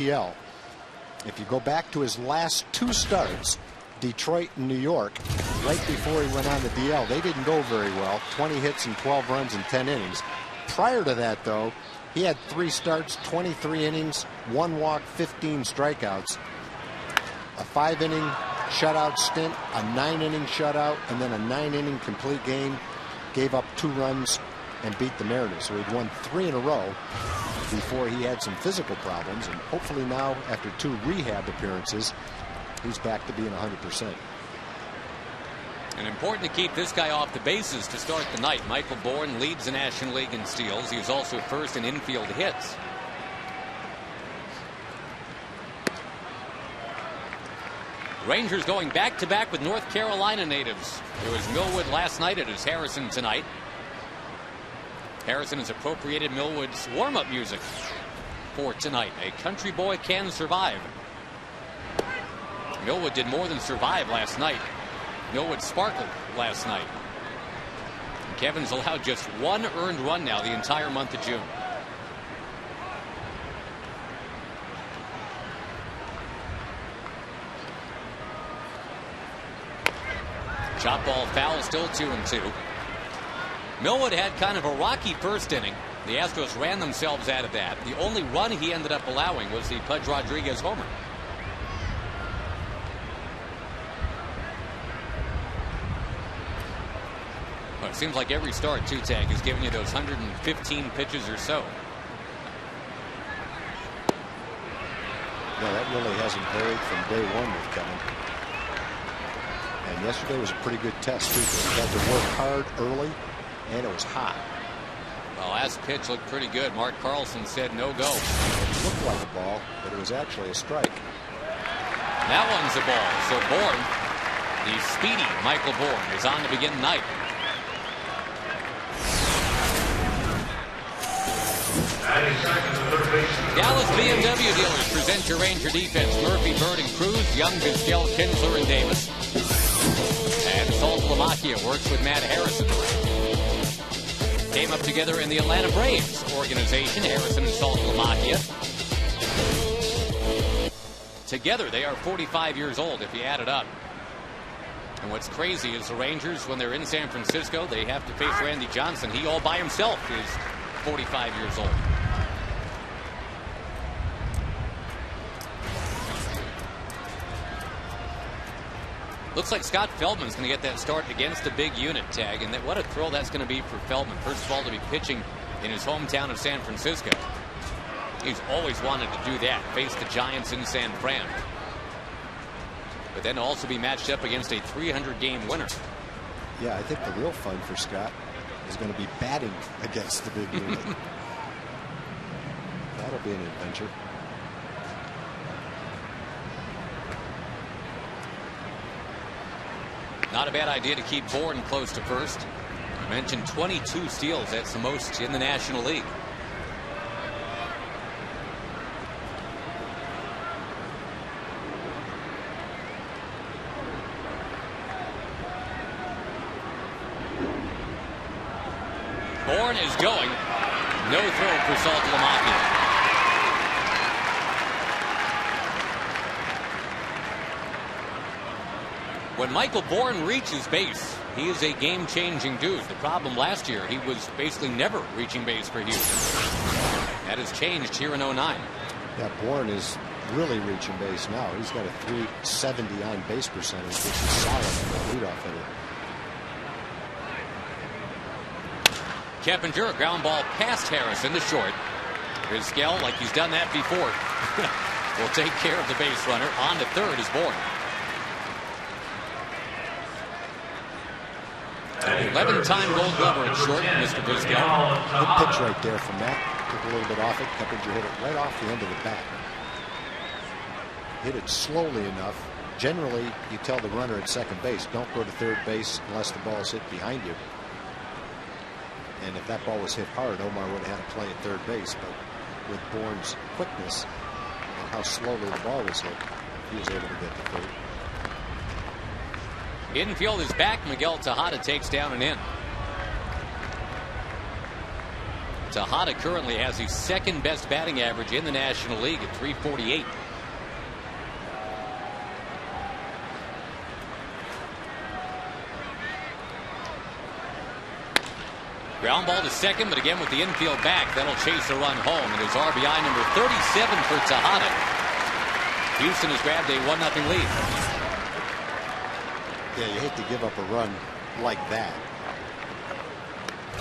DL. If you go back to his last 2 starts, Detroit and New York, right before he went on the DL, they didn't go very well. 20 hits and 12 runs in 10 innings. Prior to that, though, he had 3 starts, 23 innings, 1 walk, 15 strikeouts, a 5-inning shutout stint, a 9-inning shutout, and then a 9-inning complete game. Gave up 2 runs and beat the Mariners. So he'd won 3 in a row before he had some physical problems, and hopefully now, after 2 rehab appearances, he's back to being 100%. And important to keep this guy off the bases to start the night. Michael Bourne leads the National League in steals. He is also first in infield hits. Rangers going back-to-back with North Carolina natives. There was Milwood last night. It is Harrison tonight. Harrison has appropriated Milwood's warm-up music for tonight. A country boy can survive. Milwood did more than survive last night. Milwood sparkled last night. And Kevin's allowed just 1 earned run now the entire month of June. Chop ball foul, still 2-2. Milwood had kind of a rocky first inning. The Astros ran themselves out of that. The only run he ended up allowing was the Pudge Rodriguez homer. Well, it seems like every start, Tag, is giving you those 115 pitches or so. Yeah, that really hasn't varied from day one with Kevin. And yesterday was a pretty good test, too, because he had to work hard early, and it was hot. Well, last pitch looked pretty good. Mark Carlson said no go. It looked like a ball, but it was actually a strike. That one's a ball. So Bourne, the speedy Michael Bourne, is on to begin the night. Dallas BMW dealers present your Ranger defense. Murphy, Bird, and Cruz, Young, Vizquel, Kinsler, and Davis. And Salt Lamakia works with Matt Harrison. Came up together in the Atlanta Braves organization, Harrison and Salt Lamakia. Together, they are 45 years old if you add it up. And what's crazy is the Rangers, when they're in San Francisco, they have to face Randy Johnson. He all by himself is 45 years old. Looks like Scott Feldman's going to get that start against the big unit, Tag, and what a thrill that's going to be for Feldman. First of all, to be pitching in his hometown of San Francisco. He's always wanted to do that, face the Giants in San Fran. But then to also be matched up against a 300-game winner. Yeah, I think the real fun for Scott is going to be batting against the big unit. That'll be an adventure. Not a bad idea to keep Bourne close to first. I mentioned 22 steals. That's the most in the National League. Bourne is going. No throw for Salt Lamakia. When Michael Bourne reaches base, he is a game-changing dude. The problem last year, he was basically never reaching base for Houston. That has changed here in 09. Yeah, Bourne is really reaching base now. He's got a .370 on base percentage, which is solid for a leadoff hitter. Keppinger, a ground ball past Harrison to short. Vizquel, like he's done that before, will take care of the base runner. On to third is Bourne. 11-time Gold Glover at short, Mr. Vizquel. Good pitch right there from Matt. Took a little bit off it. Keppinger hit it right off the end of the bat. Hit it slowly enough. Generally, you tell the runner at second base, don't go to third base unless the ball is hit behind you. And if that ball was hit hard, Omar would have had to play at third base. But with Bourne's quickness and how slowly the ball was hit, he was able to get to third. Infield is back. Miguel Tejada takes down and in. Tejada currently has the second best batting average in the National League at 348. Ground ball to second, but again with the infield back, that'll chase a run home. It is RBI number 37 for Tejada. Houston has grabbed a 1-0 lead. Yeah, you hate to give up a run like that.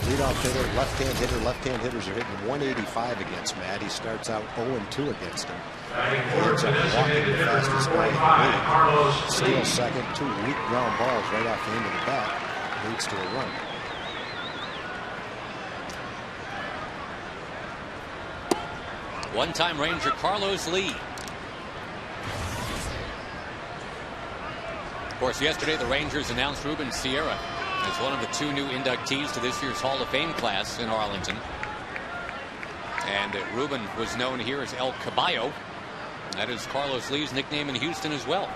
Leadoff hitter, left-hand hitter. Left-hand hitters are hitting 185 against Matt. He starts out 0-2 against him. He ends up walking the fastest guy in the league. Steals second, 2 weak ground balls right off the end of the bat. Leads to a run. One-time Ranger Carlos Lee. Of course, yesterday the Rangers announced Ruben Sierra as one of the 2 new inductees to this year's Hall of Fame class in Arlington. And Ruben was known here as El Caballo. That is Carlos Lee's nickname in Houston as well.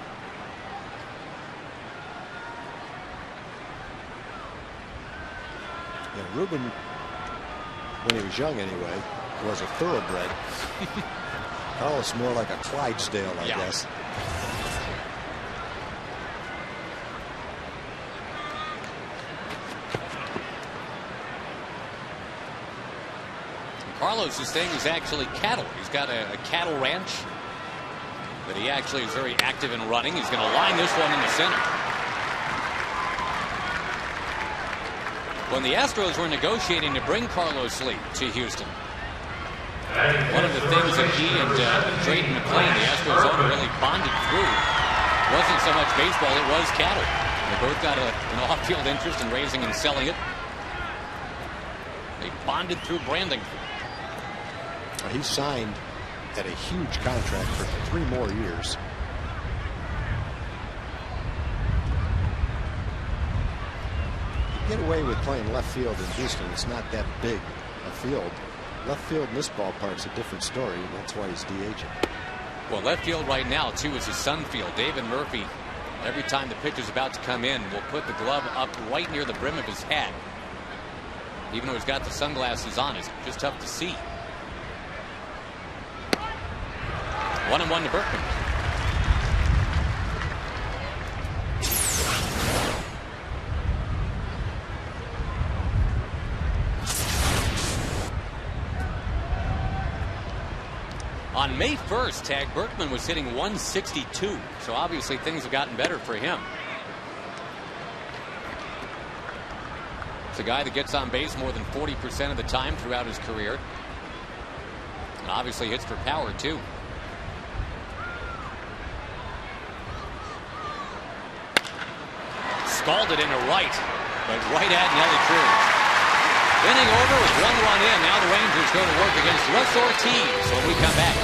Yeah, Ruben, when he was young anyway, was a thoroughbred. Carlos more like a Clydesdale, I guess. Carlos's thing is actually cattle. He's got a cattle ranch, but he actually is very active in running. He's going to line this one in the center. When the Astros were negotiating to bring Carlos Lee to Houston, one of the things that he and Drayton McClain, the Astros owner, really bonded through wasn't so much baseball, it was cattle. They both got an off-field interest in raising and selling it. They bonded through branding. He signed at a huge contract for 3 more years. You get away with playing left field in Houston. It's not that big a field. Left field in this ballpark's a different story, and that's why he's DHing. Well, left field right now, too, is his sun field. David Murphy, every time the pitch is about to come in, will put the glove up right near the brim of his hat. Even though he's got the sunglasses on, it's just tough to see. 1-1 to Berkman. On May 1st, Tag, Berkman was hitting 162, so obviously things have gotten better for him. It's a guy that gets on base more than 40% of the time throughout his career, and obviously hits for power too. Scalded into right, but right at Nelly Cruz. Inning over with 1 run in. Now the Rangers go to work against Russ Ortiz when we come back.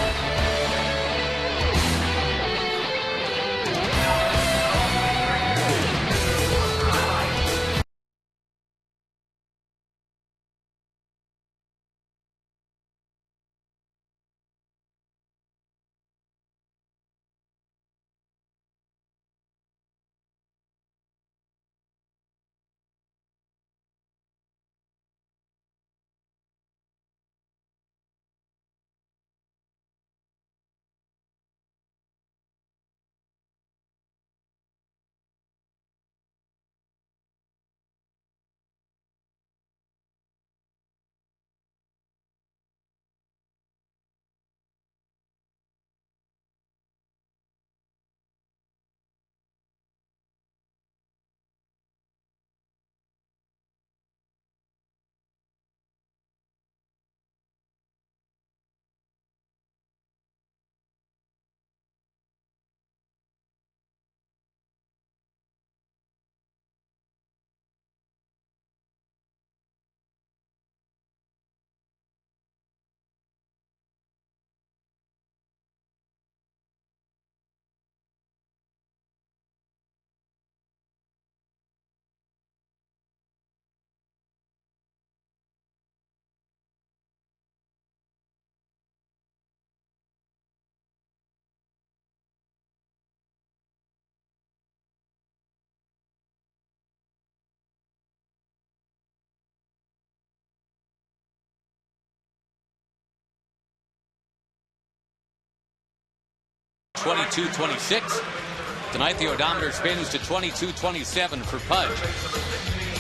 22-26. Tonight the odometer spins to 22-27 for Pudge.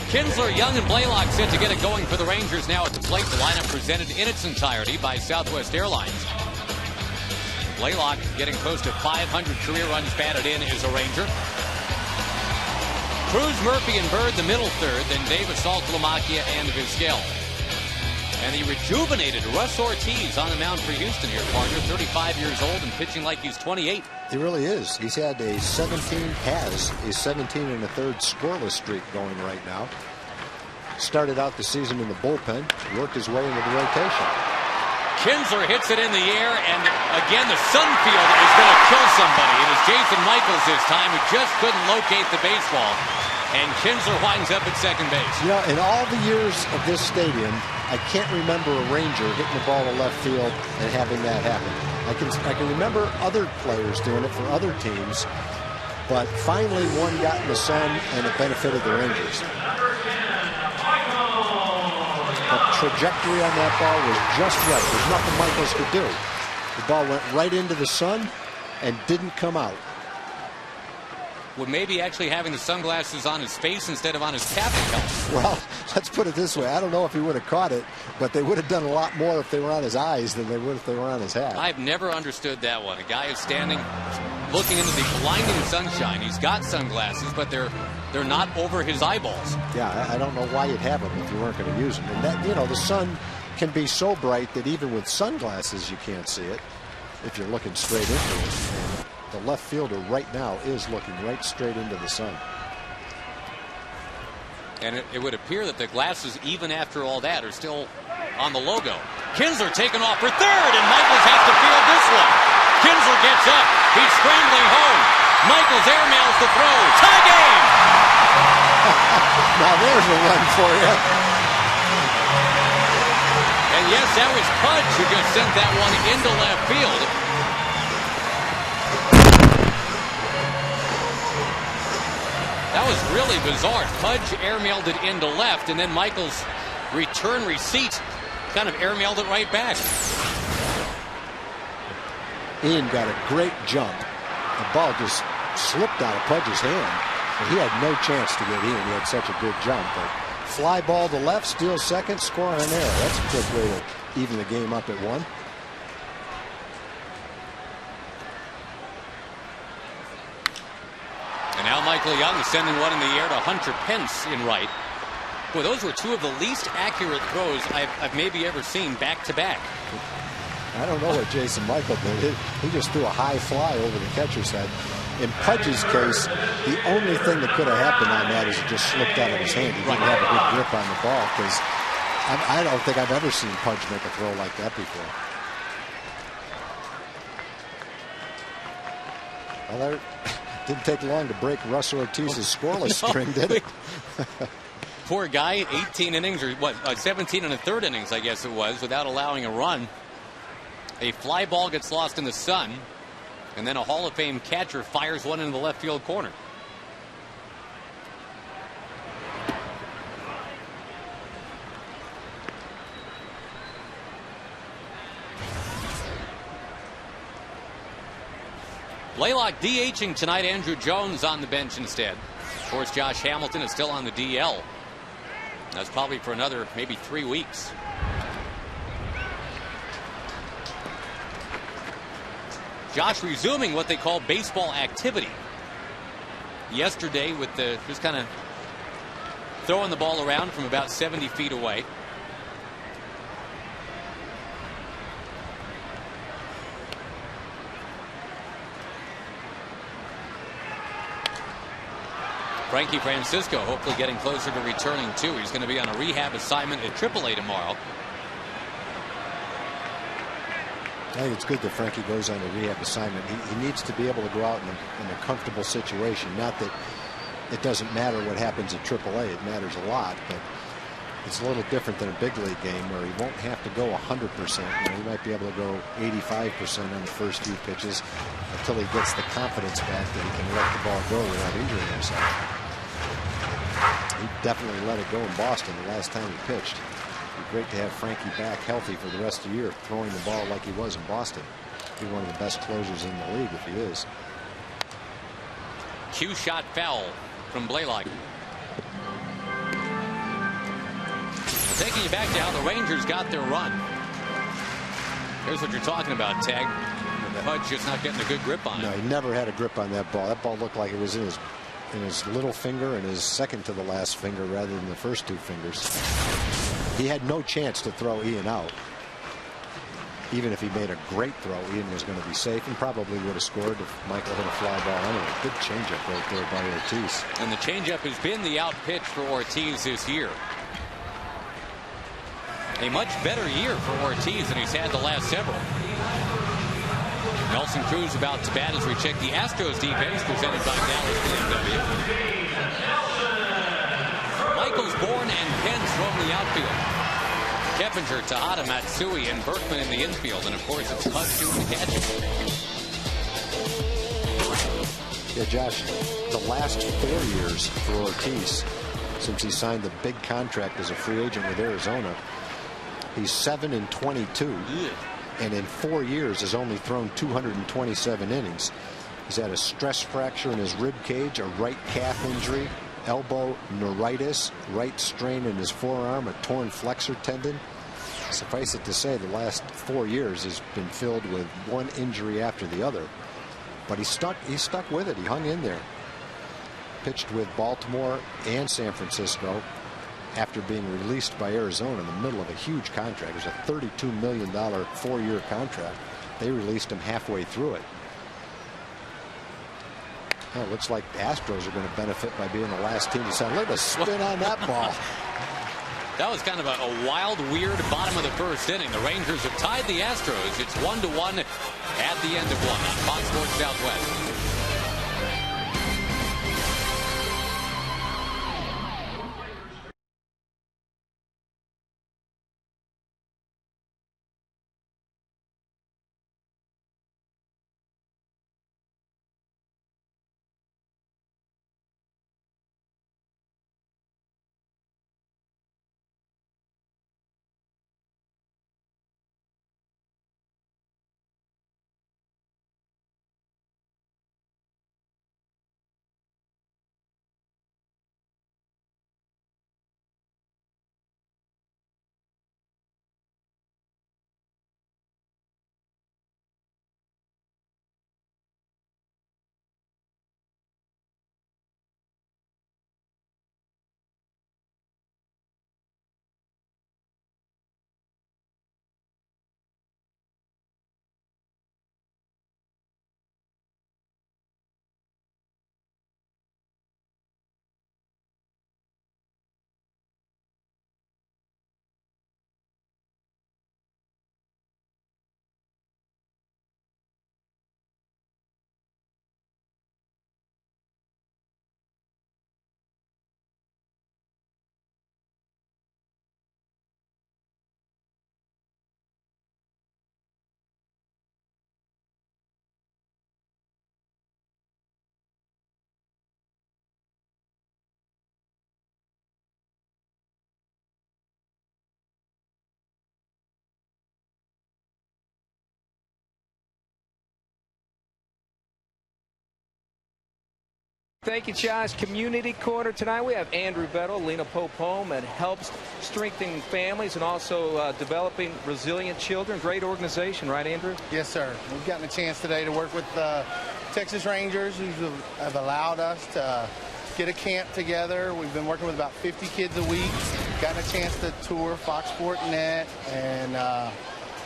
Kinsler, Young, and Blaylock set to get it going for the Rangers now at the plate. The lineup presented in its entirety by Southwest Airlines. Blaylock getting close to 500 career runs batted in is a Ranger. Cruz, Murphy, and Bird the middle third, then Davis, Saltalamacchia, and Vizquel. And the rejuvenated Russ Ortiz on the mound for Houston here, partner. 35 years old and pitching like he's 28. He really is. He's had a 17 and a third scoreless streak going right now. Started out the season in the bullpen, worked his way into the rotation. Kinsler hits it in the air, and again the sun field is going to kill somebody. It is Jason Michaels this time, who just couldn't locate the baseball. And Kinsler winds up at second base. You know, in all the years of this stadium, I can't remember a Ranger hitting the ball to left field and having that happen. I can remember other players doing it for other teams, but finally one got in the sun and it benefited the Rangers. The trajectory on that ball was just right. There's nothing Michaels could do. The ball went right into the sun and didn't come out. Would maybe actually having the sunglasses on his face instead of on his cap help? Well, let's put it this way. I don't know if he would have caught it, but they would have done a lot more if they were on his eyes than they would if they were on his hat. I've never understood that one. A guy is standing, looking into the blinding sunshine. He's got sunglasses, but they're not over his eyeballs. Yeah, I don't know why you'd have them if you weren't going to use them. And that, you know, the sun can be so bright that even with sunglasses you can't see it if you're looking straight into it. And the left fielder right now is looking right straight into the sun. And it would appear that the glasses, even after all that, are still on the logo. Kinsler taken off for third, and Michaels has to field this one. Kinsler gets up. He's scrambling home. Michaels airmails the throw. Tie game! Now there's a run for you. And yes, that was Pudge who just sent that one into left field. That was really bizarre. Pudge airmailed it into left, and then Michaels' return receipt kind of airmailed it right back. Ian got a great jump. The ball just slipped out of Pudge's hand. And he had no chance to get Ian. He had such a good jump. But fly ball to left, steals second, score on an error. That's a quick way to even the game up at 1. And now Michael Young is sending one in the air to Hunter Pence in right. Boy, those were two of the least accurate throws I've maybe ever seen back to back. I don't know what Jason Michael did. He just threw a high fly over the catcher's head. In Pudge's case, the only thing that could have happened on that is it just slipped out of his hand. He didn't have a good grip on the ball, because I don't think I've ever seen Pudge make a throw like that before. Well, there didn't take long to break Russ Ortiz's scoreless string, did it? Poor guy, 18 innings, or what, 17 and a third innings, I guess it was, without allowing a run. A fly ball gets lost in the sun, and then a Hall of Fame catcher fires one into the left field corner. Blaylock DHing tonight. Andrew Jones on the bench instead. Of course, Josh Hamilton is still on the DL. That's probably for another maybe 3 weeks. Josh resuming what they call baseball activity. Yesterday with the just kind of throwing the ball around from about 70 feet away. Frankie Francisco hopefully getting closer to returning too. He's going to be on a rehab assignment at AAA tomorrow. I think it's good that Frankie goes on a rehab assignment. He needs to be able to go out in a comfortable situation. Not that it doesn't matter what happens at AAA. It matters a lot, but it's a little different than a big league game where he won't have to go 100%. You know, he might be able to go 85% on the first few pitches until he gets the confidence back that he can let the ball go without injuring himself. He definitely let it go in Boston the last time he pitched. It'd be great to have Frankie back healthy for the rest of the year, throwing the ball like he was in Boston. Be one of the best closers in the league if he is. Cue shot foul from Blaylock. Taking you back to how the Rangers got their run. Here's what you're talking about, Tag. The Pudge just not getting a good grip on it. No, he never had a grip on that ball. That ball looked like it was in his little finger and his second to the last finger rather than the first two fingers. He had no chance to throw Ian out. Even if he made a great throw, Ian was going to be safe and probably would have scored if Michael hit a fly ball anyway. Good changeup right there by Ortiz. And the changeup has been the out pitch for Ortiz this year. A much better year for Ortiz than he's had the last several. Nelson Cruz about to bat as we check the Astros defense presented by Dallas BMW. Michaels, Bourne, and Pence roam the outfield. Keppinger, Tejada, Matsui, and Berkman in the infield. And, of course, it's Pudge shooting the catch. Yeah, Josh, the last 4 years for Ortiz, since he signed the big contract as a free agent with Arizona, he's 7-22. And in 4 years has only thrown 227 innings. He's had a stress fracture in his rib cage, a right calf injury, elbow neuritis, right strain in his forearm, a torn flexor tendon. Suffice it to say, the last 4 years has been filled with one injury after the other. But he stuck with it. He hung in there. Pitched with Baltimore and San Francisco after being released by Arizona in the middle of a huge contract. It was a $32 million 4-year contract. They released him halfway through it. Oh, it looks like the Astros are going to benefit by being the last team to sign. Look at the spin on that ball. That was kind of a wild, weird bottom of the first inning. The Rangers have tied the Astros. It's 1-1 at the end of one on Fox Sports Southwest. Thank you, Josh. Community Corner tonight. We have Andrew Bettle, Lena Pope Home, and helps strengthening families and also developing resilient children. Great organization, right, Andrew? Yes, sir. We've gotten a chance today to work with Texas Rangers, who have allowed us to get a camp together. We've been working with about 50 kids a week. Gotten a chance to tour Fox Sport Net and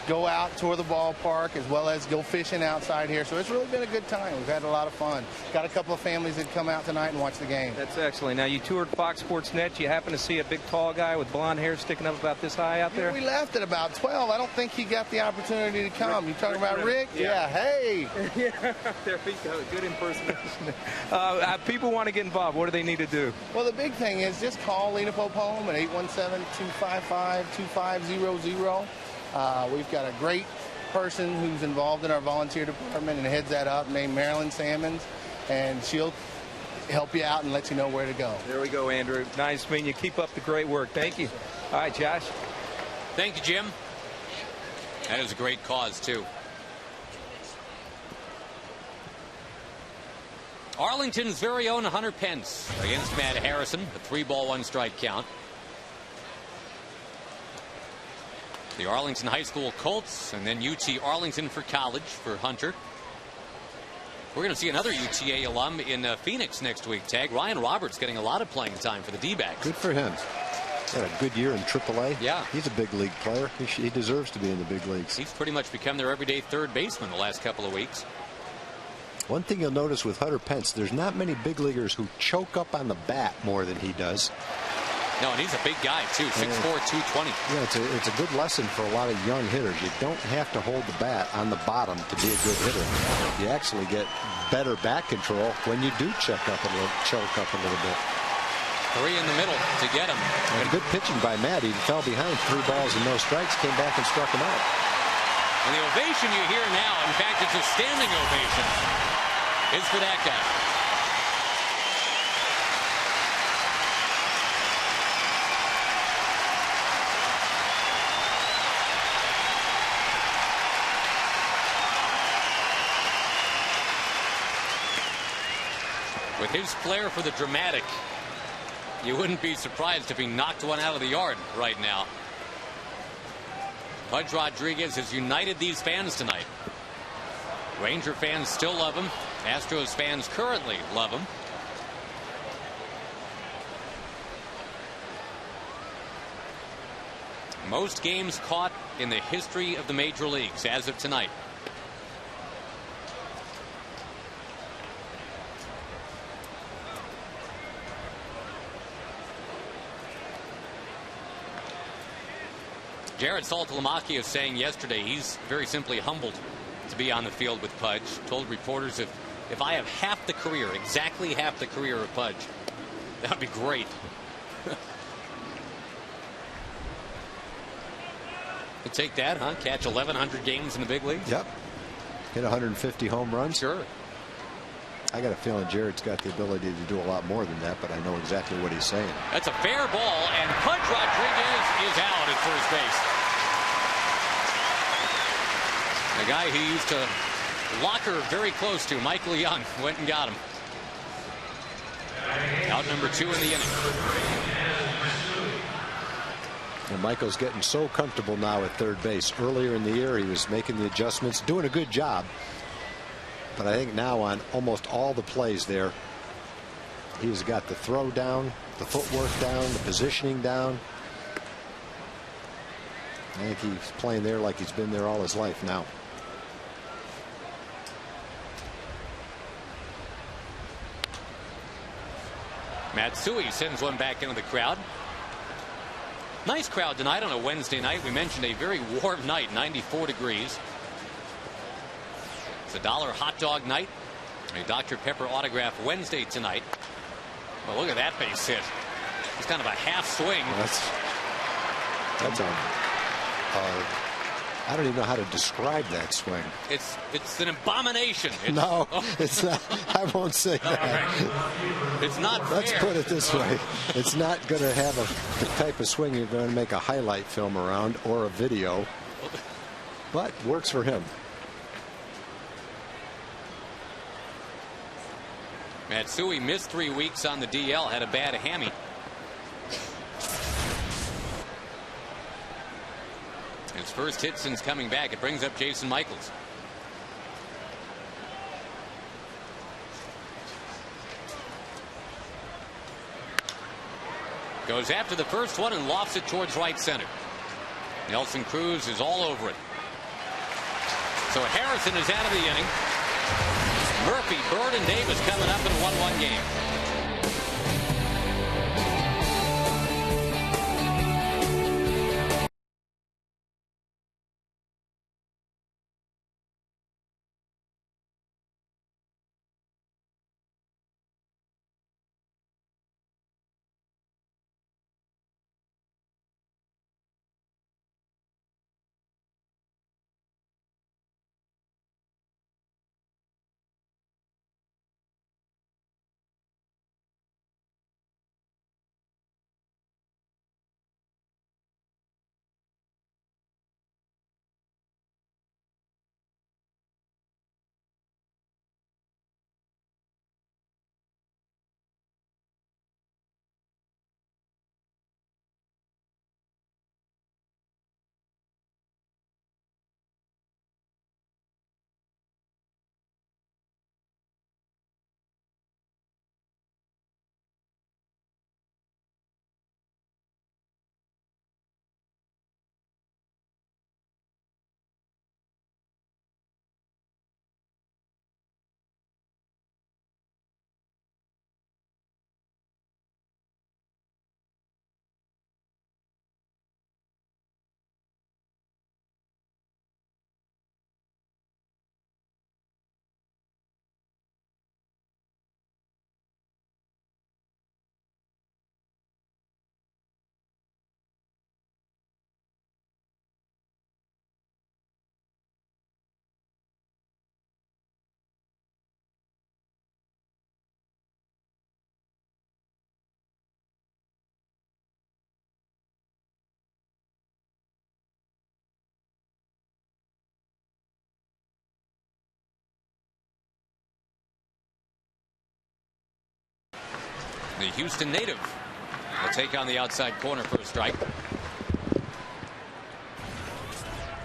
go out, tour the ballpark, as well as go fishing outside here. So it's really been a good time. We've had a lot of fun. Got a couple of families that come out tonight and watch the game. That's excellent. Now, you toured Fox Sports Net. You happen to see a big, tall guy with blonde hair sticking up about this high out there? Yeah, we left at about 12. I don't think he got the opportunity to come. You talking about Rick? Yeah. Hey. Yeah, there we go. Good impersonation. People want to get involved. What do they need to do? Well, the big thing is just call Lena Pope Home at 817-255-2500. We've got a great person who's involved in our volunteer department and heads that up named Marilyn Sammons, and she'll help you out and let you know where to go. There we go, Andrew. Nice meeting you. Keep up the great work. Thank you. All right, Josh. Thank you, Jim. That is a great cause, too. Arlington's very own Hunter Pence against Matt Harrison. A 3-ball, 1-strike count. The Arlington High School Colts, and then UT Arlington for college for Hunter. We're going to see another UTA alum in Phoenix next week, Tag. Ryan Roberts getting a lot of playing time for the D-backs. Good for him. Had a good year in AAA. Yeah. He's a big league player. He deserves to be in the big leagues. He's pretty much become their everyday third baseman the last couple of weeks. One thing you'll notice with Hunter Pence, there's not many big leaguers who choke up on the bat more than he does. No, and he's a big guy, too. 6'4", 220. Yeah, it's a good lesson for a lot of young hitters. You don't have to hold the bat on the bottom to be a good hitter. You actually get better bat control when you do choke up a little bit. 3 in the middle to get him. And good pitching by Matt. He fell behind 3 balls and no strikes, came back and struck him out. And the ovation you hear now, in fact, it's a standing ovation, is for that guy. With his flair for the dramatic, you wouldn't be surprised if he knocked one out of the yard right now. Pudge Rodriguez has united these fans tonight. Ranger fans still love him. Astros fans currently love him. Most games caught in the history of the major leagues as of tonight. Jared Saltalamacchia is saying yesterday he's very simply humbled to be on the field with Pudge. Told reporters, if I have half the career, exactly half the career of Pudge, that would be great. You take that, huh? Catch 1,100 games in the big leagues? Yep. Hit 150 home runs? Sure. I got a feeling Jared's got the ability to do a lot more than that, but I know exactly what he's saying. That's a fair ball, and Pudge Rodriguez is out at first base. The guy he used to locker very close to, Michael Young, went and got him. Out number 2 in the inning. And Michael's getting so comfortable now at third base. Earlier in the year, he was making the adjustments, doing a good job. But I think now on almost all the plays there, he's got the throw down, the footwork down, the positioning down. I think he's playing there like he's been there all his life now. Matsui sends one back into the crowd. Nice crowd tonight on a Wednesday night. We mentioned a very warm night, 94 degrees. It's a $1 hot dog night. A Dr. Pepper autograph Wednesday tonight. Well, look at that base hit. It's kind of a half swing. That's I don't even know how to describe that swing. It's an abomination. No, it's not. I won't say that. It's not fair. Let's put it this way. It's not going to have the type of swing you're going to make a highlight film around or a video, but works for him. Matsui missed 3 weeks on the DL, had a bad hammy. His first hit since coming back. It brings up Jason Michaels. Goes after the first one and lofts it towards right center. Nelson Cruz is all over it. So Harrison is out of the inning. Murphy, Bird, and Davis coming up in a 1-1 game. the Houston native, will take on the outside corner for a strike.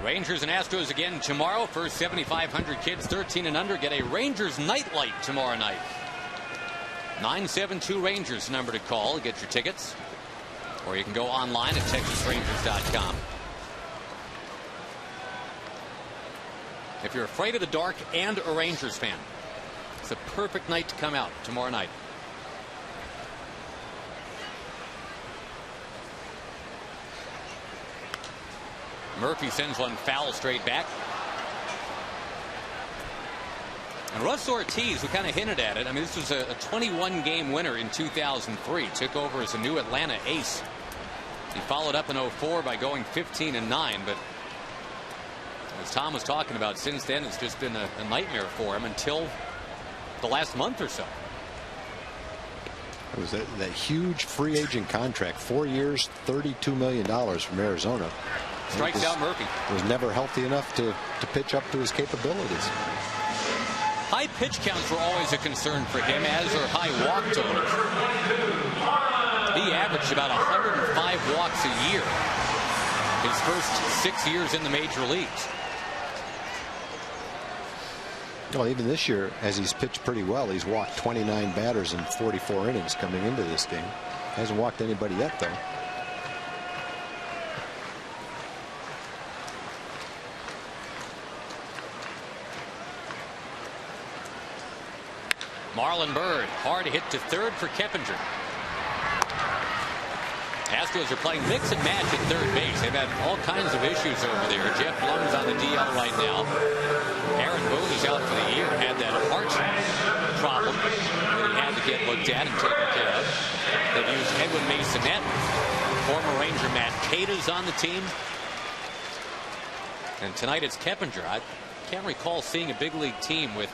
Rangers and Astros again tomorrow. First 7,500 kids 13 and under get a Rangers nightlight tomorrow night. 972 Rangers number to call. Get your tickets. Or you can go online at TexasRangers.com. If you're afraid of the dark and a Rangers fan, it's a perfect night to come out tomorrow night. Murphy sends one foul straight back. And Russ Ortiz, we kind of hinted at it. I mean, this was a 21-game winner in 2003. Took over as a new Atlanta ace. He followed up in 04 by going 15-9. But as Tom was talking about, since then it's just been a nightmare for him until the last month or so. It was that huge free agent contract, 4 years, $32 million from Arizona. Strikes out Murphy. Was never healthy enough to pitch up to his capabilities. High pitch counts were always a concern for him, as are high walk totals. He averaged about 105 walks a year his first 6 years in the major leagues. Well, even this year, as he's pitched pretty well, he's walked 29 batters in 44 innings coming into this game. Hasn't walked anybody yet, though. Marlon Byrd, hard hit to third for Keppinger. Astros are playing mix and match at third base. They've had all kinds of issues over there. Jeff Blum's on the DL right now. Aaron Boone is out for the year. Had that heart problem that he had to get looked at and taken care of. They've used Edwin Masonette. Former Ranger Matt Cada's on the team. And tonight it's Keppinger. I can't recall seeing a big league team with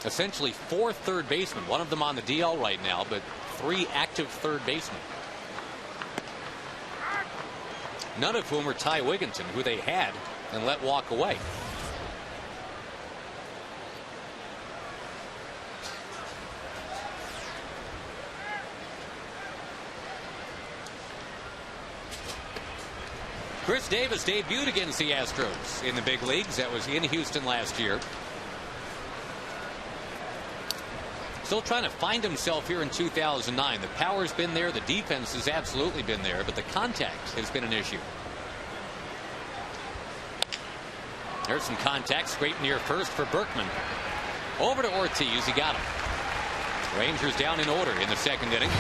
essentially 4 third basemen. One of them on the DL right now, but 3 active third basemen. None of whom are Ty Wigginton, who they had and let walk away. Chris Davis debuted against the Astros in the big leagues. That was in Houston last year. Still trying to find himself here in 2009. The power's been there. The defense has absolutely been there. But the contact has been an issue. There's some contact. Straight near first for Berkman. Over to Ortiz. He got him. Rangers down in order in the second inning.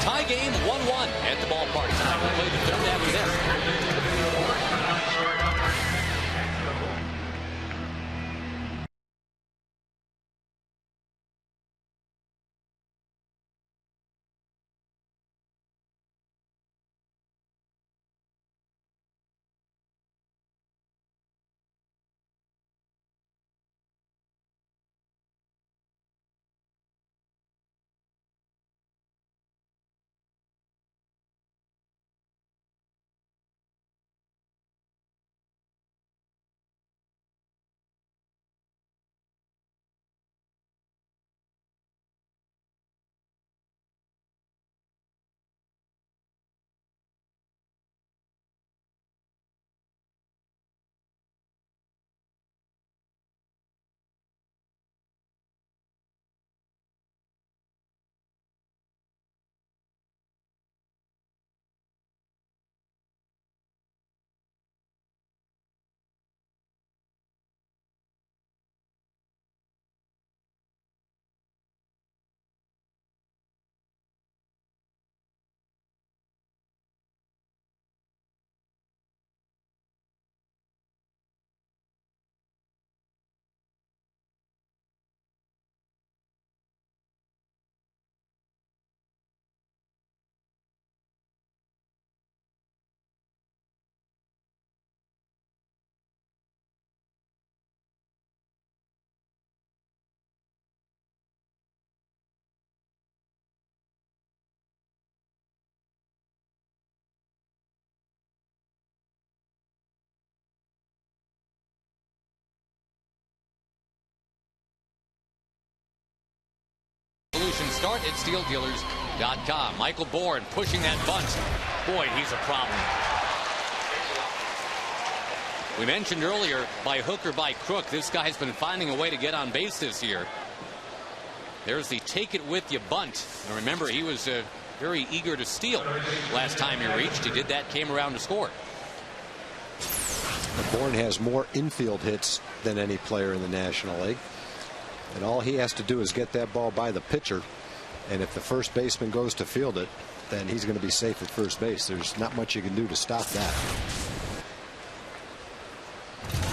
Tie game 1-1 at the ballpark tonight. We'll play the third after this. start at steeldealers.com. Michael Bourne pushing that bunt. Boy, he's a problem. We mentioned earlier, by hook or by crook, this guy's been finding a way to get on base this year. There's the take it with you bunt. And remember, he was very eager to steal last time he reached. He did that, came around to score. Bourne has more infield hits than any player in the National League. And all he has to do is get that ball by the pitcher. And if the first baseman goes to field it, then he's going to be safe at first base. There's not much you can do to stop that.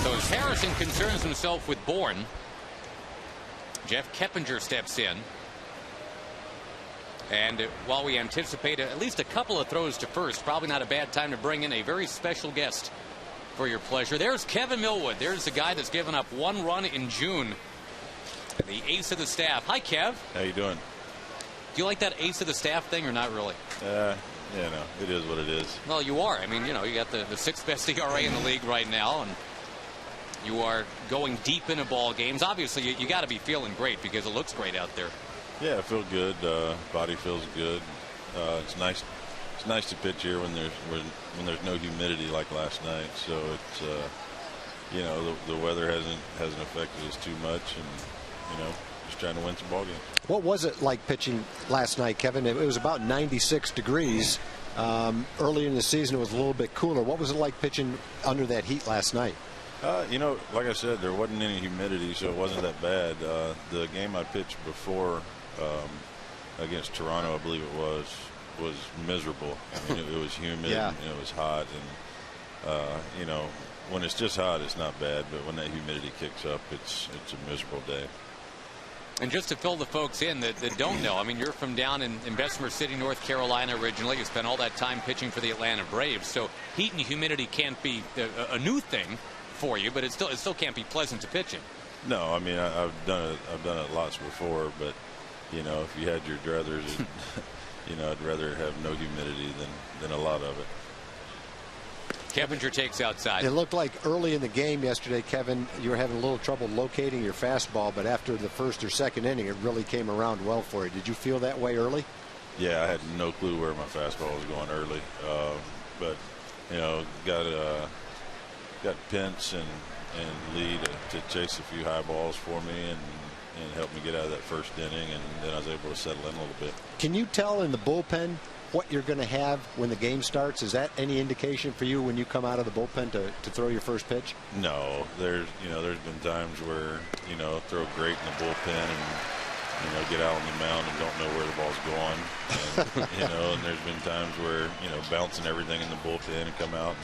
So as Harrison concerns himself with Bourne, Jeff Keppinger steps in. And while we anticipate at least a couple of throws to first, probably not a bad time to bring in a very special guest for your pleasure. There's Kevin Milwood. There's the guy that's given up 1 run in June. The ace of the staff. Hi, Kev. How you doing? Do you like that ace of the staff thing or not really? Yeah, no, it is what it is. Well, you are. I mean, you know, you got the 6th best ERA in the league right now, and you are going deep into ball games. Obviously, you got to be feeling great because it looks great out there. Yeah, I feel good. Body feels good. It's nice. It's nice to pitch here when there's no humidity like last night. So it's you know, the weather hasn't affected us too much, and you know, just trying to win some ball games. What was it like pitching last night, Kevin? It was about 96 degrees. Early in the season, it was a little bit cooler. What was it like pitching under that heat last night? You know, like I said, there wasn't any humidity, so it wasn't that bad. The game I pitched before against Toronto, I believe it was miserable. I mean, it was humid and it was hot, and you know, when it's just hot, it's not bad, but when that humidity kicks up, it's a miserable day. And just to fill the folks in that don't know, I mean, you're from down in Bessemer City, North Carolina originally. You spent all that time pitching for the Atlanta Braves, so heat and humidity can't be a new thing for you, but it still can't be pleasant to pitch in. No, I mean, I've done it lots before, but you know, if you had your druthers, you know, I'd rather have no humidity than a lot of it. Keppinger takes outside. It looked like early in the game yesterday, Kevin, you were having a little trouble locating your fastball, but after the first or second inning, it really came around well for you. Did you feel that way early? Yeah, I had no clue where my fastball was going early, but you know, got Pence and Lee to chase a few high balls for me and help me get out of that first inning, and then I was able to settle in a little bit. Can you tell in the bullpen what you're going to have when the game starts? Is that any indication for you when you come out of the bullpen to throw your first pitch? No, there's been times where, you know, throw great in the bullpen and, you know, get out on the mound and don't know where the ball's going. And, you know, and there's been times where, you know, bouncing everything in the bullpen and come out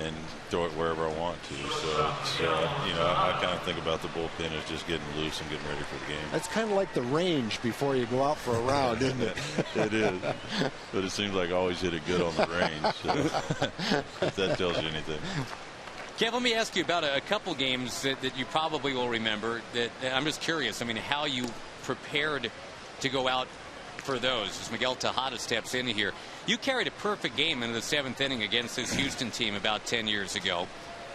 and throw it wherever I want to. So it's, you know, I kind of think about the bullpen as just getting loose and getting ready for the game. That's kind of like the range before you go out for a round, isn't it? It is. But it seems like I always hit it good on the range. So if that tells you anything. Kev, let me ask you about a couple games that you probably will remember. That I'm just curious. I mean, how you prepared to go out for those as Miguel Tejada steps in here. You carried a perfect game into the 7th inning against this Houston team about 10 years ago.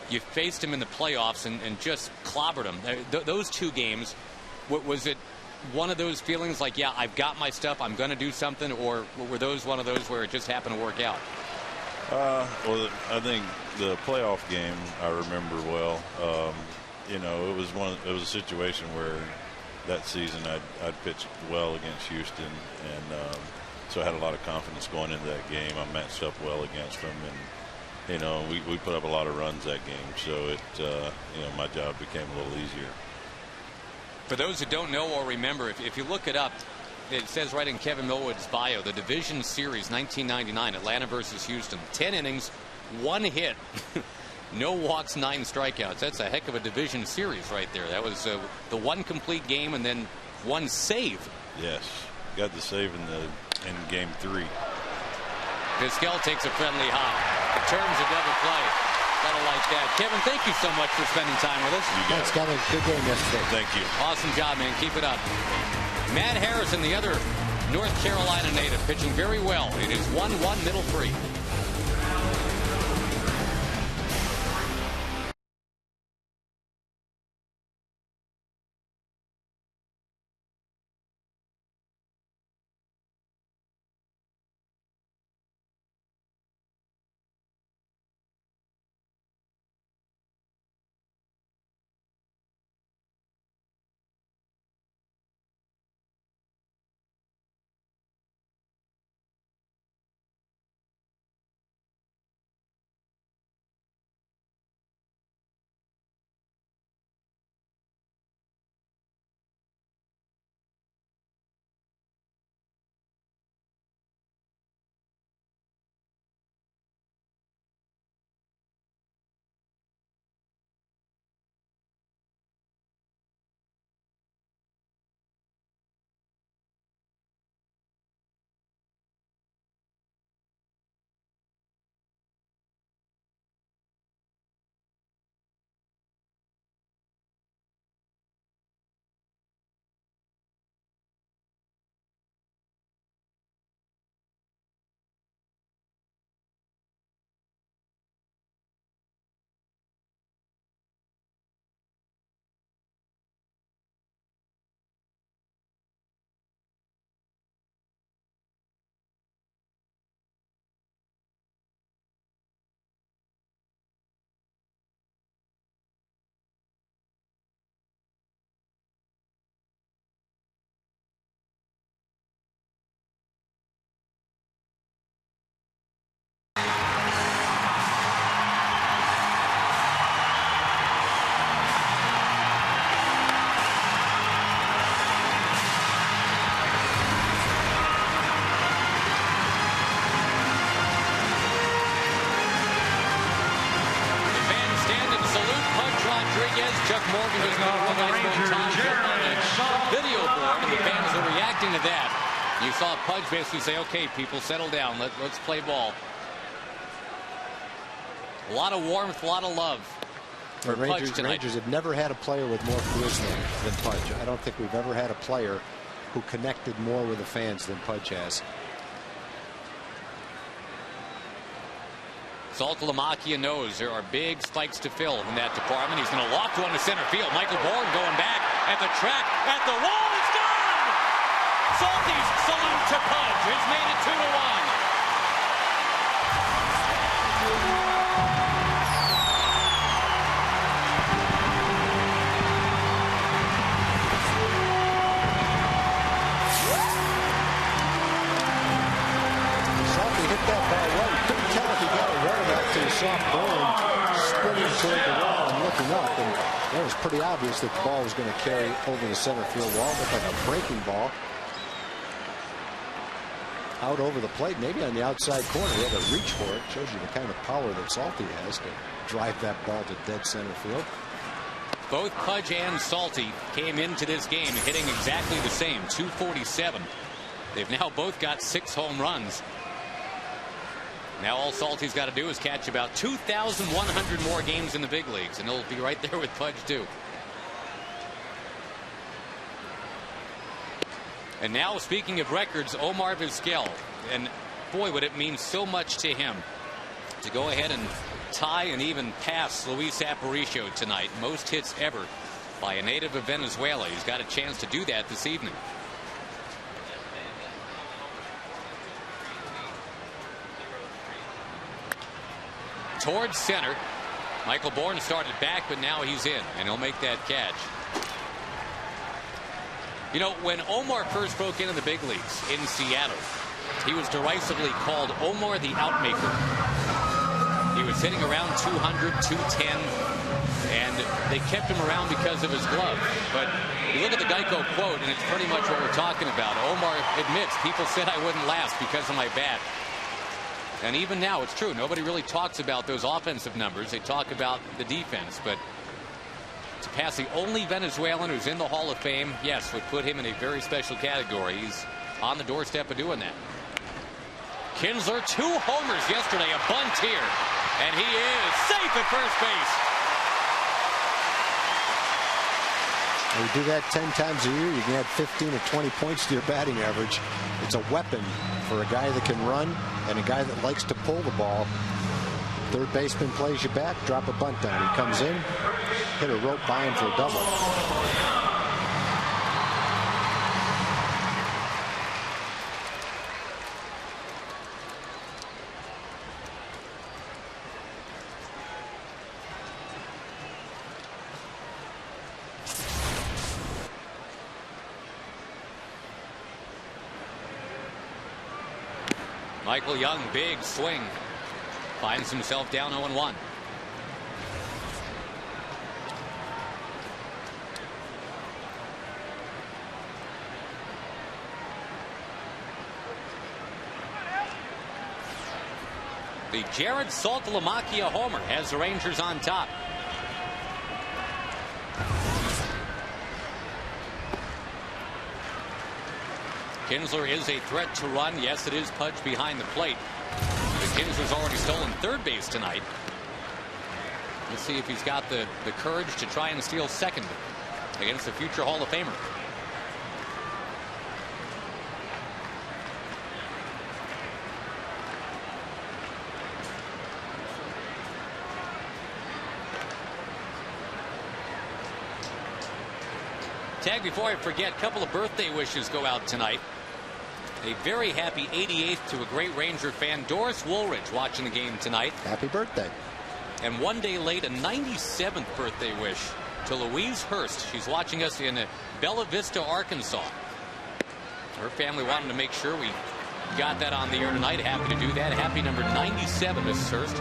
You faced him in the playoffs and just clobbered him. Those 2 games, was it one of those feelings like, yeah, I've got my stuff, I'm going to do something, or were those one of those where it just happened to work out? Well, I think the playoff game I remember well. You know, it was a situation where that season I'd pitched well against Houston, and so I had a lot of confidence going into that game. I matched up well against them, and you know, we put up a lot of runs that game, so it you know, my job became a little easier. For those who don't know or remember, if you look it up, it says right in Kevin Milwood's bio, the Division Series 1999, Atlanta versus Houston, 10 innings, 1 hit. No walks, 9 strikeouts. That's a heck of a division series right there. That was the 1 complete game and then 1 save. Yes, got the save in game 3. Vizquel takes a friendly hop. Turns a double play. Gotta like that. Kevin, thank you so much for spending time with us. Thanks, Kevin. Good game yesterday. Thank you. Awesome job, man. Keep it up. Matt Harrison, the other North Carolina native, pitching very well. It is 1-1 middle 3. Chuck Morgan goes down to the Rangers on the video board, and the fans are reacting to that. You saw Pudge basically say, okay, people, settle down. Let's play ball. A lot of warmth, a lot of love. The Rangers have never had a player with more charisma than Pudge. I don't think we've ever had a player who connected more with the fans than Pudge has. Saltalamacchia knows there are big spikes to fill in that department. He's going to walk one to center field. Michael Bourne going back at the track, at the wall. It's gone! Salty's salute to Pudge. It's made it 2-1. Soft ball spinning toward the wall and looking up, and it was pretty obvious that the ball was going to carry over the center field wall. It looked like a breaking ball out over the plate, maybe on the outside corner. He had to reach for it. Shows you the kind of power that Salty has to drive that ball to dead center field. Both Pudge and Salty came into this game hitting exactly the same, 247. They've now both got 6 home runs. Now all Salty's got to do is catch about 2,100 more games in the big leagues, and he'll be right there with Pudge too. And now, speaking of records, Omar Vizquel, and boy, would it mean so much to him to go ahead and tie and even pass Luis Aparicio tonight. Most hits ever by a native of Venezuela. He's got a chance to do that this evening. Towards center. Michael Bourne started back, but now he's in, and he'll make that catch. You know, when Omar first broke into the big leagues in Seattle, he was derisively called Omar the Outmaker. He was hitting around 200, 210, and they kept him around because of his glove. But you look at the Geico quote, and it's pretty much what we're talking about. Omar admits, people said I wouldn't last because of my bat. And even now, it's true. Nobody really talks about those offensive numbers. They talk about the defense. But to pass the only Venezuelan who's in the Hall of Fame, yes, would put him in a very special category. He's on the doorstep of doing that. Kinsler, 2 homers yesterday, a bunt here. And he is safe at first base. When you do that 10 times a year, you can add 15 or 20 points to your batting average. It's a weapon for a guy that can run and a guy that likes to pull the ball. Third baseman plays you back, drop a bunt down. He comes in, hit a rope by him for a double. Michael Young, big swing. Finds himself down 0-1. The Jared Saltalamacchia homer has the Rangers on top. Kinsler is a threat to run. Yes, it is Pudge behind the plate. But Kinsler's already stolen third base tonight. Let's see if he's got the courage to try and steal second against the future Hall of Famer. Tag, before I forget, a couple of birthday wishes go out tonight. A very happy 88th to a great Ranger fan, Doris Woolridge, watching the game tonight. Happy birthday. And one day late, a 97th birthday wish to Louise Hurst. She's watching us in Bella Vista, Arkansas. Her family wanted to make sure we got that on the air tonight. Happy to do that. Happy number 97, Mrs. Hurst.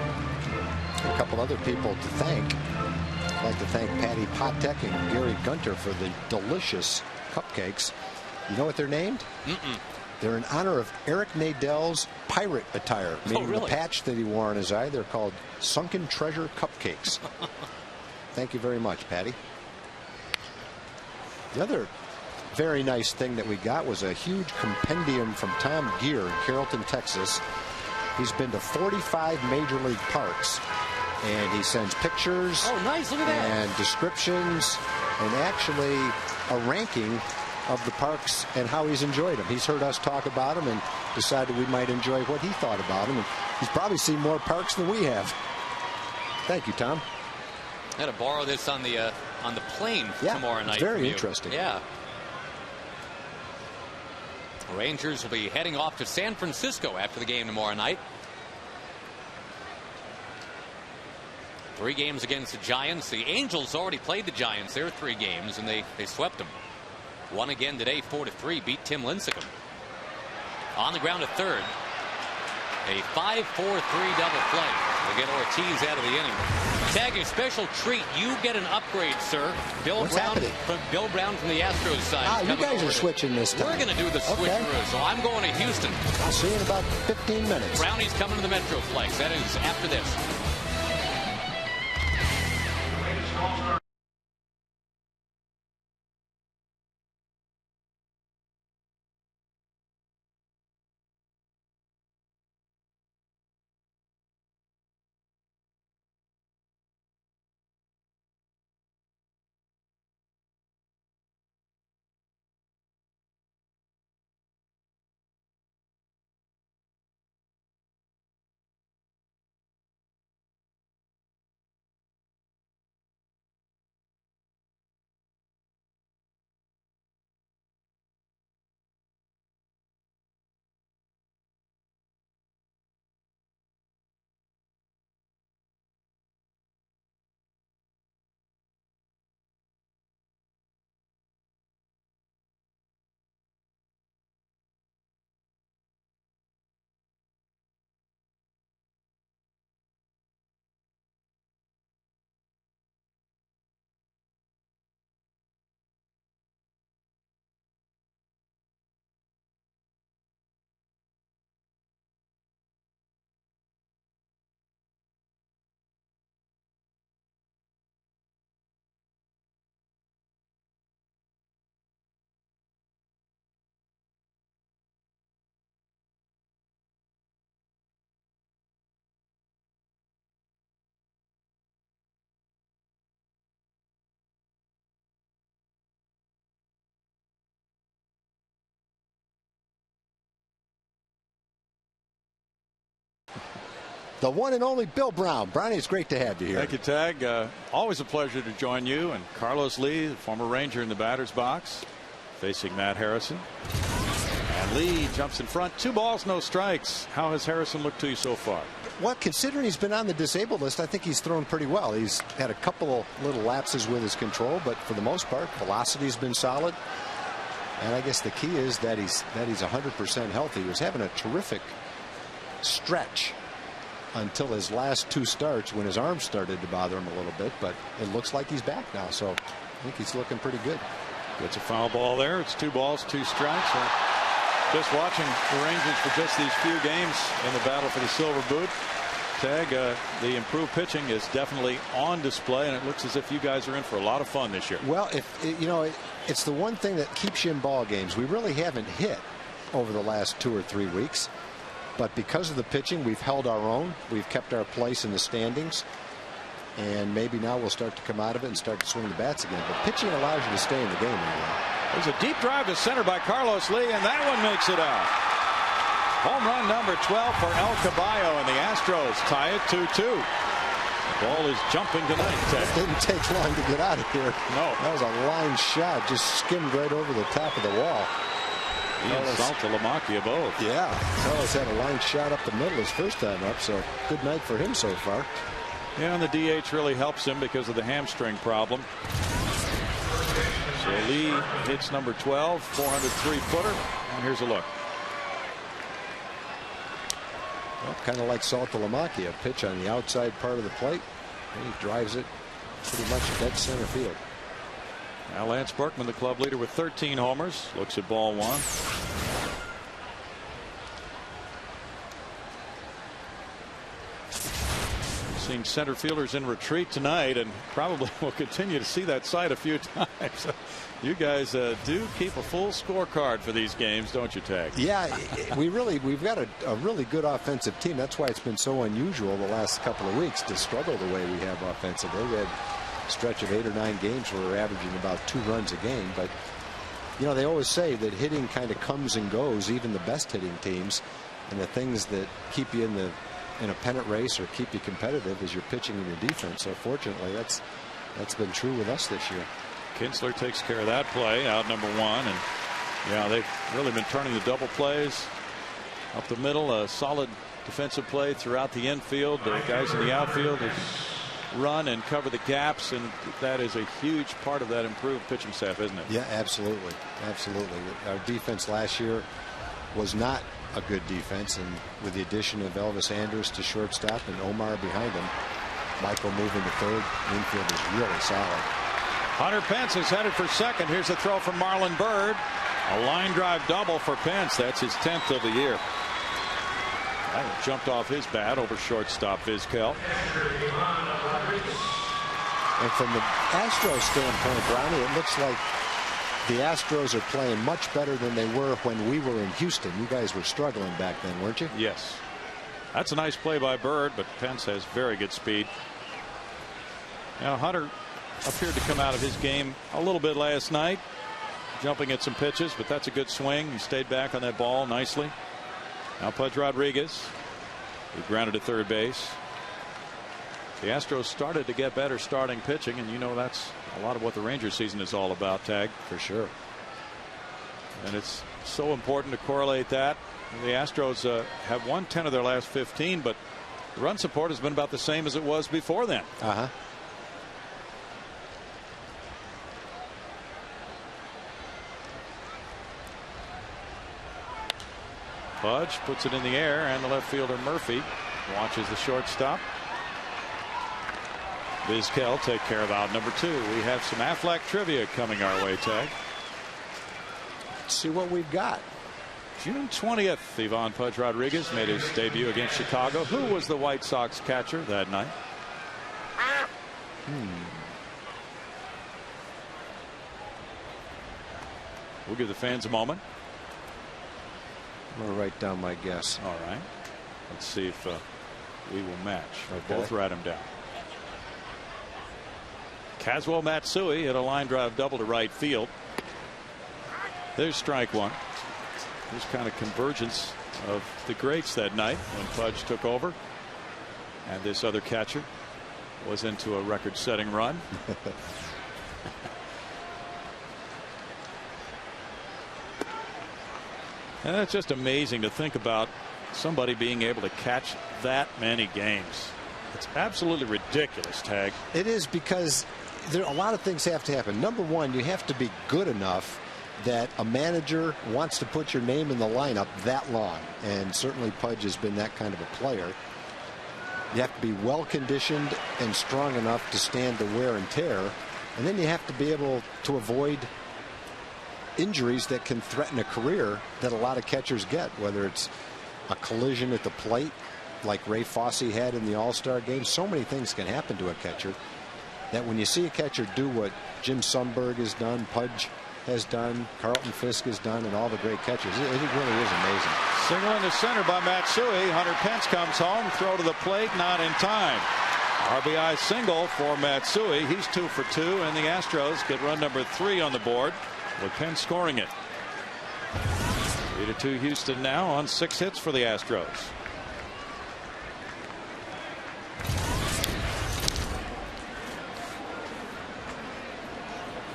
A couple other people to thank. I'd like to thank Patty Potek and Gary Gunter for the delicious cupcakes. You know what they're named? They're in honor of Eric Nadell's pirate attire, meaning the patch that he wore on his eye. They're called Sunken Treasure Cupcakes. Thank you very much, Patty. The other very nice thing that we got was a huge compendium from Tom Gear in Carrollton, Texas. He's been to 45 major league parks, and he sends pictures. Oh, nice. Look at that. And descriptions, and actually a ranking of the parks and how he's enjoyed them. He's heard us talk about them and decided we might enjoy what he thought about them. And he's probably seen more parks than we have. Thank you, Tom. I had to borrow this on the plane tomorrow night. It's very interesting. Yeah. Rangers will be heading off to San Francisco after the game tomorrow night. 3 games against the Giants. The Angels already played the Giants. Their 3 games, and they swept them. Won again today, 4-3. Beat Tim Lincecum. On the ground at third. A 5-4-3 double play. We'll get Ortiz out of the inning. Tag, a special treat. You get an upgrade, sir. Bill Brown from the Astros side. You guys are switching this time. We're going to do the switcheroo, so I'm going to Houston. I'll see you in about 15 minutes. Brownie's coming to the Metroplex. That is after this. The one and only Bill Brown. Brownie, it's great to have you here. Thank you, Tag. Always a pleasure to join you. And Carlos Lee, the former Ranger in the batter's box, facing Matt Harrison. And Lee jumps in front. 2 balls, no strikes. How has Harrison looked to you so far? Well, considering he's been on the disabled list, I think he's thrown pretty well. He's had a couple of little lapses with his control, but for the most part, velocity's been solid. And I guess the key is that he's 100% healthy. He was having a terrific stretch until his last 2 starts when his arm started to bother him a little bit, but it looks like he's back now, so I think he's looking pretty good. Gets a foul ball there. It's 2 balls, 2 strikes. So just watching the Rangers for just these few games in the battle for the Silver Boot. Tag, the improved pitching is definitely on display, and it looks as if you guys are in for a lot of fun this year. Well, it's the one thing that keeps you in ball games. We really haven't hit over the last 2 or 3 weeks. But because of the pitching, we've held our own. We've kept our place in the standings. And maybe now we'll start to come out of it and start to swing the bats again. But pitching allows you to stay in the game anyway. There's a deep drive to center by Carlos Lee, and that one makes it out. Home run number 12 for El Caballo, and the Astros tie it 2-2. The ball is jumping tonight. It didn't take long to get out of here. No. That was a line shot. Just skimmed right over the top of the wall. He and Saltalamacchia both. Yeah. Carlos had a line shot up the middle his first time up, so good night for him so far. Yeah, and the DH really helps him because of the hamstring problem. So Lee hits number 12, 403-footer, and here's a look. Well, kind of like Saltalamacchia, pitch on the outside part of the plate, and he drives it pretty much dead center field. Now Lance Berkman, the club leader with 13 homers, looks at ball 1. Seeing center fielders in retreat tonight, and probably will continue to see that sight a few times. You guys do keep a full scorecard for these games, don't you, Tag? Yeah, we've got a really good offensive team. That's why it's been so unusual the last couple of weeks to struggle the way we have offensively. We had a stretch of 8 or 9 games where we're averaging about 2 runs a game. But you know, they always say that hitting kind of comes and goes, even the best hitting teams, and the things that keep you in a pennant race or keep you competitive is your pitching and your defense. So fortunately, that's been true with us this year. Kinsler takes care of that play, out number 1, and yeah, they've really been turning the double plays up the middle. A solid defensive play throughout the infield. The guys in the outfield who run and cover the gaps, and that is a huge part of that improved pitching staff, isn't it? Yeah, absolutely, absolutely. Our defense last year was not a good defense, and with the addition of Elvis Andrus to shortstop and Omar behind him, Michael moving to third, infield is really solid. Hunter Pence is headed for second. Here's a throw from Marlon Byrd. A line drive double for Pence. That's his 10th of the year. That jumped off his bat over shortstop Vizquel. And from the Astros standpoint, Brownie, it looks like the Astros are playing much better than they were when we were in Houston. You guys were struggling back then, weren't you? Yes. That's a nice play by Byrd, but Pence has very good speed. Now Hunter appeared to come out of his game a little bit last night, jumping at some pitches, but that's a good swing. He stayed back on that ball nicely. Now Pudge Rodriguez, who grounded to third base. The Astros started to get better starting pitching, and you know that's a lot of what the Rangers season is all about, Tag. For sure. And it's so important to correlate that. The Astros have won 10 of their last 15, but the run support has been about the same as it was before then. Pudge puts it in the air, and the left fielder Murphy watches the shortstop. Vizquel take care of out number 2. We have some Affleck trivia coming our way, Tag. Let's see what we've got. June 20th, Ivan Pudge Rodriguez made his debut against Chicago. Who was the White Sox catcher that night? We'll give the fans a moment. I'm going to write down my guess. All right. Let's see if we will match. Okay. Both write them down. Kazuo Matsui hit a line drive double to right field. There's strike 1. There's kind of convergence of the greats that night when Pudge took over, and this other catcher was into a record-setting run. And it's just amazing to think about somebody being able to catch that many games. It's absolutely ridiculous, Tag. It is, because there a lot of things have to happen. Number one, you have to be good enough that a manager wants to put your name in the lineup that long, and certainly Pudge has been that kind of a player. You have to be well conditioned and strong enough to stand the wear and tear, and then you have to be able to avoid injuries that can threaten a career that a lot of catchers get, whether it's a collision at the plate like Ray Fosse had in the All-Star game. So many things can happen to a catcher that when you see a catcher do what Jim Sundberg has done, Pudge has done, Carlton Fisk has done, and all the great catchers, it really is amazing. Single into center by Matsui. Hunter Pence comes home. Throw to the plate, not in time. RBI single for Matsui. He's 2 for 2, and the Astros get run number 3 on the board with Pence scoring it. 3-2 Houston now on 6 hits for the Astros.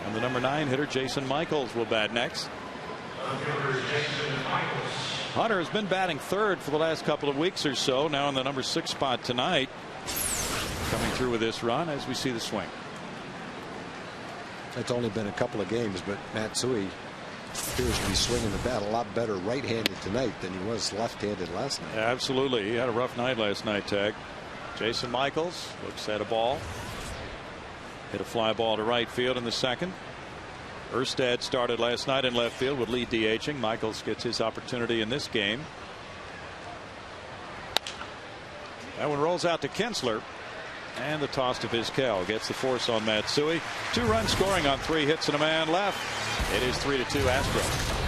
And the number 9 hitter Jason Michaels will bat next. Hunter has been batting third for the last couple of weeks or so, now in the number 6 spot tonight. Coming through with this run as we see the swing. It's only been a couple of games, but Matsui appears to be swinging the bat a lot better right-handed tonight than he was left-handed last night. Absolutely. He had a rough night last night, Tag. Jason Michaels looks at a ball. Hit a fly ball to right field in the second. Erstad started last night in left field with lead DHing. Michaels gets his opportunity in this game. That one rolls out to Kinsler. And the toss to Vizquel gets the force on Matsui. 2 runs scoring on 3 hits and a man left. It is 3-2 Astros.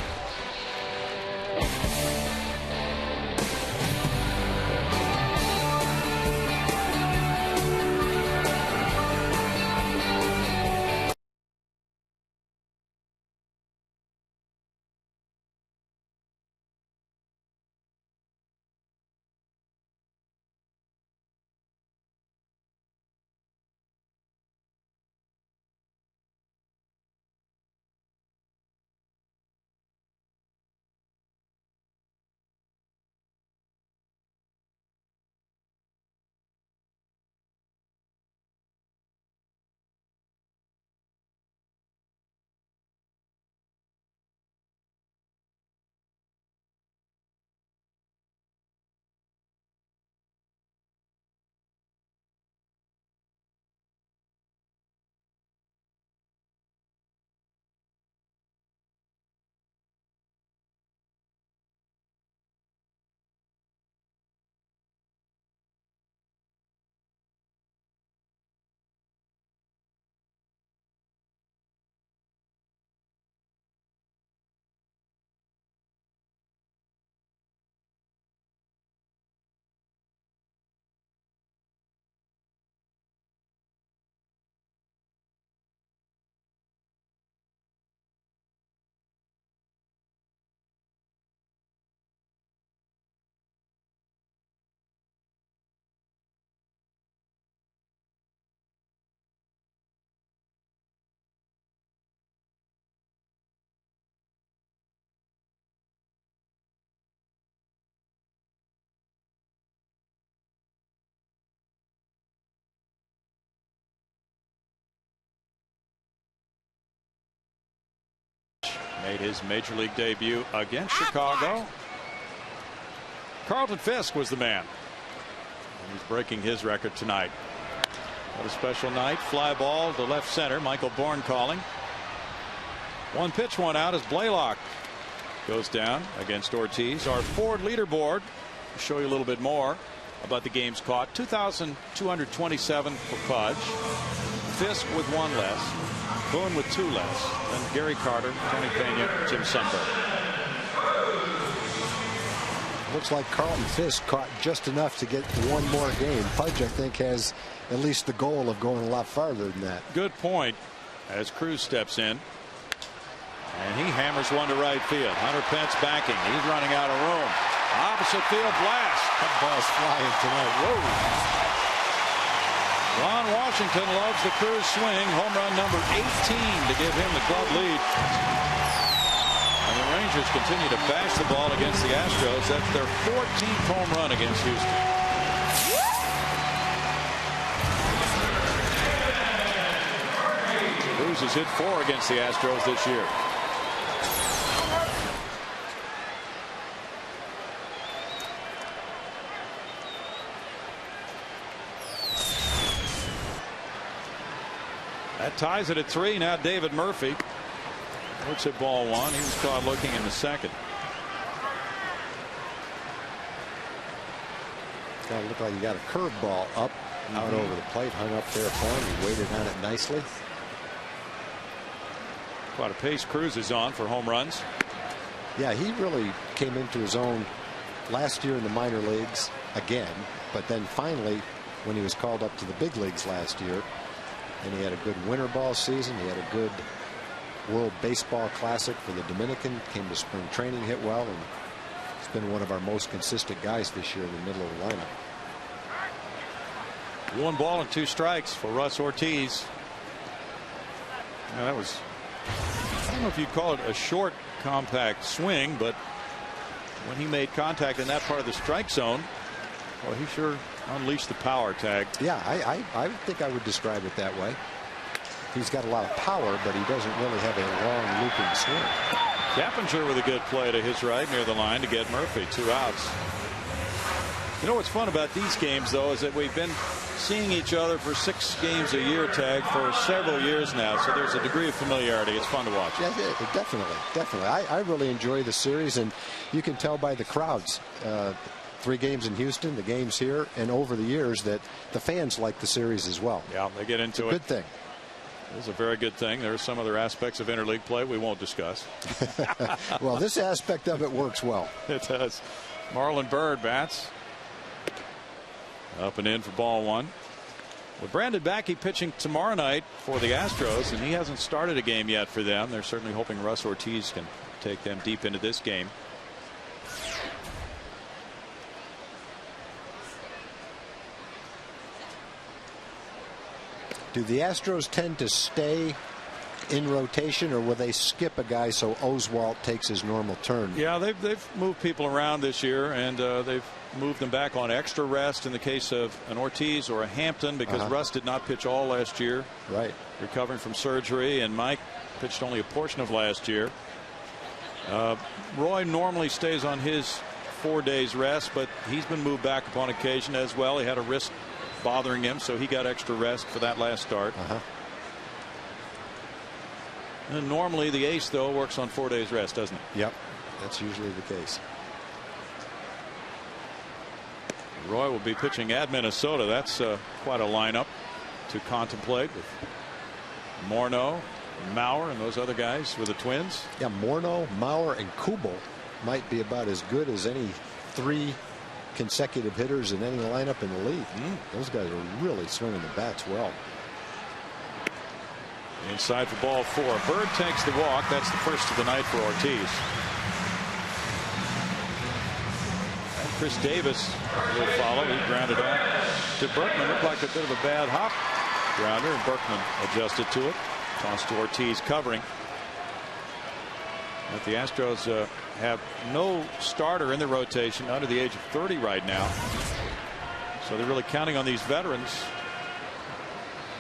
Made his major league debut against Chicago. Carlton Fisk was the man. He's breaking his record tonight. What a special night. Fly ball to left center. Michael Bourne calling. 1 pitch, 1 out as Blaylock goes down against Ortiz. Our Ford leaderboard. I'll show you a little bit more about the games caught. 2,227 for Pudge. Fisk with 1 less. Boone with 2 less. Then Gary Carter, Tony Pena, Jim Sundberg. Looks like Carlton Fisk caught just enough to get 1 more game. Pudge, I think, has at least the goal of going a lot farther than that. Good point as Cruz steps in. And he hammers 1 to right field. Hunter Pence backing. He's running out of room. Opposite field blast. That ball's flying tonight. Whoa. Ron Washington loves the Cruz swing. Home run number 18 to give him the club lead. And the Rangers continue to bash the ball against the Astros. That's their 14th home run against Houston. Cruz has hit 4 against the Astros this year. That ties it at 3. Now David Murphy looks at ball 1. He was caught looking in the second. Kind of looked like he got a curveball up out over the plate, hung up there for him. He waited on it nicely. Quite a pace Cruz is on for home runs. Yeah, he really came into his own last year in the minor leagues again, but then finally when he was called up to the big leagues last year. And he had a good winter ball season. He had a good World Baseball Classic for the Dominican. Came to spring training, hit well, and he's been one of our most consistent guys this year in the middle of the lineup. 1 ball and 2 strikes for Russ Ortiz. Now that was, I don't know if you'd call it a short, compact swing, but when he made contact in that part of the strike zone, well, he sure unleashed the power tag. Yeah, I think I would describe it that way. He's got a lot of power, but he doesn't really have a long looping swing. Cappinger with a good play to his right near the line to get Murphy 2 outs. You know what's fun about these games, though, is that we've been seeing each other for 6 games a year, Tag, for several years now. So there's a degree of familiarity. It's fun to watch. Yeah, definitely. I really enjoy the series, and you can tell by the crowds. 3 games in Houston, the games here, and over the years that the fans like the series as well. Yeah, they get into it. Good thing. It's a very good thing. There are some other aspects of interleague play we won't discuss. Well, this aspect of it works well. It does. Marlon Byrd bats. Up and in for ball 1. With Brandon Backey pitching tomorrow night for the Astros, and he hasn't started a game yet for them. They're certainly hoping Russ Ortiz can take them deep into this game. Do the Astros tend to stay in rotation, or will they skip a guy so Oswalt takes his normal turn? Yeah, they've moved people around this year, and they've moved them back on extra rest in the case of an Ortiz or a Hampton, because Russ did not pitch all last year. Right. Recovering from surgery, and Mike pitched only a portion of last year. Roy normally stays on his 4 days rest, but he's been moved back upon occasion as well. He had a wrist bothering him, so he got extra rest for that last start. And normally the ace, though, works on 4 days rest, doesn't he? Yep, that's usually the case. Roy will be pitching at Minnesota. That's quite a lineup to contemplate with Morneau, Mauer, and those other guys with the Twins. Yeah, Morneau, Mauer, and Kubel might be about as good as any 3 consecutive hitters in any lineup in the league. Those guys are really swinging the bats well. Inside for ball 4. Bird takes the walk. That's the first of the night for Ortiz. And Chris Davis will follow. He grounded out to Berkman. Looked like a bit of a bad hop grounder, and Berkman adjusted to it. Toss to Ortiz covering. But the Astros have no starter in the rotation under the age of 30 right now. So they're really counting on these veterans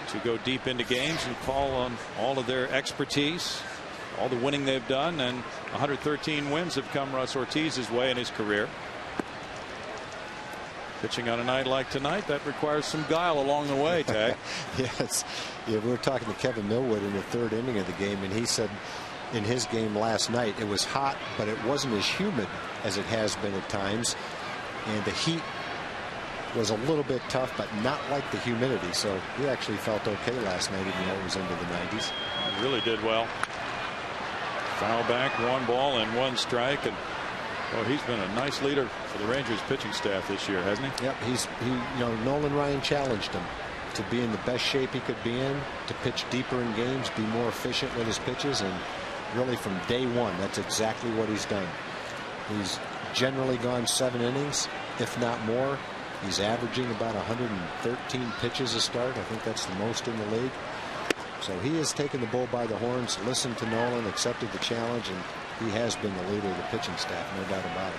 to go deep into games and call on all of their expertise, all the winning they've done, and 113 wins have come Russ Ortiz's way in his career. Pitching on a night like tonight, that requires some guile along the way, Tag. Yes. Yeah, we were talking to Kevin Milwood in the 3rd inning of the game, and he said in his game last night it was hot, but it wasn't as humid as it has been at times, and the heat was a little bit tough, but not like the humidity. So he actually felt okay last night, even though it was into the 90s. He really did well. Foul back, 1 ball and 1 strike, and well, he's been a nice leader for the Rangers pitching staff this year, hasn't he? Yep, you know, Nolan Ryan challenged him to be in the best shape he could be in, to pitch deeper in games, be more efficient with his pitches, and really from day one, that's exactly what he's done. He's generally gone 7 innings, if not more. He's averaging about 113 pitches a start. I think that's the most in the league. So he has taken the bull by the horns, listened to Nolan, accepted the challenge, and he has been the leader of the pitching staff, no doubt about it.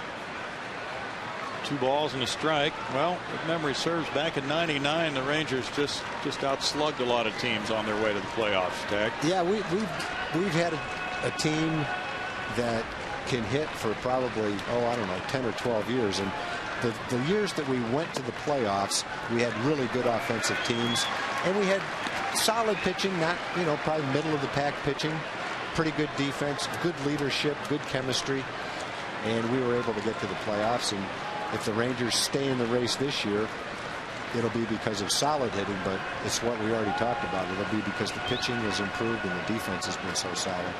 2 balls and a strike. Well, if memory serves, back in '99, the Rangers just outslugged a lot of teams on their way to the playoffs. Tag. Yeah, we've had a team that can hit for probably, I don't know, 10 or 12 years, and the years that we went to the playoffs, we had really good offensive teams, and we had solid pitching, not, probably middle of the pack pitching, pretty good defense, good leadership, good chemistry, and we were able to get to the playoffs. And if the Rangers stay in the race this year, it'll be because of solid hitting, but it's what we already talked about. It'll be because the pitching has improved and the defense has been so solid.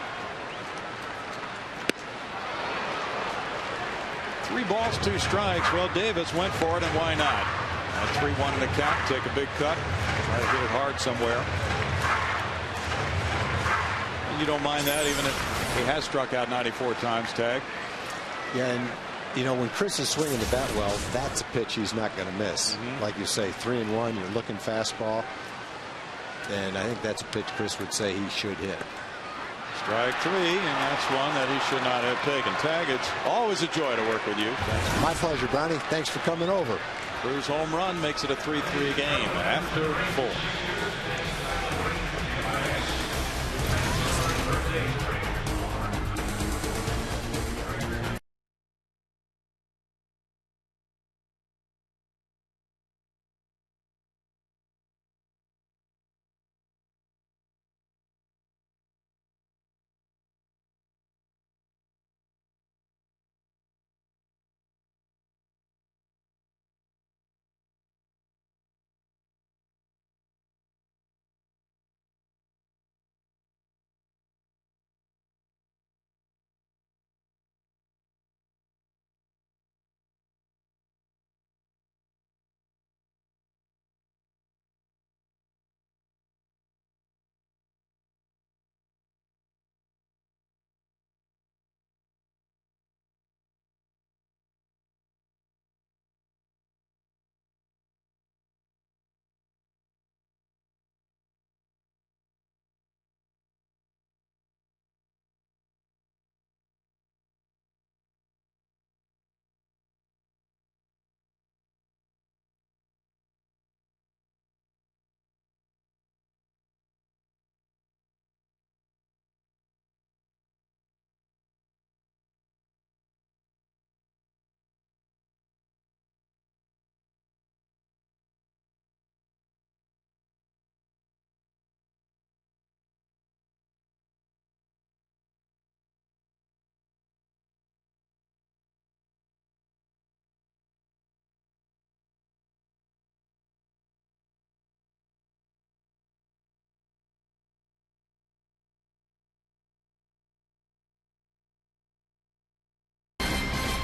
3 balls, 2 strikes. Well, Davis went for it, and why not? At 3-1 in the count, take a big cut, try to hit it hard somewhere. And you don't mind that, even if he has struck out 94 times, Tag. Yeah, and when Chris is swinging the bat well, that's a pitch he's not going to miss. Like you say, 3-1, you're looking fastball, and I think that's a pitch Chris would say he should hit. Strike 3, and that's one that he should not have taken. Tag, it's always a joy to work with you. Thanks. My pleasure, Brownie. Thanks for coming over. Cruz home run makes it a 3-3 game after 4.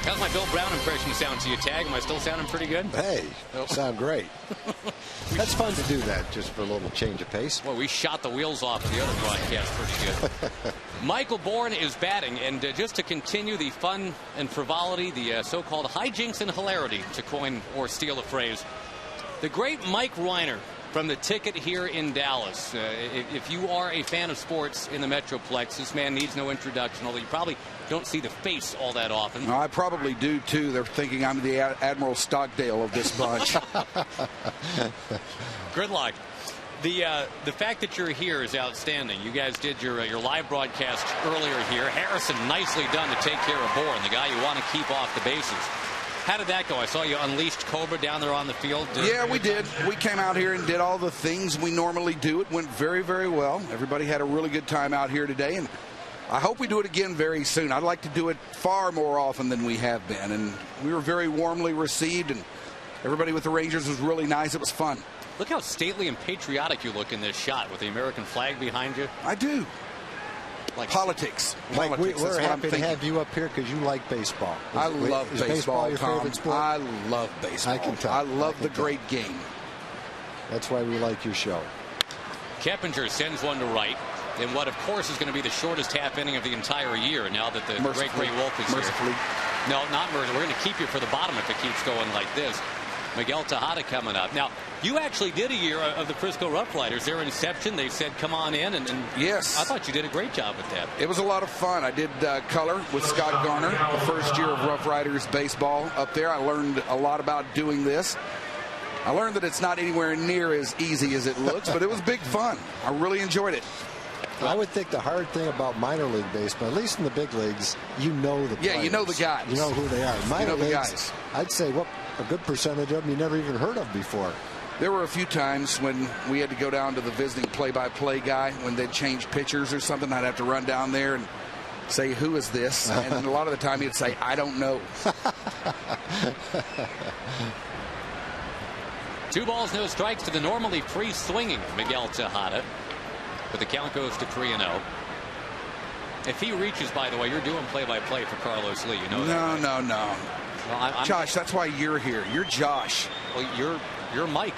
How's my Bill Brown impression sound to you, Tag? Am I still sounding pretty good? Hey, sound great. That's fun to do that, just for a little change of pace. Well, we shot the wheels off the other broadcast pretty good. Michael Bourne is batting, and just to continue the fun and frivolity, the so-called hijinks and hilarity, to coin or steal a phrase, the great Mike Riner from the Ticket here in Dallas. If you are a fan of sports in the Metroplex, this man needs no introduction, although you probably don't see the face all that often. No, I probably do, too. They're thinking I'm the Admiral Stockdale of this bunch. Good luck. The fact that you're here is outstanding. You guys did your live broadcast earlier here. Harrison, nicely done to take care of Bourne, the guy you want to keep off the bases. How did that go? I saw you unleashed Cobra down there on the field. Yeah, we did. We came out here and did all the things we normally do. It went very, very well. Everybody had a really good time out here today, and I hope we do it again very soon. I'd like to do it far more often than we have been, and we were very warmly received, and everybody with the Rangers was really nice. It was fun. Look how stately and patriotic you look in this shot with the American flag behind you. I do. Like politics. Mike, we're happy to have you up here because you like baseball. I love baseball, your Tom. favorite sport? I love baseball. I can tell. I love the great game. That's why we like your show. Keppinger sends one to right in what, of course, is going to be the shortest half inning of the entire year now that the great Gray Wolf is here. No, not mercifully. We're going to keep you for the bottom if it keeps going like this. Miguel Tejada coming up. Now, you actually did a year of the Frisco Rough Riders. Their inception, they said, come on in. And yes, I thought you did a great job with that. It was a lot of fun. I did color with Scott Garner, the first year of Rough Riders baseball up there. I learned a lot about doing this. I learned that it's not anywhere near as easy as it looks, but it was big fun. I really enjoyed it. I would think the hard thing about minor league baseball, at least in the big leagues, you know the players. Yeah, you know the guys. You know who they are. Minor leagues, guys. I'd say a good percentage of them you never even heard of before. There were a few times when we had to go down to the visiting play-by-play guy when they'd change pitchers or something. I'd have to run down there and say, who is this? And a lot of the time he'd say, I don't know. 2 balls, no strikes to the normally free-swinging Miguel Tejada. But the count goes to 3-0. If he reaches, by the way, you're doing play-by-play for Carlos Lee. You know that, right? No. Well, Josh, that's why you're here. You're Josh. Well, you're Mike.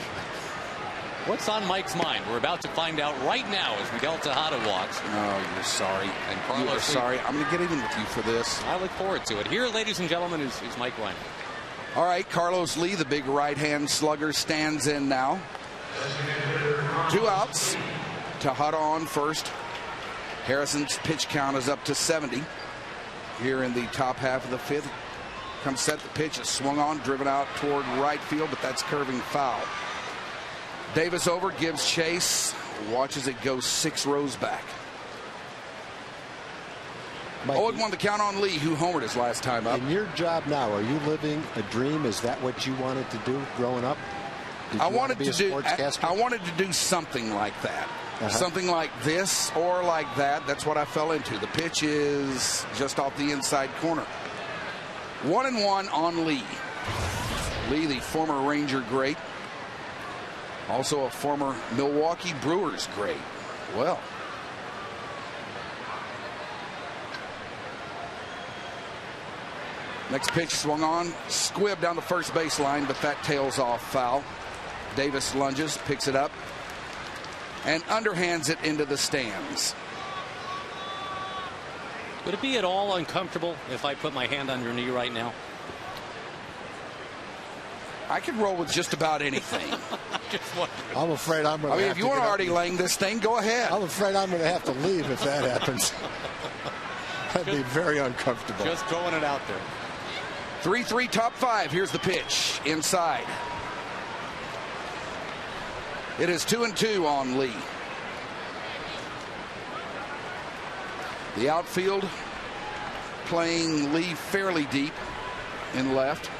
What's on Mike's mind? We're about to find out right now as Miguel Tejada walks. Oh, you're sorry. And Carlos Lee. Sorry. I'm going to get even with you for this. I look forward to it. Here, ladies and gentlemen, is Mike Riner. All right, Carlos Lee, the big right-hand slugger, stands in now. 2 outs. Tejada on first. Harrison's pitch count is up to 70 here in the top half of the 5th. Comes set, the pitch is swung on, driven out toward right field, but that's curving foul. Davis over, gives chase, watches it go 6 rows back. 0-1 the count on Lee, who homered his last time up. In your job now, are you living a dream? Is that what you wanted to do growing up? I wanted to do something like that. Something like this or like that. That's what I fell into. The pitch is just off the inside corner. 1-1 on Lee. Lee, the former Ranger great. Also a former Milwaukee Brewers great. Well. Next pitch swung on. Squibb down the first baseline, but that tails off foul. Davis lunges, picks it up, and underhands it into the stands. Would it be at all uncomfortable if I put my hand on your knee right now? I could roll with just about anything. I'm afraid I'm going to. I mean, if you weren't already laying this thing, go ahead. I'm afraid I'm going to have to leave if that happens. That'd be very uncomfortable. Just throwing it out there. 3-3 top 5. Here's the pitch inside. It is 2-2 on Lee. The outfield playing Lee fairly deep in left.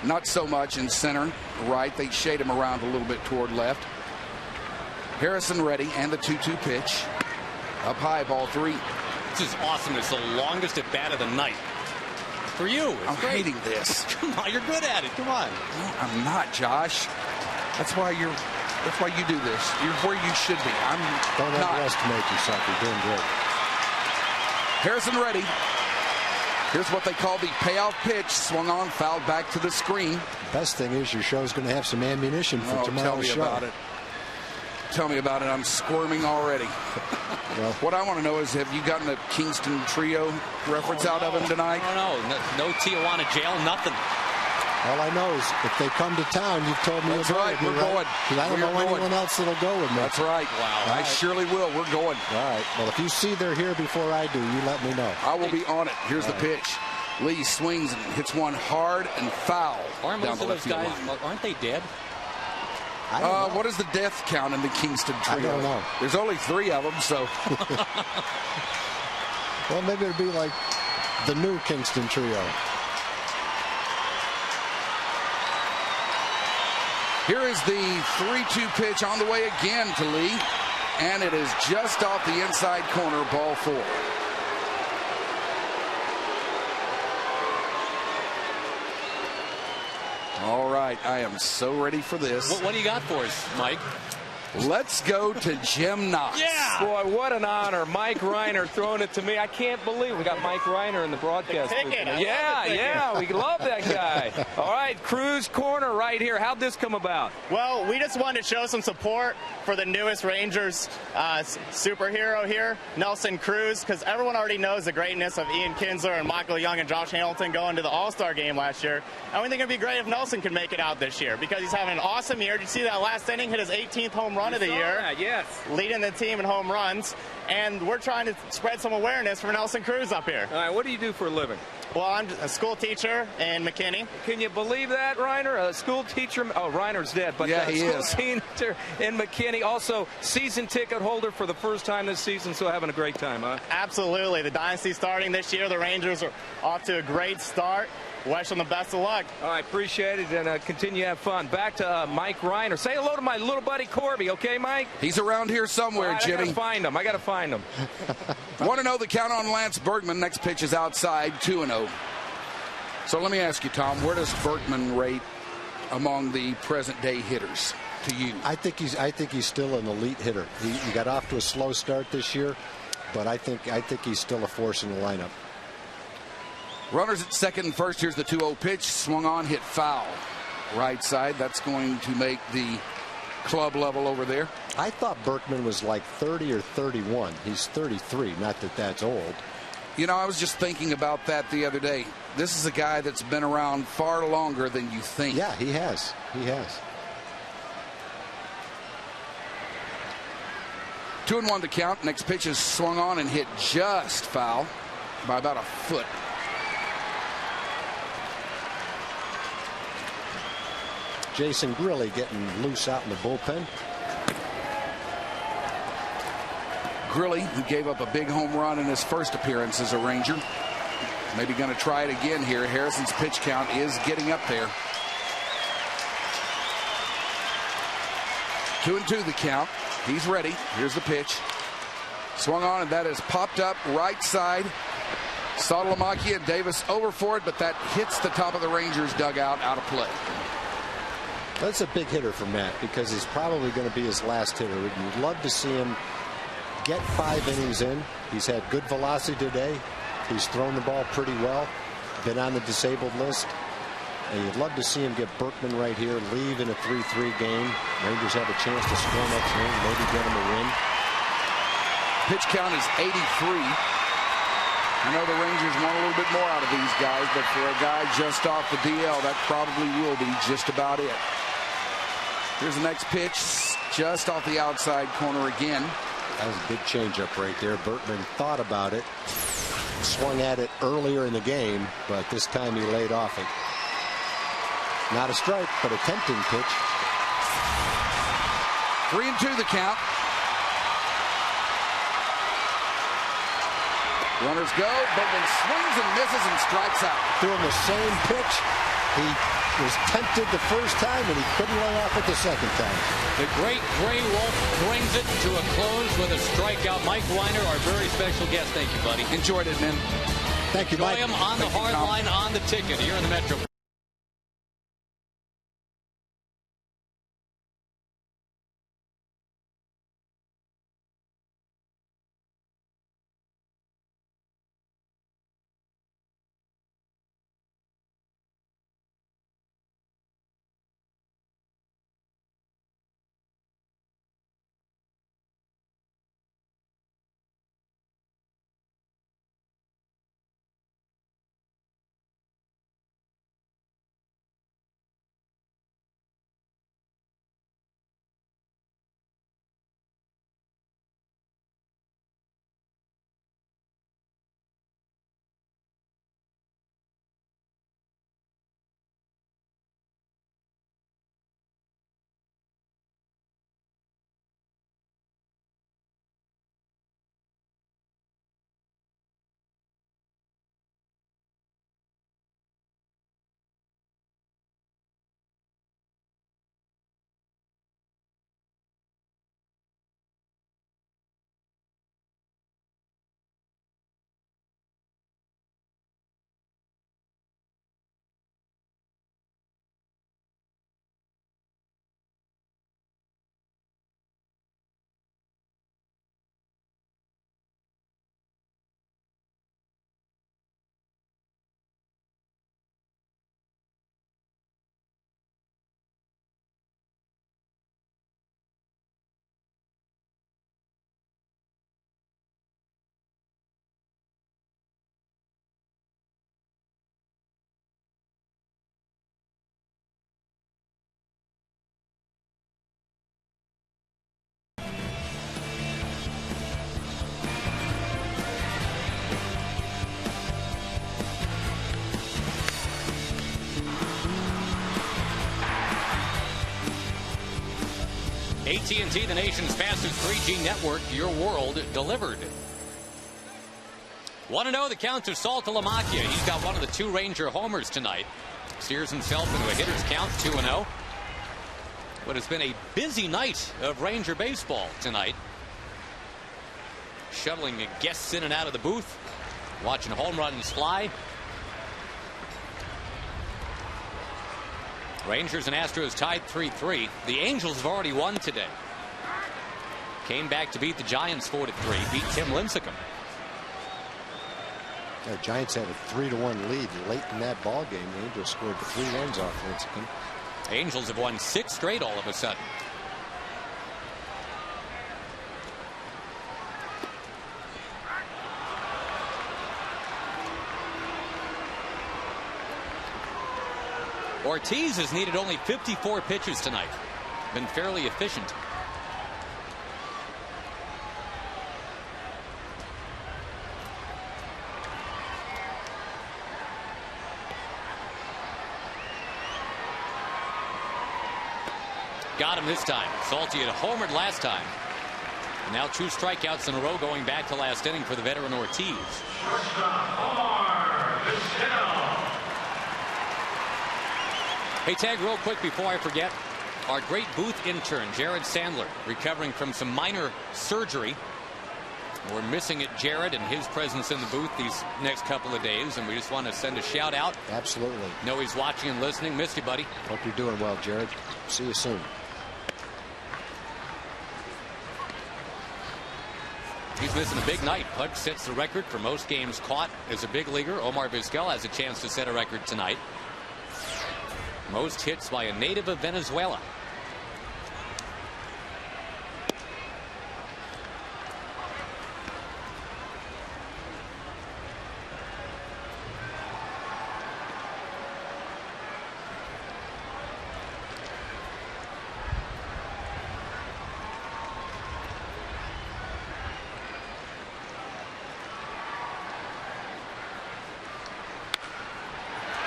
Not so much in center, right. They shade him around a little bit toward left. Harrison ready, and the 2-2 pitch. Up high, ball 3. This is awesome. It's the longest at bat of the night. For you. I'm hating this. Come on, you're good at it. Come on. No, I'm not, Josh. That's why you do this. You're where you should be. I'm Don't not. underestimate yourself. You're doing great. Harrison ready. Here's what they call the payoff pitch. Swung on, fouled back to the screen. Best thing is your show's going to have some ammunition for tomorrow's show. About it. Tell me about it. I'm squirming already. Well, what I want to know is, have you gotten a Kingston Trio reference out of him tonight? I don't know. No Tijuana jail, nothing. all I know is if they come to town, you've told me. That's right. We're going. Because I don't know anyone else that'll go with me. That's right. Wow. I surely will. We're going. All right. Well, if you see they're here before I do, you let me know. I will be on it. Here's the pitch. Lee swings and hits one hard and foul. Aren't most of those guys, aren't they dead? What is the death count in the Kingston Trio? I don't know. There's only 3 of them, so. Well, maybe it'll be like the new Kingston Trio. Here is the 3-2 pitch on the way again to Lee, and it is just off the inside corner, ball 4. All right, I am so ready for this. What do you got for us, Mike? Let's go to Jim Knox. Yeah! Boy, what an honor. Mike Riner throwing it to me. I can't believe we got Mike Riner in the broadcast. Yeah, we love that guy. All right, Cruz corner right here. How'd this come about? Well, we just wanted to show some support for the newest Rangers superhero here, Nelson Cruz, because everyone already knows the greatness of Ian Kinsler and Michael Young and Josh Hamilton going to the All-Star game last year. And we think it'd be great if Nelson could make it out this year because he's having an awesome year. Did you see that last inning? Hit his 18th home run of the year. Yes. Leading the team in home runs. And we're trying to spread some awareness for Nelson Cruz up here. All right, what do you do for a living? Well, I'm a school teacher in McKinney. Can you believe that, Riner? A school teacher. Oh, Reiner's dead, but yeah, he school is. Teacher in McKinney. Also, season ticket holder for the first time this season, so having a great time, huh? Absolutely. The dynasty starting this year. The Rangers are off to a great start. Wish them the best of luck. All right, appreciate it, and continue to have fun. Back to Mike Riner. Say hello to my little buddy Corby, okay, Mike? He's around here somewhere, right, Jimmy. I got to find him. Want to know the count on Lance Bergman? Next pitch is outside, 2-0. So let me ask you, Tom, where does Bergman rate among the present-day hitters to you? I think he's still an elite hitter. He got off to a slow start this year, but I think he's still a force in the lineup. Runners at second and first. Here's the 2-0 pitch. Swung on, hit foul. Right side. That's going to make the club level over there. I thought Berkman was like 30 or 31. He's 33. Not that that's old. You know, I was just thinking about that the other day. This is a guy that's been around far longer than you think. Yeah, he has. He has. 2-1 to count. Next pitch is swung on and hit just foul by about a foot. Jason Grilly getting loose out in the bullpen. Grilly, who gave up a big home run in his first appearance as a Ranger. Maybe going to try it again here. Harrison's pitch count is getting up there. 2-2 the count. He's ready. Here's the pitch. Swung on, and that is popped up right side. Sotomayor and Davis over for it, but that hits the top of the Rangers dugout out of play. That's a big hitter for Matt because he's probably going to be his last hitter. You'd love to see him get 5 innings in. He's had good velocity today. He's thrown the ball pretty well. Been on the disabled list. And you'd love to see him get Berkman right here, leave in a 3-3 game. Rangers have a chance to score next inning, maybe get him a win. Pitch count is 83. I know the Rangers want a little bit more out of these guys, but for a guy just off the DL, that probably will be just about it. Here's the next pitch, just off the outside corner again. That was a big changeup right there. Berkman thought about it, swung at it earlier in the game, but this time he laid off it. Not a strike, but a tempting pitch. 3-2 the count. Runners go. Bergman swings and misses and strikes out. Doing the same pitch. He was tempted the first time, and he couldn't lay off it the second time. The great Gray Wolf brings it to a close with a strikeout. Mike Riner, our very special guest. Thank you, buddy. Enjoyed it, man. Thank you, Mike. Enjoy him on the hard line, on the ticket here in the Metro. AT&T, the nation's fastest 3G network, your world delivered. Want to know the count of Saltalamacchia? He's got one of the 2 Ranger homers tonight. Steers himself into a hitter's count, 2-0. But it's been a busy night of Ranger baseball tonight. Shuttling guests in and out of the booth, watching home runs fly. Rangers and Astros tied 3-3. The Angels have already won today. Came back to beat the Giants 4-3. Beat Tim Lincecum. The Giants had a 3-1 lead late in that ball game. The Angels scored 3 runs off Lincecum. Angels have won 6 straight all of a sudden. Ortiz has needed only 54 pitches tonight. Been fairly efficient. Got him this time. Salty had homered last time. Now 2 strikeouts in a row going back to last inning for the veteran Ortiz. Hey, Tag, real quick before I forget, our great booth intern, Jared Sandler, recovering from some minor surgery. We're missing it, Jared, and his presence in the booth these next couple of days, and we just want to send a shout out. Absolutely. Know he's watching and listening. Missed you, buddy. Hope you're doing well, Jared. See you soon. He's missing a big night. Pudge sets the record for most games caught as a big leaguer. Omar Vizquel has a chance to set a record tonight. Most hits by a native of Venezuela.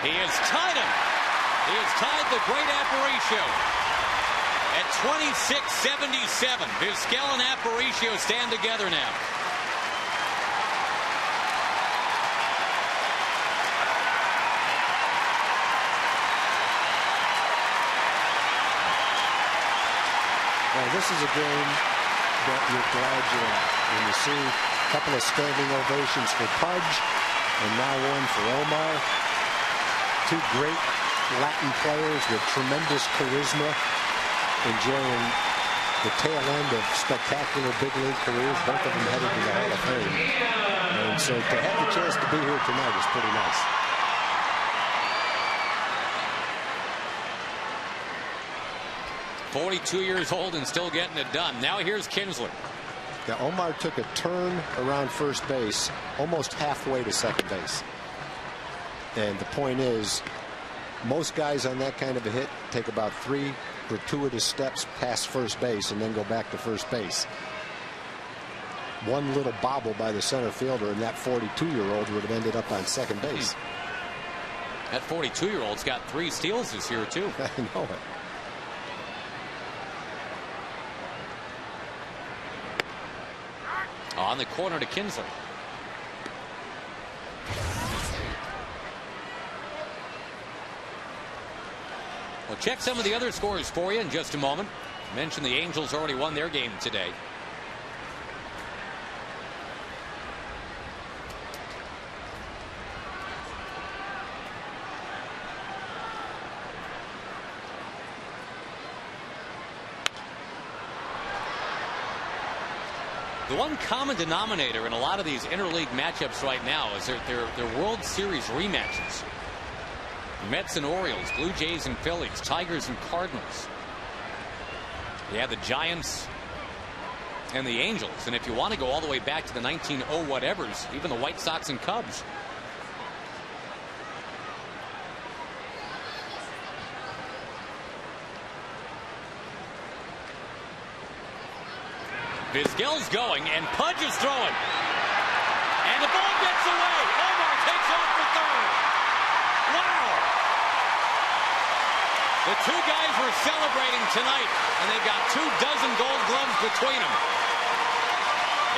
He has tied him. He has tied the great Aparicio at 26-77. Vizquel and Aparicio stand together now. Well, this is a game that you're glad you're at. When you see a couple of standing ovations for Pudge and now one for Omar. 2 great Latin players with tremendous charisma, enjoying the tail end of spectacular big league careers, both of them headed to the Hall of Fame. And so to have the chance to be here tonight is pretty nice. .42 years old and still getting it done. Now here's Kinsler. Yeah, Omar took a turn around first base, almost halfway to second base. And the point is, most guys on that kind of a hit take about 3 gratuitous steps past first base and then go back to first base. One little bobble by the center fielder and that 42-year-old would have ended up on second base. That 42-year-old's got 3 steals this year, too. I know it. On the corner to Kinsler. We'll check some of the other scores for you in just a moment. Mentioned the Angels already won their game today. The one common denominator in a lot of these interleague matchups right now is their World Series rematches. Mets and Orioles, Blue Jays and Phillies, Tigers and Cardinals. You have the Giants and the Angels. And if you want to go all the way back to the 19-oh-whatevers, even the White Sox and Cubs. Vizquel's going, and Pudge is throwing. And the ball gets away. Omar takes off for third. Wow. The two guys were celebrating tonight, and they've got 24 Gold Gloves between them.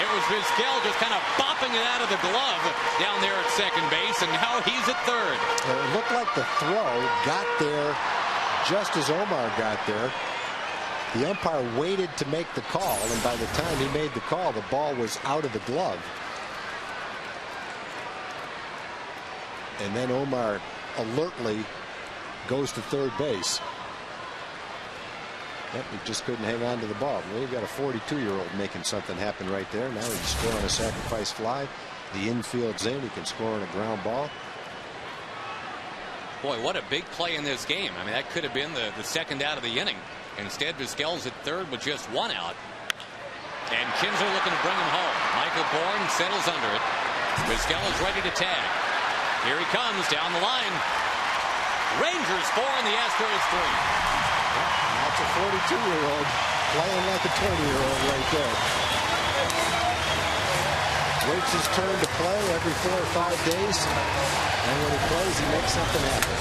It was Vizquel just kind of bopping it out of the glove down there at second base, and now he's at third. It looked like the throw got there just as Omar got there. The umpire waited to make the call, and by the time he made the call, the ball was out of the glove. And then Omar alertly goes to third base. Yep, he just couldn't hang on to the ball. Well, you've got a 42-year-old making something happen right there. Now he can score on a sacrifice fly. The infield's in. He can score on a ground ball. Boy, what a big play in this game. I mean, that could have been the second out of the inning. Instead, Vizquel's at third with just one out. And Kinsler looking to bring him home. Michael Bourne settles under it. Vizquel is ready to tag. Here he comes down the line. Rangers 4 and the Astros 3. That's a 42-year-old playing like a 20-year-old right there. Waits his turn to play every 4 or 5 days. And when he plays, he makes something happen.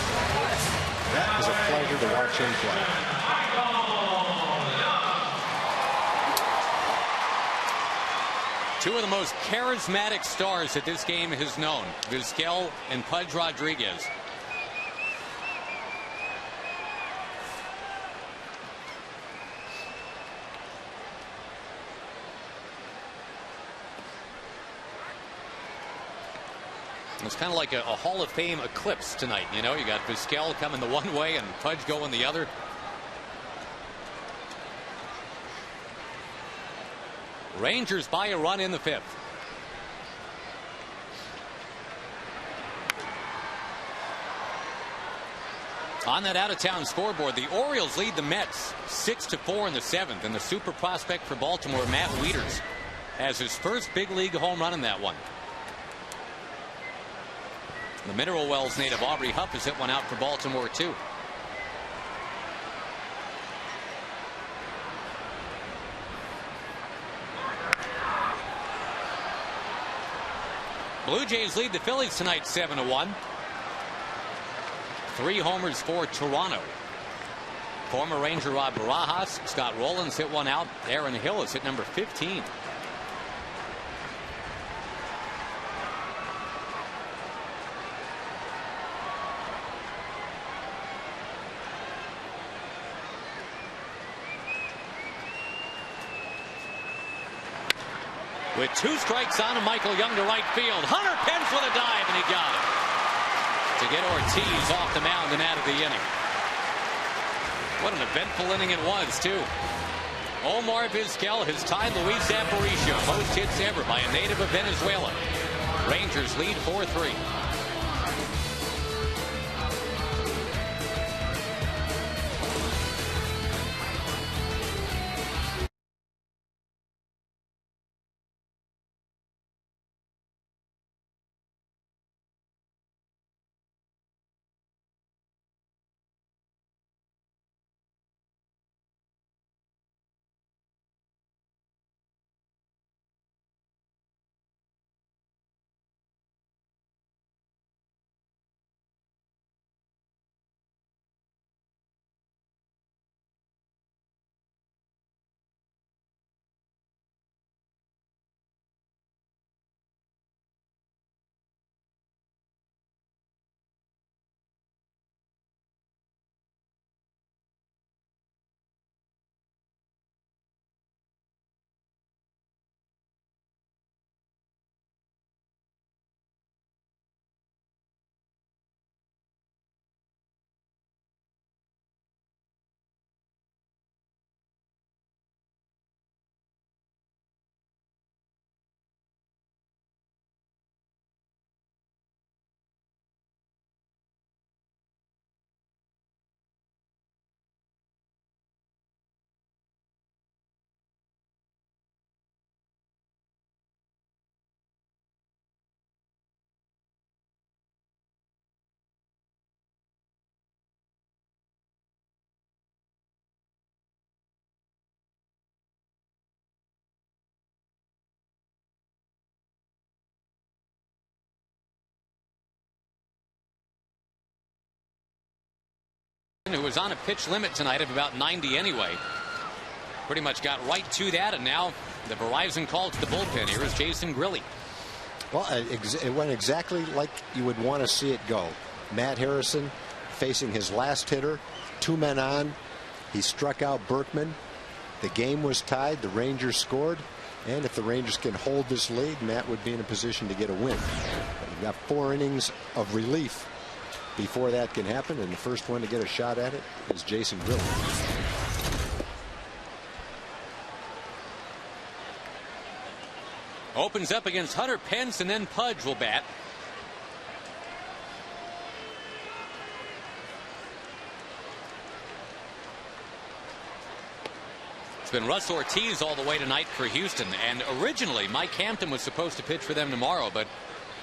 That was a pleasure to watch him play. Two of the most charismatic stars that this game has known, Vizquel and Pudge Rodriguez. It's kind of like a Hall of Fame eclipse tonight. You know, you got Vizquel coming the one way and Pudge going the other. Rangers buy a run in the 5th. On that out-of-town scoreboard, the Orioles lead the Mets 6-4 in the 7th, and the super prospect for Baltimore, Matt Wieters, has his first big league home run in that one. The Mineral Wells native Aubrey Huff has hit one out for Baltimore too. Blue Jays lead the Phillies tonight 7-1. 3 homers for Toronto. Former Ranger Rob Barajas, Scott Rowlands hit one out. Aaron Hill has hit number 15. With 2 strikes on him, Michael Young to right field. Hunter Pence with a dive, and he got it to get Ortiz off the mound and out of the inning. What an eventful inning it was, too. Omar Vizquel has tied Luis Aparicio, most hits ever by a native of Venezuela. Rangers lead 4-3. who was on a pitch limit tonight of about 90 anyway. Pretty much got right to that, and now the Verizon call to the bullpen here is Jason Grilli. Well, it went exactly like you would want to see it go. Matt Harrison facing his last hitter, 2 men on. He struck out Berkman. The game was tied. The Rangers scored. And if the Rangers can hold this lead, Matt would be in a position to get a win. But you've got 4 innings of relief before that can happen. And the first one to get a shot at it is Jason Grilli. Opens up against Hunter Pence, and then Pudge will bat. It's been Russ Ortiz all the way tonight for Houston, and originally Mike Hampton was supposed to pitch for them tomorrow, but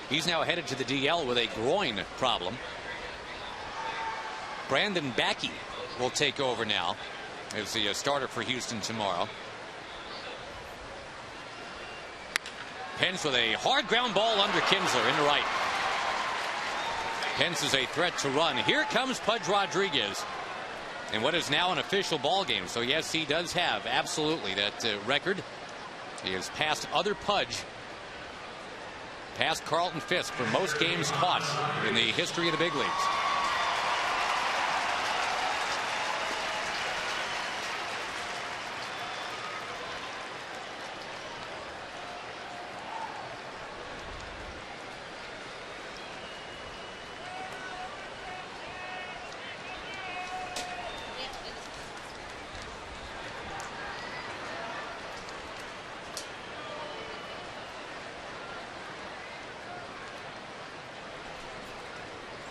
he's now headed to the DL with a groin problem. Brandon Backey will take over now as the starter for Houston tomorrow. Pence with a hard ground ball under Kinsler into right. Pence is a threat to run. Here comes Pudge Rodriguez in what is now an official ball game. So yes, he does have absolutely that record. He has passed other Pudge, past Carlton Fisk for most games caught in the history of the big leagues.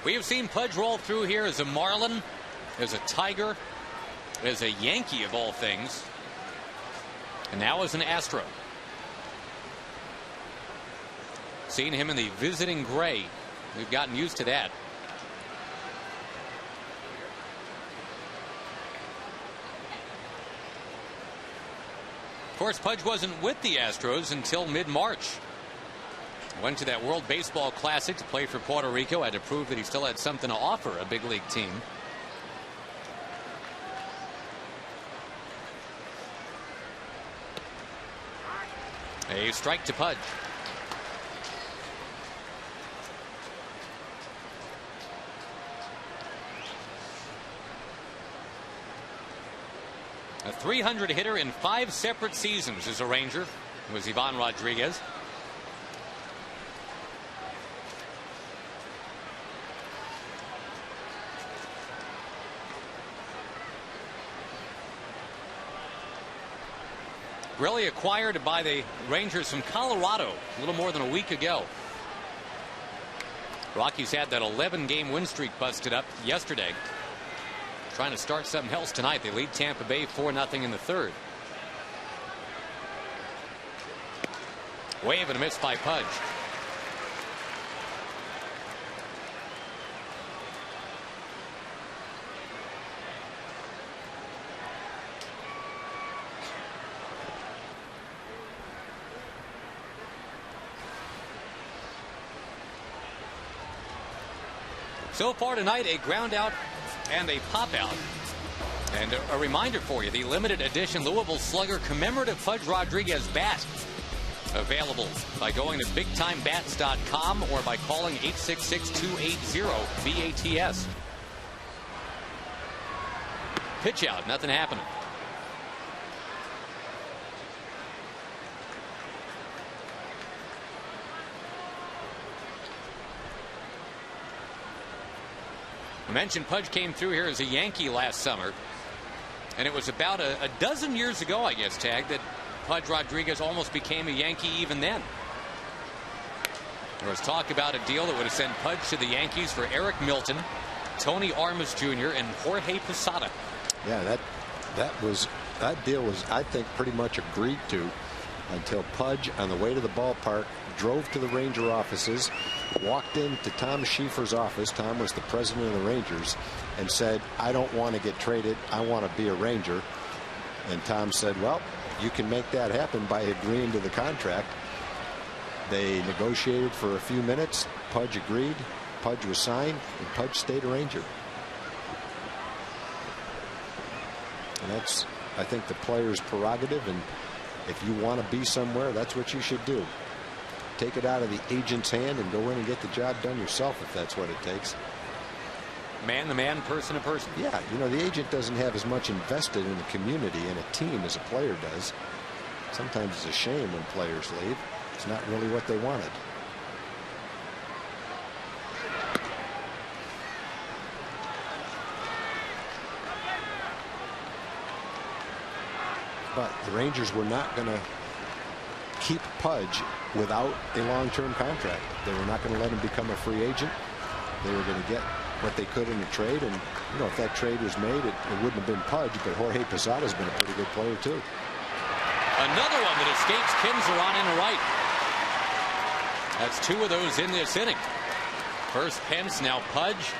We have seen Pudge roll through here as a Marlin, as a Tiger, as a Yankee of all things, and now as an Astro. Seeing him in the visiting gray, we've gotten used to that. Of course, Pudge wasn't with the Astros until mid-March. Went to that World Baseball Classic to play for Puerto Rico. Had to prove that he still had something to offer a big league team. A strike to Pudge. A .300 hitter in 5 separate seasons as a Ranger. It was Ivan Rodriguez. Grilli acquired by the Rangers from Colorado a little more than a week ago. Rockies had that 11-game win streak busted up yesterday. Trying to start something else tonight. They lead Tampa Bay 4-0 in the third. Wave and a miss by Pudge. So far tonight, a ground out and a pop out. And a reminder for you, the limited edition Louisville Slugger commemorative Pudge Rodriguez bat. Available by going to BigTimeBats.com or by calling 866-280-BATS. Pitch out, nothing happening. I mentioned Pudge came through here as a Yankee last summer, and it was about a dozen years ago, I guess, Tag, that Pudge Rodriguez almost became a Yankee even then. There was talk about a deal that would have sent Pudge to the Yankees for Eric Milton, Tony Armas Jr., and Jorge Posada. Yeah, that deal was, I think, pretty much agreed to until Pudge, on the way to the ballpark, drove to the Ranger offices, walked into Tom Schieffer's office. Tom was the president of the Rangers, and said, I don't want to get traded. I want to be a Ranger. And Tom said, well, you can make that happen by agreeing to the contract. They negotiated for a few minutes. Pudge agreed. Pudge was signed, and Pudge stayed a Ranger. And that's, I think, the player's prerogative. And if you want to be somewhere, that's what you should do. Take it out of the agent's hand and go in and get the job done yourself if that's what it takes. Man to man, person to person. Yeah, you know, the agent doesn't have as much invested in the community and a team as a player does. Sometimes it's a shame when players leave. It's not really what they wanted. But the Rangers were not going to keep Pudge without a long-term contract. They were not going to let him become a free agent. They were going to get what they could in the trade. And, you know, if that trade was made, it wouldn't have been Pudge, but Jorge Posada's been a pretty good player, too. Another one that escapes Kinzer on into right. That's 2 of those in this inning. First Pence, now Pudge.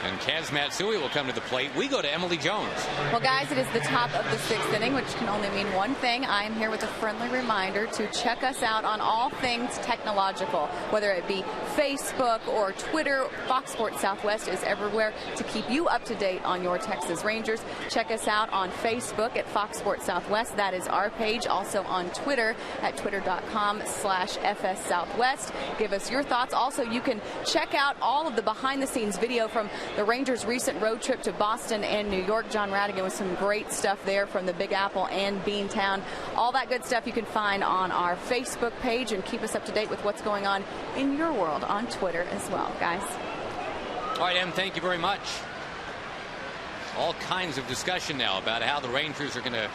And Kaz Matsui will come to the plate. We go to Emily Jones. Well, guys, it is the top of the 6th inning, which can only mean one thing. I am here with a friendly reminder to check us out on all things technological, whether it be Facebook or Twitter. Fox Sports Southwest is everywhere to keep you up to date on your Texas Rangers. Check us out on Facebook at Fox Sports Southwest. That is our page. Also on Twitter at twitter.com/FS Southwest. Give us your thoughts. Also, you can check out all of the behind-the-scenes video from the Rangers' recent road trip to Boston and New York. John Radigan with some great stuff there from the Big Apple and Beantown. All that good stuff you can find on our Facebook page, and keep us up to date with what's going on in your world on Twitter as well, guys. All right, Em, thank you very much. All kinds of discussion now about how the Rangers are going to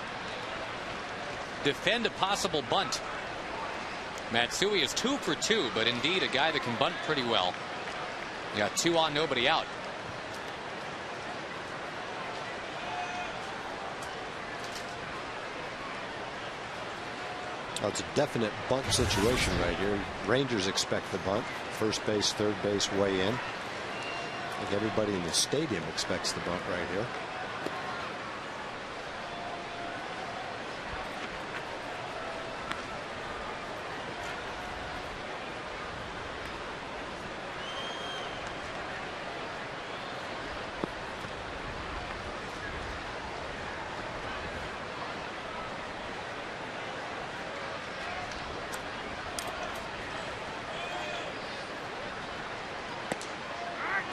defend a possible bunt. Matsui is 2 for 2, but indeed a guy that can bunt pretty well. You got 2 on, nobody out. Well, it's a definite bunt situation right here. Rangers expect the bunt. First base, third base, way in. I think everybody in the stadium expects the bunt right here.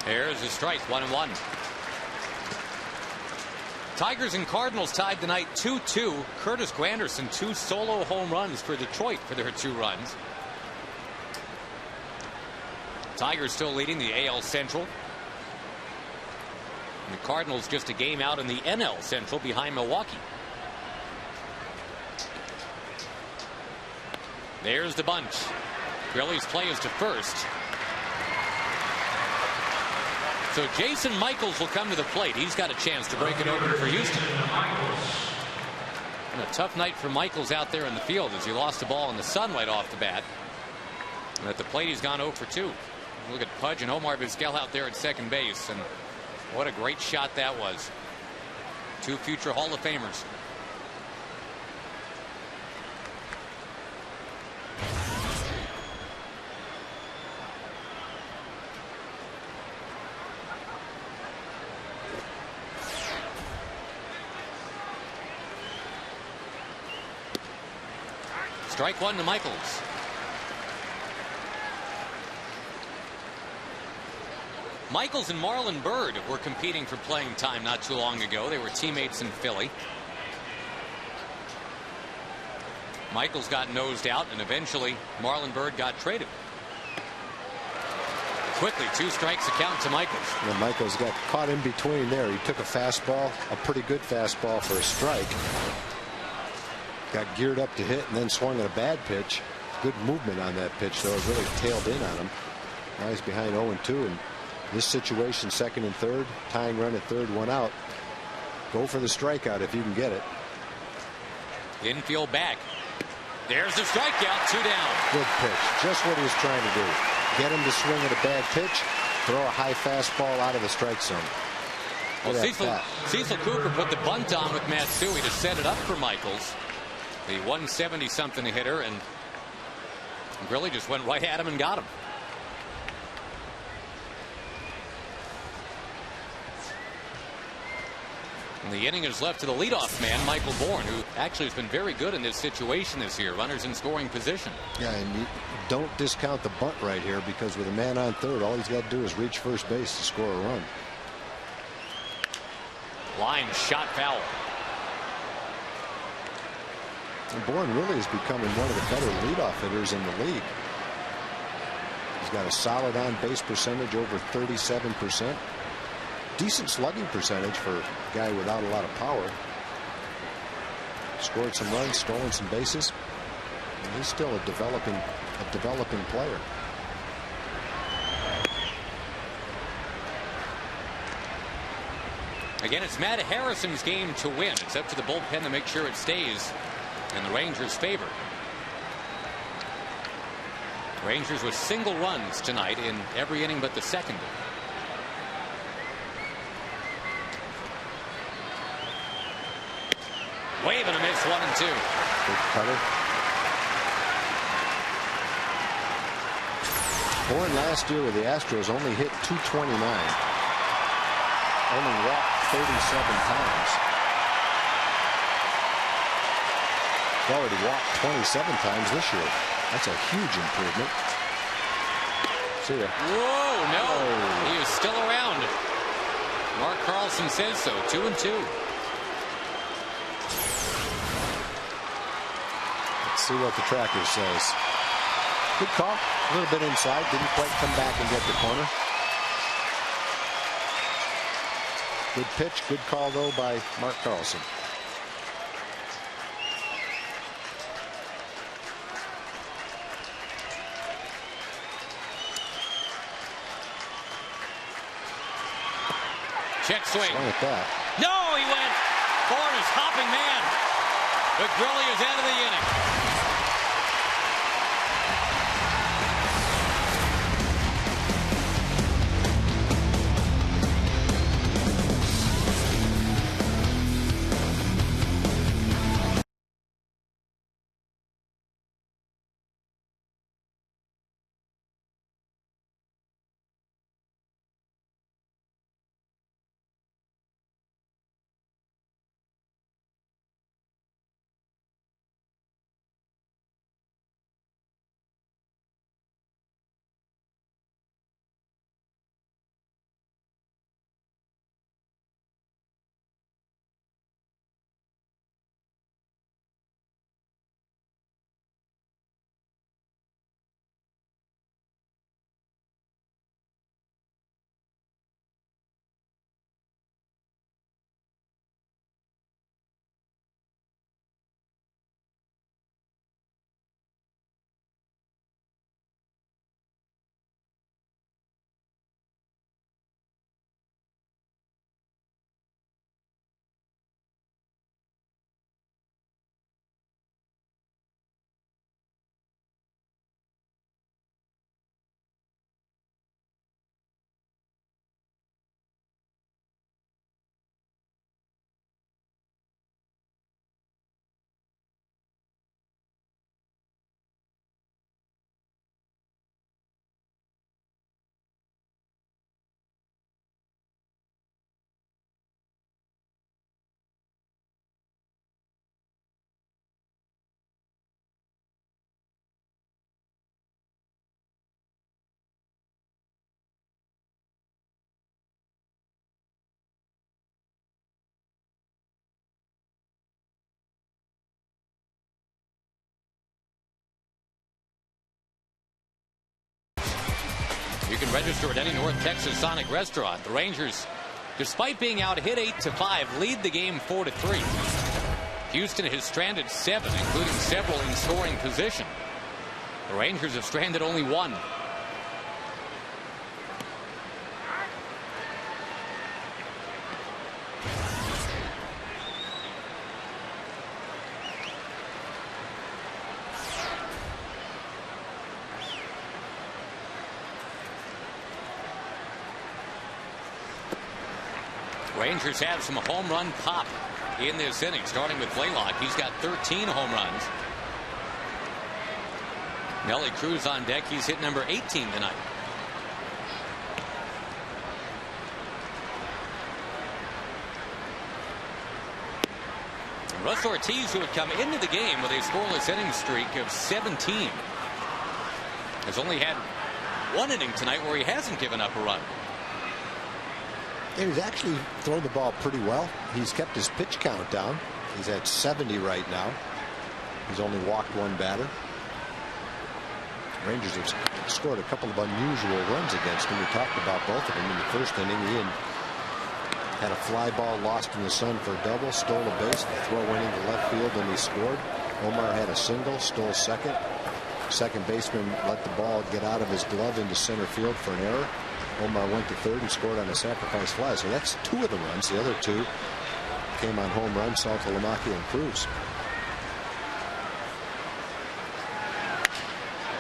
There's a strike, 1-1. Tigers and Cardinals tied tonight 2-2. Curtis Granderson 2 solo home runs for Detroit for their 2 runs. Tigers still leading the AL Central. And the Cardinals just a game out in the NL Central behind Milwaukee. There's the bunt. Phillies play is to first. So Jason Michaels will come to the plate. He's got a chance to break it open for Houston. And a tough night for Michaels out there in the field as he lost the ball in the sun right off the bat. And at the plate, he's gone 0 for 2. Look at Pudge and Omar Vizquel out there at second base. And what a great shot that was. 2 future Hall of Famers. Strike 1 to Michaels. Michaels and Marlon Byrd were competing for playing time not too long ago. They were teammates in Philly. Michaels got nosed out, and eventually Marlon Byrd got traded. Quickly, 2 strikes account to Michaels. Well, Michaels got caught in between there. He took a fastball, a pretty good fastball for a strike. Got geared up to hit and then swung at a bad pitch. Good movement on that pitch, though. It really tailed in on him. Now he's behind 0-2. And this situation, second and third, tying run at third, 1 out. Go for the strikeout if you can get it. Infield back. There's the strikeout, 2 down. Good pitch. Just what he was trying to do. Get him to swing at a bad pitch, throw a high fastball out of the strike zone. Well, Cecil Cooper put the bunt on with Matsui to set it up for Michaels. The 170-something hitter, and really just went right at him and got him. And the inning is left to the leadoff man, Michael Bourne, who actually has been very good in this situation this year. Runners in scoring position. Yeah, and you don't discount the bunt right here, because with a man on third, all he's got to do is reach first base to score a run. Line shot foul. And Bourne really is becoming one of the better leadoff hitters in the league. He's got a solid on base percentage, over 37%. Decent slugging percentage for a guy without a lot of power. Scored some runs, stolen some bases. And he's still a developing player. Again, it's Matt Harrison's game to win. It's up to the bullpen to make sure it stays in the Rangers' favor. Rangers with single runs tonight in every inning but the second. Wave and a miss, 1-2. Big cutter. Bourne last year with the Astros only hit .229. Only walked 37 times. He's already walked 27 times this year. That's a huge improvement. See ya. Whoa, no. He is still around. Mark Carlson says so. 2-2. Let's see what the tracker says. Good call. A little bit inside. Didn't quite come back and get the corner. Good pitch. Good call, though, by Mark Carlson. Check swing. Swing at that. No, he went. Bourne is hopping man. But Grilli is out of the inning. You can register at any North Texas Sonic restaurant. The Rangers, despite being out hit 8-5, lead the game 4-3. Houston has stranded 7, including several in scoring position. The Rangers have stranded only 1. Rangers have some home run pop in this inning, starting with Blaylock. He's got 13 home runs. Nelly Cruz on deck. He's hit number 18 tonight. Russ Ortiz, who had come into the game with a scoreless inning streak of 17, has only had one inning tonight where he hasn't given up a run. And he's actually thrown the ball pretty well. He's kept his pitch count down. He's at 70 right now. He's only walked one batter. Rangers have scored a couple of unusual runs against him. We talked about both of them in the first inning. Ian had a fly ball lost in the sun for a double, stole a base, throw went into left field, and he scored. Omar had a single, stole second. Second baseman let the ball get out of his glove into center field for an error. Omar went to third and scored on a sacrifice fly. So that's two of the runs. The other two came on home runs, Saltalamacchia and Cruz.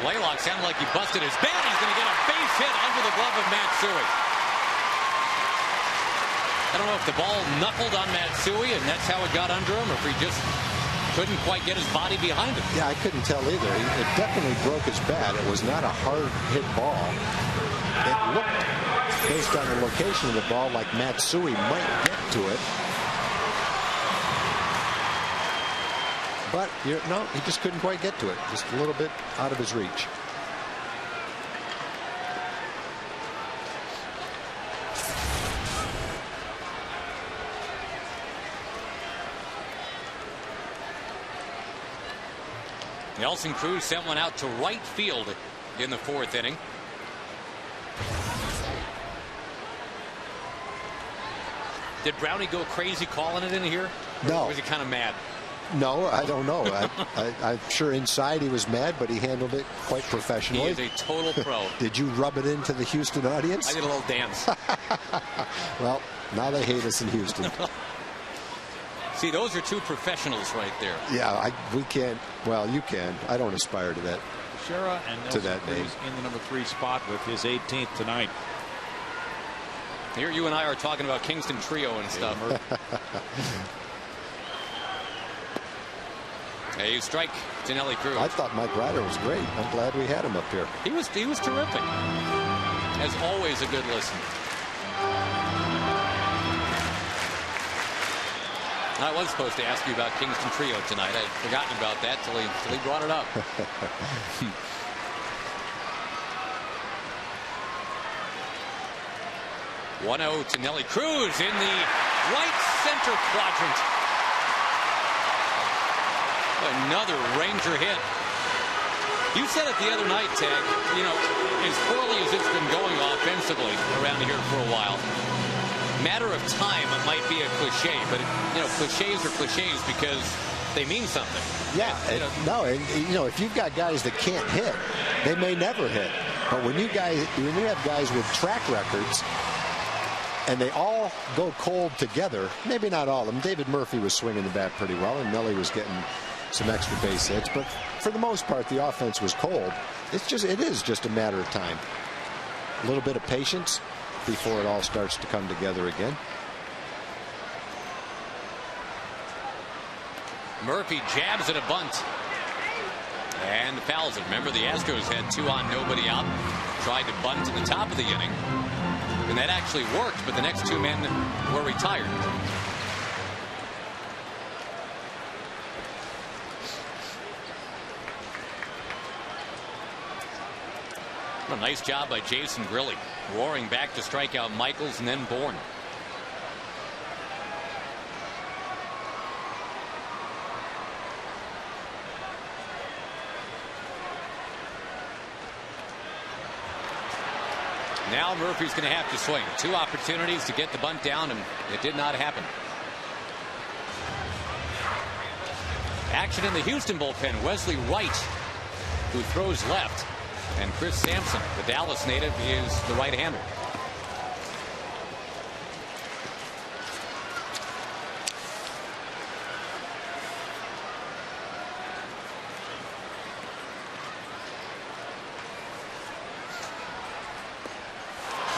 Blaylock sounded like he busted his bat. He's going to get a base hit under the glove of Matsui. I don't know if the ball knuckled on Matsui and that's how it got under him, or if he just couldn't quite get his body behind him. Yeah, I couldn't tell either. It definitely broke his bat. It was not a hard hit ball. It looked, based on the location of the ball, like Matsui might get to it. But no, he just couldn't quite get to it. Just a little bit out of his reach. Nelson Cruz sent one out to right field in the fourth inning. Did Brownie go crazy calling it in here? No. Or was he kind of mad? No, I don't know. I'm sure inside he was mad, but he handled it quite professionally. He is a total pro. Did you rub it into the Houston audience? I did a little dance. Well, now they hate us in Houston. See, those are two professionals right there. Yeah, we can't. Well, you can. I don't aspire to that. Shera and Nelson to that name. Cruz in the number 3 spot with his 18th tonight. Here you and I are talking about Kingston Trio and stuff. A strike to Nelly Cruz. I thought Mike Ryder was great. I'm glad we had him up here. He was terrific. As always, a good listen. I was supposed to ask you about Kingston Trio tonight. I'd forgotten about that till he brought it up. 1-0 to Nelly Cruz in the right center quadrant. Another Ranger hit. You said it the other night, Tag, as poorly as it's been going offensively around here for a while, matter of time, it might be a cliche, but cliches are cliches because they mean something. Yeah, if you've got guys that can't hit, they may never hit. But when you have guys with track records and they all go cold together, maybe not all of them. David Murphy was swinging the bat pretty well, and Nelly was getting some extra base hits, but for the most part, the offense was cold. It is just a matter of time. A little bit of patience before it all starts to come together again. Murphy jabs at a bunt and fouls it. Remember, the Astros had 2 on, nobody out. Tried to bunt in the top of the inning, and that actually worked, but the next 2 men were retired. A nice job by Jason Grilli, roaring back to strike out Michaels and then Bourne. Now Murphy's going to have to swing. 2 opportunities to get the bunt down, and it did not happen. Action in the Houston bullpen. Wesley Wright, who throws left. And Chris Sampson, the Dallas native, is the right-hander.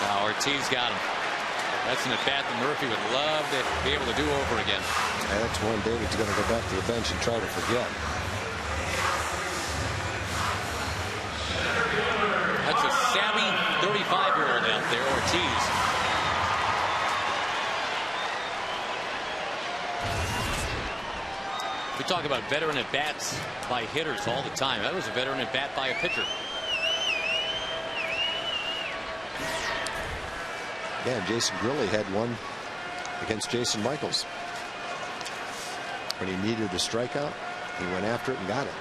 Now Ortiz got him. That's an at-bat that Murphy would love to be able to do over again. That's one David's going to go back to the bench and try to forget. That's a savvy 35-year-old out there, Ortiz. We talk about veteran at bats by hitters all the time. That was a veteran at bat by a pitcher. Yeah, Jason Grilli had one against Jason Michaels. When he needed a strikeout, he went after it and got it.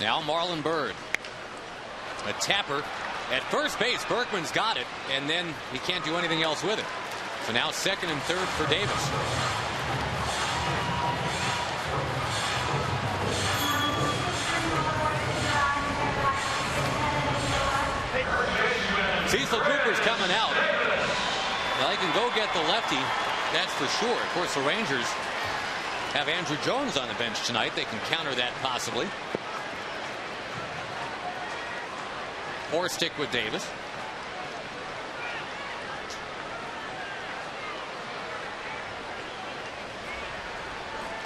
Now Marlon Byrd. A tapper at first base. Berkman's got it, and then he can't do anything else with it. So now second and third for Davis. Cecil Cooper's coming out. Now they can go get the lefty, that's for sure. Of course, the Rangers have Andrew Jones on the bench tonight. They can counter that possibly. Or stick with Davis.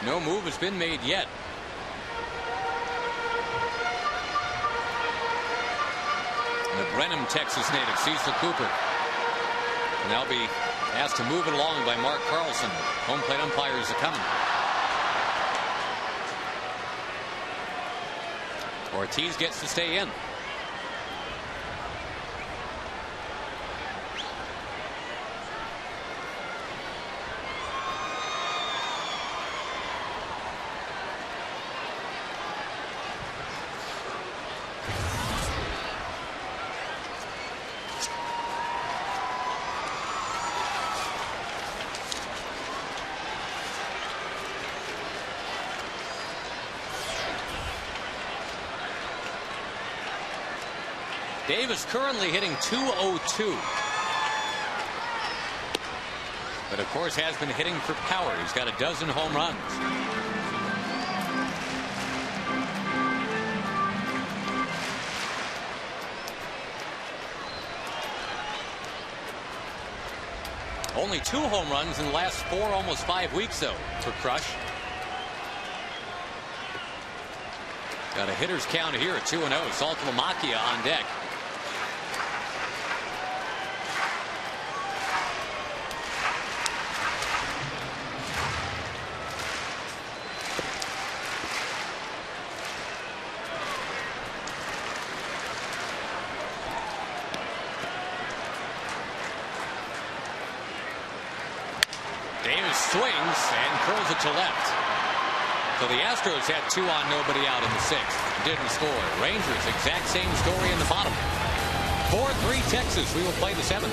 No move has been made yet. And the Brenham, Texas native, Cecil Cooper. And they'll be asked to move it along by Mark Carlson. Home plate umpires are coming. Ortiz gets to stay in. Davis currently hitting .202. But of course has been hitting for power. He's got a dozen home runs. Only 2 home runs in the last 4, almost 5 weeks though for Crush. Got a hitter's count here at 2-0. Saltalamacchia on deck. Davis swings and curls it to left. So the Astros had 2 on, nobody out in the 6th. Didn't score. Rangers, exact same story in the bottom. 4-3 Texas. We will play the 7th.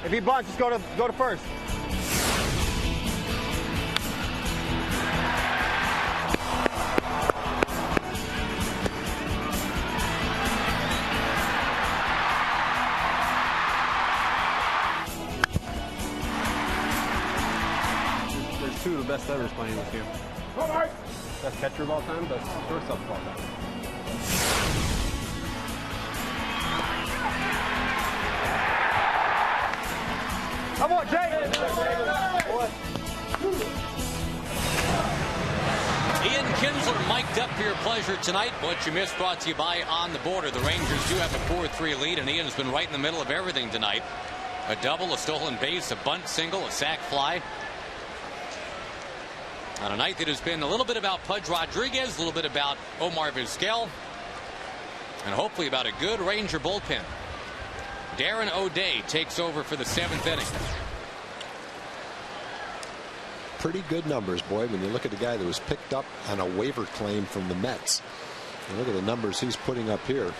If he bunts, just go to first. two of the best ever playing with you. Best catcher of all time, best shortstop of all time. Come on, Jay! Ian Kinsler mic'd up for your pleasure tonight. What you missed brought to you by On the Border. The Rangers do have a 4-3 lead, and Ian's been right in the middle of everything tonight. A double, a stolen base, a bunt single, a sac fly. On a night that has been a little bit about Pudge Rodriguez, a little bit about Omar Vizquel, and hopefully about a good Ranger bullpen. Darren O'Day takes over for the 7th inning. Pretty good numbers, boy, when you look at the guy that was picked up on a waiver claim from the Mets. And look at the numbers he's putting up here.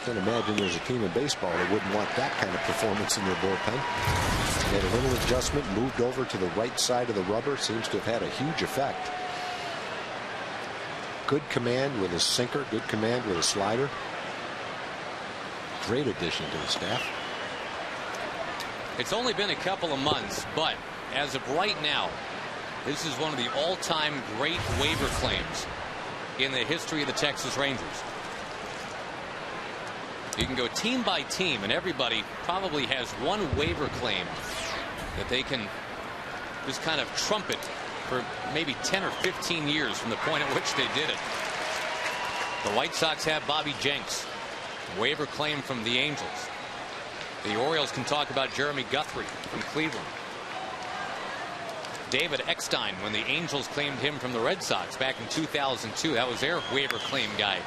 Can't imagine there's a team in baseball that wouldn't want that kind of performance in their bullpen. Made a little adjustment, moved over to the right side of the rubber. Seems to have had a huge effect. Good command with a sinker, good command with a slider. Great addition to the staff. It's only been a couple of months, but as of right now, this is one of the all-time great waiver claims in the history of the Texas Rangers. You can go team by team, and everybody probably has one waiver claim that they can just kind of trumpet for maybe 10 or 15 years from the point at which they did it. The White Sox have Bobby Jenks, waiver claim from the Angels. The Orioles can talk about Jeremy Guthrie from Cleveland. David Eckstein, when the Angels claimed him from the Red Sox back in 2002. That was their waiver claim guy.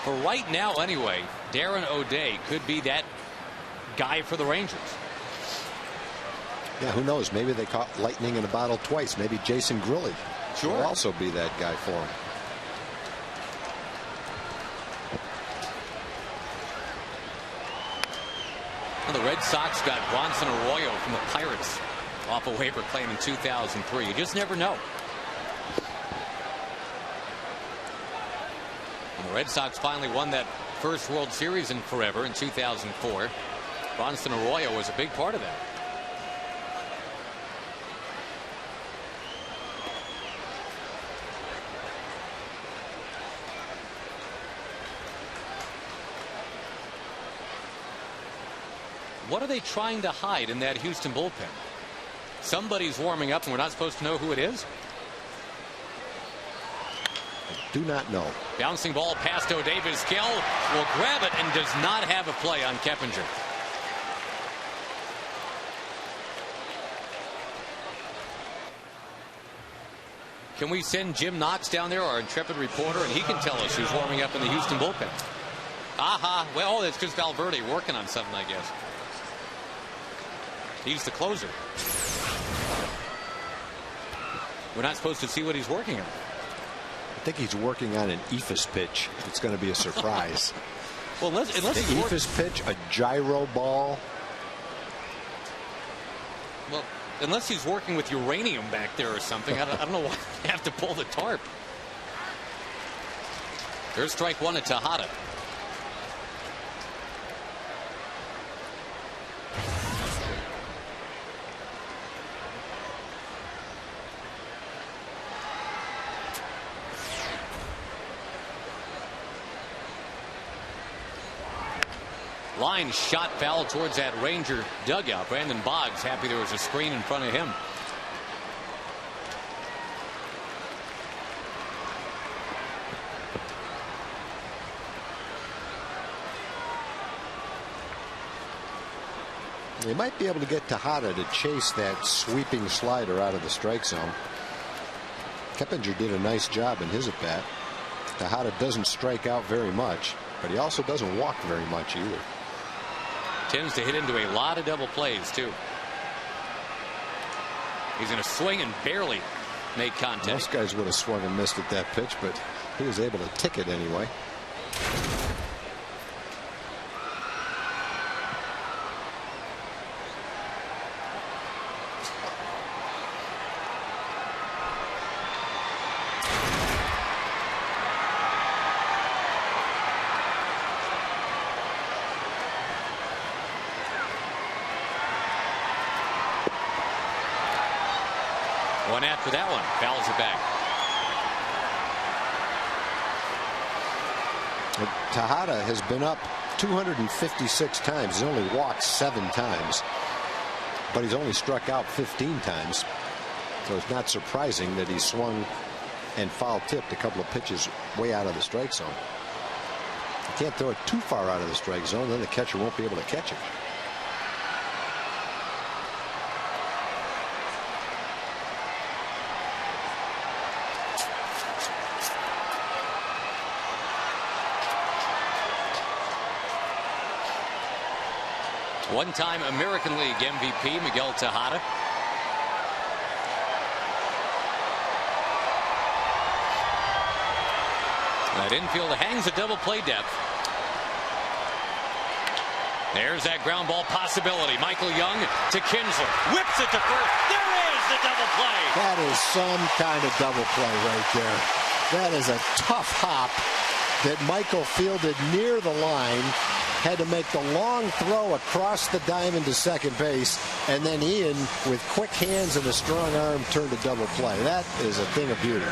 For right now, anyway, Darren O'Day could be that guy for the Rangers. Yeah, who knows? Maybe they caught lightning in a bottle twice. Maybe Jason Grilli will also be that guy for him. Well, the Red Sox got Bronson Arroyo from the Pirates off a waiver claim in 2003. You just never know. And the Red Sox finally won that first World Series in forever in 2004. Bronson Arroyo was a big part of that. What are they trying to hide in that Houston bullpen? Somebody's warming up and we're not supposed to know who it is? I do not know. Bouncing ball past O'Day. Vizquel will grab it and does not have a play on Keppinger. Can we send Jim Knox down there, our intrepid reporter, and he can tell us who's warming up in the Houston bullpen? Aha. Well, that's just Valverde working on something, I guess. He's the closer. We're not supposed to see what he's working on. I think he's working on an ephus pitch. It's going to be a surprise. Well, unless the ephus pitch, a gyro ball. Well, unless he's working with uranium back there or something. I don't know why you have to pull the tarp. There's strike one at Tejada. Line shot foul towards that Ranger dugout. Brandon Boggs happy there was a screen in front of him. They might be able to get Tejada to chase that sweeping slider out of the strike zone. Keppinger did a nice job in his at-bat. Tejada doesn't strike out very much, but he also doesn't walk very much either. Tends to hit into a lot of double plays, too. He's going to swing and barely make contact. Most guys would have swung and missed at that pitch, but he was able to tick it anyway. One after that one. Fouls it back. Tejada has been up 256 times. He's only walked 7 times. But he's only struck out 15 times. So it's not surprising that he swung and foul tipped a couple of pitches way out of the strike zone. You can't throw it too far out of the strike zone, then the catcher won't be able to catch it. One-time American League MVP Miguel Tejada. That infield hangs a double play depth. There's that ground ball possibility. Michael Young to Kinsler. Whips it to first. There is the double play. That is some kind of double play right there. That is a tough hop that Michael fielded near the line. Had to make the long throw across the diamond to second base, and then Ian, with quick hands and a strong arm, turned a double play. That is a thing of beauty.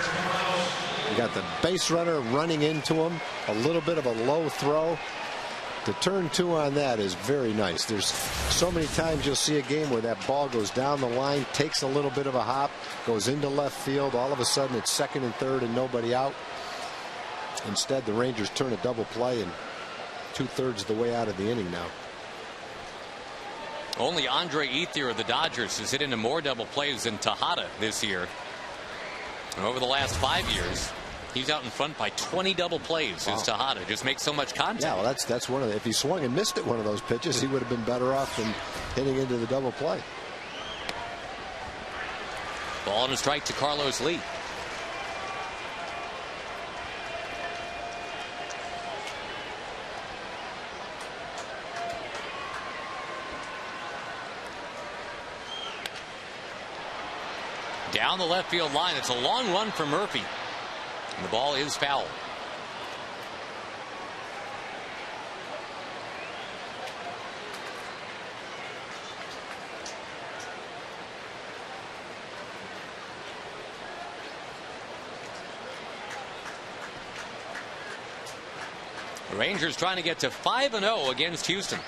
You got the base runner running into him, a little bit of a low throw. To turn 2 on that is very nice. There's so many times you'll see a game where that ball goes down the line, takes a little bit of a hop, goes into left field. All of a sudden it's second and third and nobody out. Instead, the Rangers turn a double play and 2/3 of the way out of the inning now. Only Andre Ethier of the Dodgers has hit into more double plays than Tejada this year. And over the last 5 years, he's out in front by 20 double plays. Wow. As Tejada just makes so much contact. Yeah, well, that's one of the. If he swung and missed at one of those pitches, he would have been better off than hitting into the double play. Ball and a strike to Carlos Lee. Down the left field line. It's a long run for Murphy. And the ball is foul. The Rangers trying to get to 5-0 against Houston.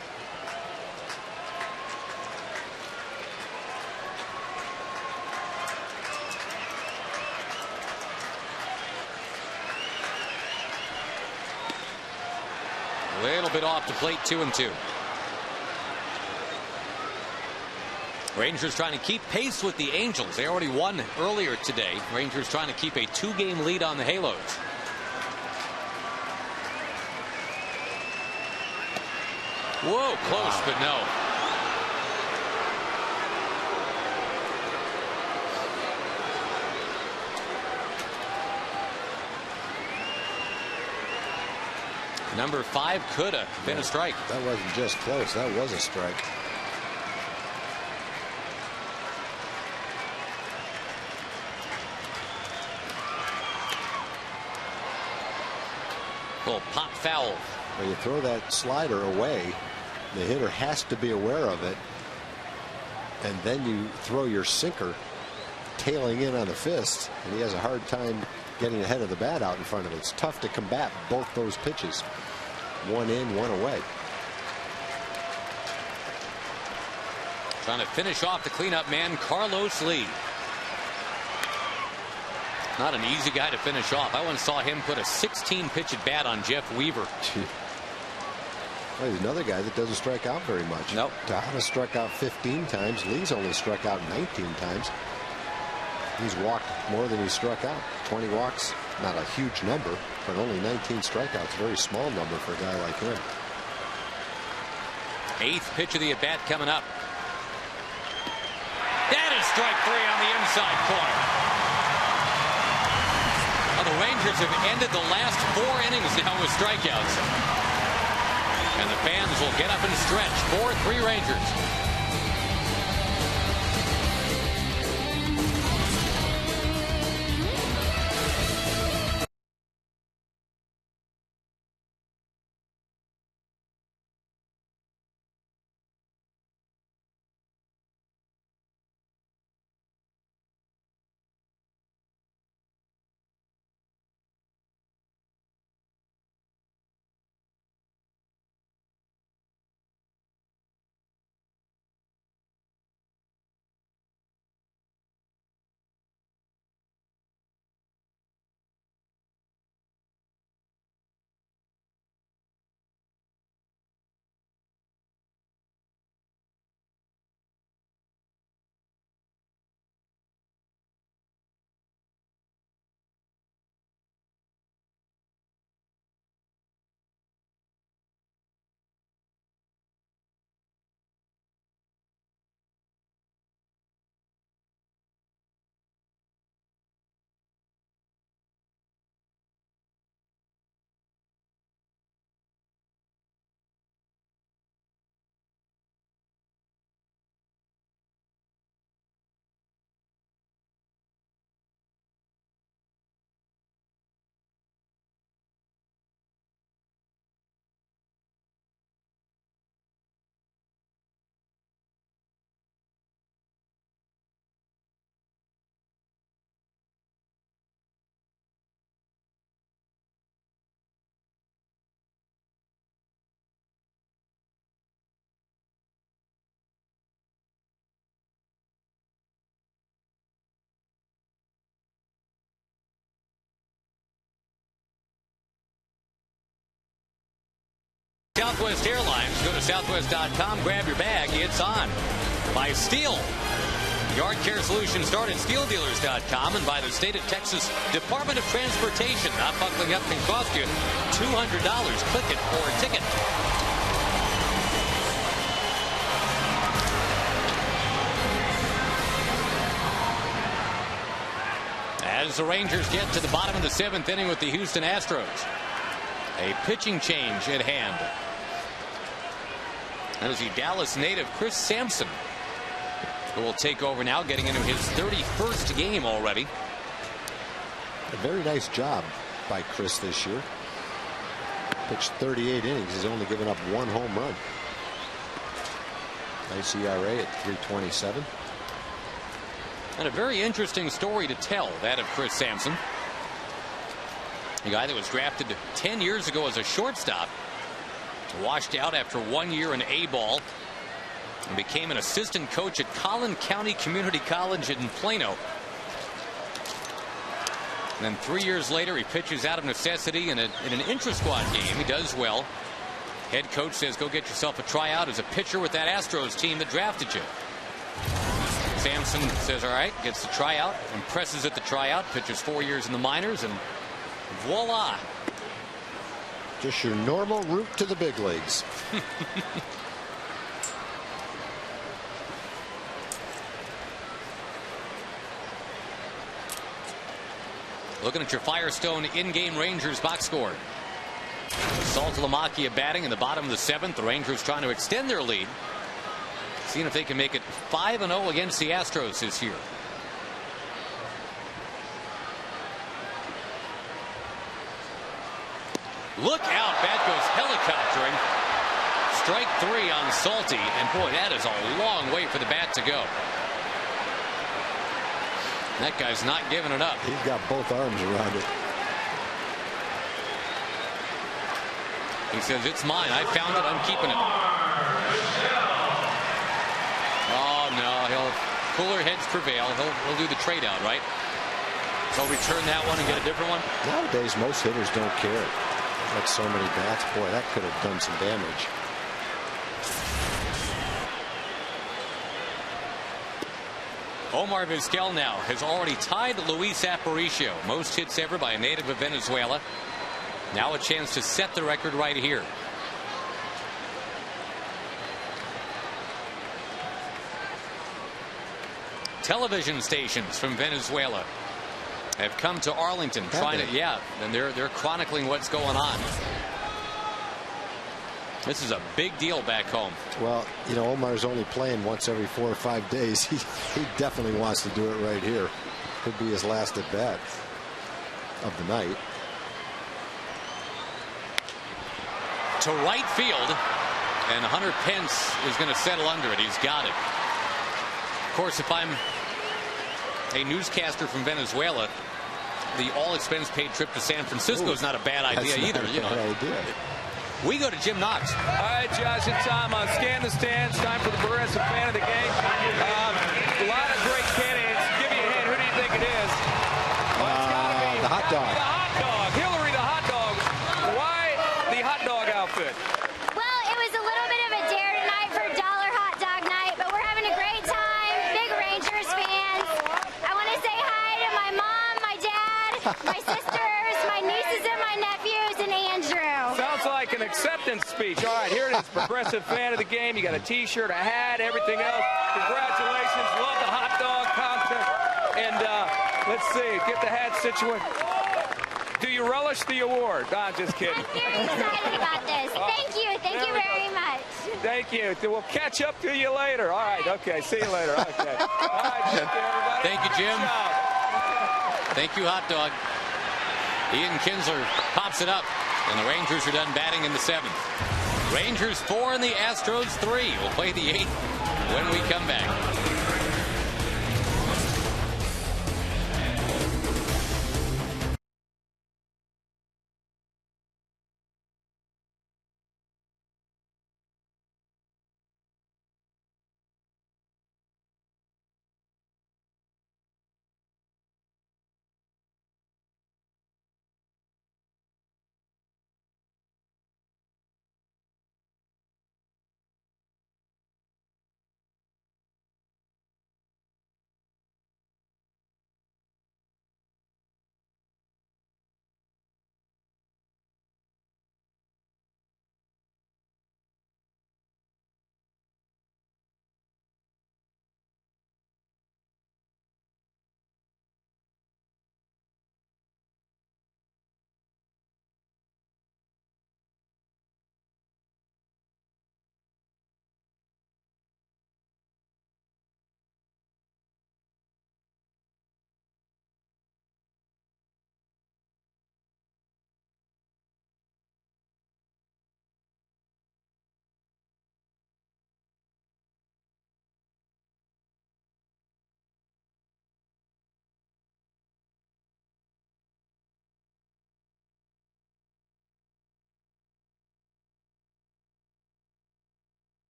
A little bit off the plate, 2-2. Rangers trying to keep pace with the Angels. They already won earlier today. Rangers trying to keep a 2-game lead on the Halos. Whoa, close, but no. Number 5 could have been a strike. That wasn't just close. That was a strike. Little pop foul. When you throw that slider away, the hitter has to be aware of it. And then you throw your sinker tailing in on the fist, and he has a hard time getting ahead of the bat out in front of it. It's tough to combat both those pitches. One in, one away. Trying to finish off the cleanup man, Carlos Lee. Not an easy guy to finish off. I once saw him put a 16-pitch at bat on Jeff Weaver. Well, he's another guy that doesn't strike out very much. Nope. Tejada struck out 15 times. Lee's only struck out 19 times. He's walked more than he struck out. 20 walks, not a huge number, but only 19 strikeouts. Very small number for a guy like him. 8th pitch of the at-bat coming up. That is strike 3 on the inside corner. Well, the Rangers have ended the last 4 innings now with strikeouts. And the fans will get up and stretch. 4-3 Rangers. Southwest Airlines. Go to southwest.com, grab your bag. It's on. By Steel. Yard Care Solutions start at steeldealers.com, and by the state of Texas Department of Transportation. Not buckling up can cost you $200. Click it for a ticket. As the Rangers get to the bottom of the 7th inning with the Houston Astros. A pitching change at hand. That is the Dallas native Chris Sampson, who will take over now, getting into his 31st game already. A very nice job by Chris this year. Pitched 38 innings. He's only given up 1 home run. Nice ERA at 3.27. And a very interesting story to tell, that of Chris Sampson. A guy that was drafted 10 years ago as a shortstop. Washed out after 1 year in A-ball. And became an assistant coach at Collin County Community College in Plano. And then 3 years later, he pitches out of necessity in an intra-squad game. He does well. Head coach says, go get yourself a tryout as a pitcher with that Astros team that drafted you. Sampson says, all right, gets the tryout, impresses at the tryout, pitches 4 years in the minors, and voila. Just your normal route to the big leagues. Looking at your Firestone in-game Rangers box score. Saltalamacchia batting in the bottom of the 7th. The Rangers trying to extend their lead. Seeing if they can make it 5-0 against the Astros this year. Look out. Bat goes helicoptering. Strike 3 on Salty. And boy, that is a long way for the bat to go. That guy's not giving it up. He's got both arms around it. He says, it's mine. I found it. I'm keeping it. Oh, no. Cooler heads prevail. He'll do the trade out, right? He'll return that one and get a different one. Nowadays, most hitters don't care. Got so many bats. Boy, that could have done some damage. Omar Vizquel now has already tied Luis Aparicio. Most hits ever by a native of Venezuela. Now a chance to set the record right here. Television stations from Venezuela have come to Arlington trying to, and they're chronicling what's going on. This is a big deal back home. Well, you know, Omar's only playing once every 4 or 5 days. He definitely wants to do it right here. Could be his last at bat of the night. To right field, and Hunter Pence is going to settle under it. He's got it. Of course, if I'm a newscaster from Venezuela, the all-expense paid trip to San Francisco is not a bad idea either. You know. We go to Jim Knox. All right, Josh, it's time on Scan the Stands. Time for the Progressive Fan of the Game. A lot of great candidates. Give me a hint. Who do you think it is? The hot dog. The hot dog. Hillary the hot dog. Why the hot dog outfit? Well, it was a little bit of a dare tonight for dollar hot dog night, but we're having a great time. Big Rangers fans. I want to say hi to my mom, my dad, my sisters, my nieces and my nephews, and Andrew. Sounds like an acceptance speech. All right, here it is. Progressive Fan of the Game. You got a T-shirt, a hat, everything else. Congratulations. Love the hot dog contest. And let's see. Get the hat situated. Do you relish the award? No, I'm just kidding. I'm very excited about this. Thank you. Thank you very much. Thank you. We'll catch up to you later. All right. Okay. See you later. Okay. All right. Thank you, everybody. Thank you, Jim. Thank you, hot dog. Ian Kinsler pops it up, and the Rangers are done batting in the 7th. Rangers 4 and the Astros 3. We'll play the 8th when we come back.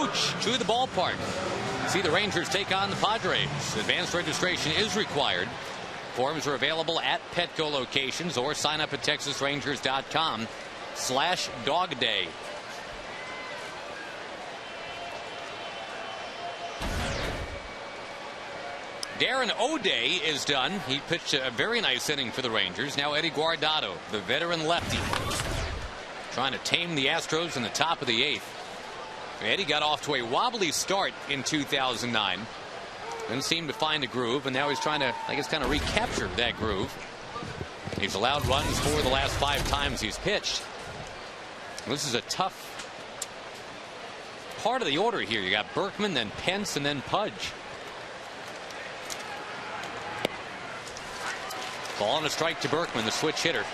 coach to the ballpark. See the Rangers take on the Padres. Advanced registration is required. Forms are available at Petco locations or sign up at TexasRangers.com/dogday. Darren O'Day is done. He pitched a very nice inning for the Rangers. Now Eddie Guardado, the veteran lefty, trying to tame the Astros in the top of the 8th. Eddie got off to a wobbly start in 2009. Didn't seem to find a groove, and now he's trying to, I guess, kind of recapture that groove. He's allowed runs 4 of the last 5 times he's pitched. This is a tough part of the order here. You got Berkman, then Pence, and then Pudge. Ball and a strike to Berkman, the switch hitter.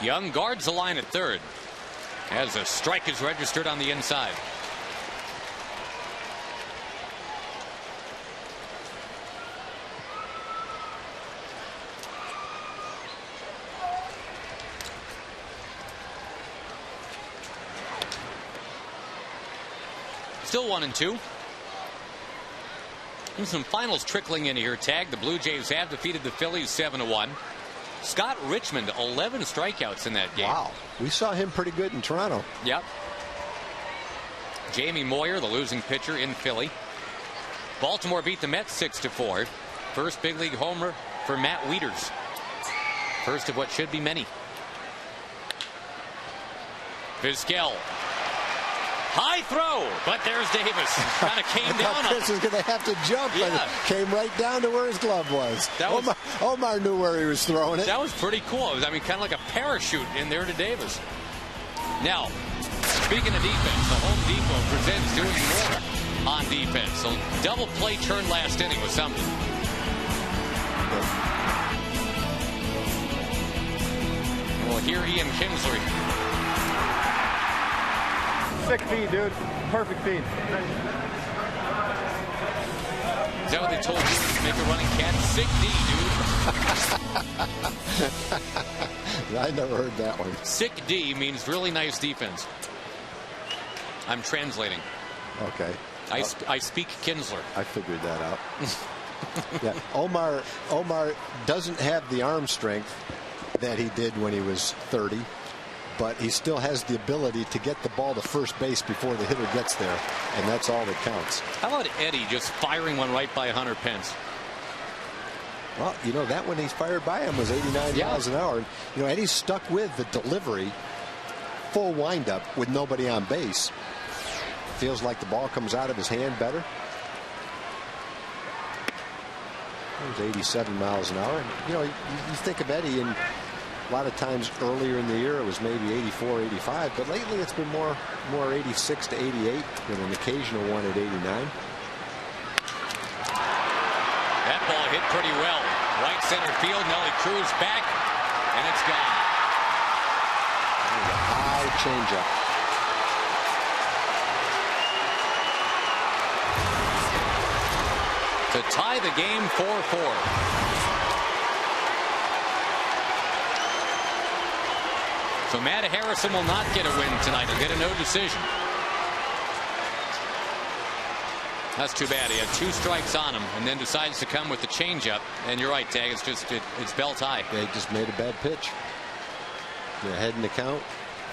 Young guards the line at third as a strike is registered on the inside. Still 1-2. And some finals trickling in here. Tag. The Blue Jays have defeated the Phillies 7-1. Scott Richmond, 11 strikeouts in that game. Wow. We saw him pretty good in Toronto. Yep. Jamie Moyer, the losing pitcher in Philly. Baltimore beat the Mets 6-4. First big league homer for Matt Wieters. First of what should be many. Vizquel. High throw, but there's Davis. Kind of came down on Chris was going to have to jump, yeah. and came right down to where his glove was. Omar knew where he was throwing it. That was pretty cool. It was, I mean, kind of like a parachute in there to Davis. Now, speaking of defense, the Home Depot presents doing more on defense. So double play turn last inning was something. We'll hear Ian Kinsler. Sick feed, dude. Perfect feed. Is that what they told you to make a running cat? Sick D, dude. I never heard that one. Sick D means really nice defense. I'm translating. Okay. I speak Kinsler. I figured that out. Yeah. Omar doesn't have the arm strength that he did when he was 30. But he still has the ability to get the ball to first base before the hitter gets there, and that's all that counts. How about Eddie just firing one right by Hunter Pence? Well, you know, that one he's fired by him was 89 miles an hour. You know, Eddie's stuck with the delivery, full windup with nobody on base. Feels like the ball comes out of his hand better. It was 87 miles an hour. You know, you think of Eddie, and a lot of times earlier in the year it was maybe 84, 85, but lately it's been more 86 to 88 with an occasional one at 89. That ball hit pretty well. Right center field. Nelly Cruz back, and it's gone. There's a high changeup. To tie the game 4-4. So Matt Harrison will not get a win tonight. He'll get a no decision. That's too bad. He had 2 strikes on him and then decides to come with the changeup. And you're right, Tag. It's belt high. They just made a bad pitch. They're ahead in the count.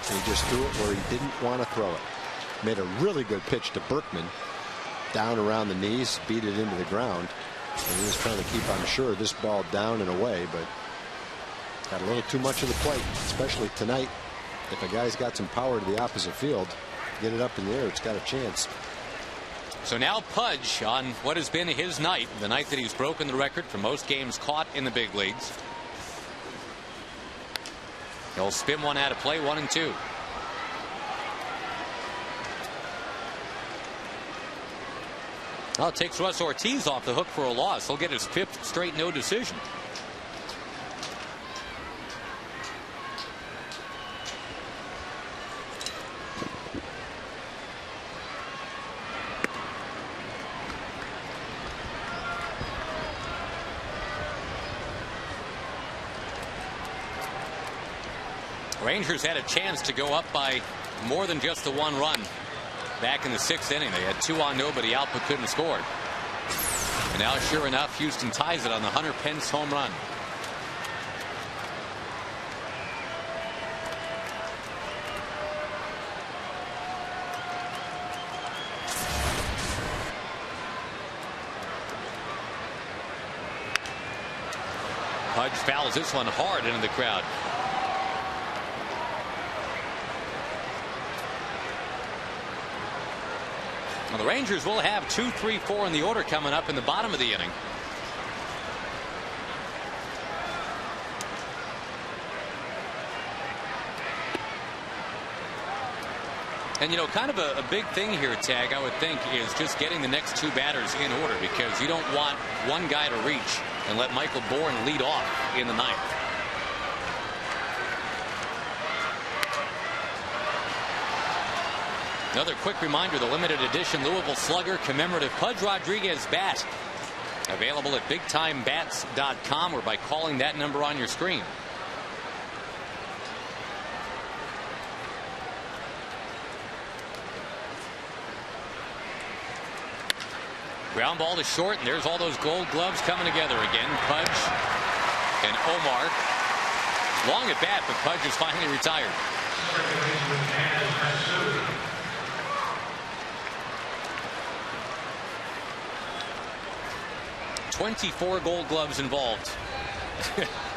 He just threw it where he didn't want to throw it. Made a really good pitch to Berkman. Down around the knees, beat it into the ground. And he was trying to keep, I'm sure, this ball down and away, but got a little too much of the plate, especially tonight. If a guy's got some power to the opposite field, get it up in the air, it's got a chance. So now Pudge on what has been his night, the night that he's broken the record for most games caught in the big leagues. He'll spin one out of play, 1-2. Well, it takes Russ Ortiz off the hook for a loss. He'll get his 5th straight no decision. Rangers had a chance to go up by more than just the 1 run back in the 6th inning. They had 2 on nobody out but couldn't score. And now, sure enough, Houston ties it on the Hunter Pence home run. Pudge fouls this one hard into the crowd. Well, the Rangers will have 2, 3, 4 in the order coming up in the bottom of the inning. And, you know, kind of a big thing here, Tag, I would think, is just getting the next 2 batters in order, because you don't want one guy to reach and let Michael Bourne lead off in the 9th. Another quick reminder, the limited edition Louisville Slugger commemorative Pudge Rodriguez bat, available at BigTimeBats.com or by calling that number on your screen. Ground ball to short, and there's all those Gold Gloves coming together again. Pudge and Omar. Long at bat, but Pudge is finally retired. "24 Gold Gloves involved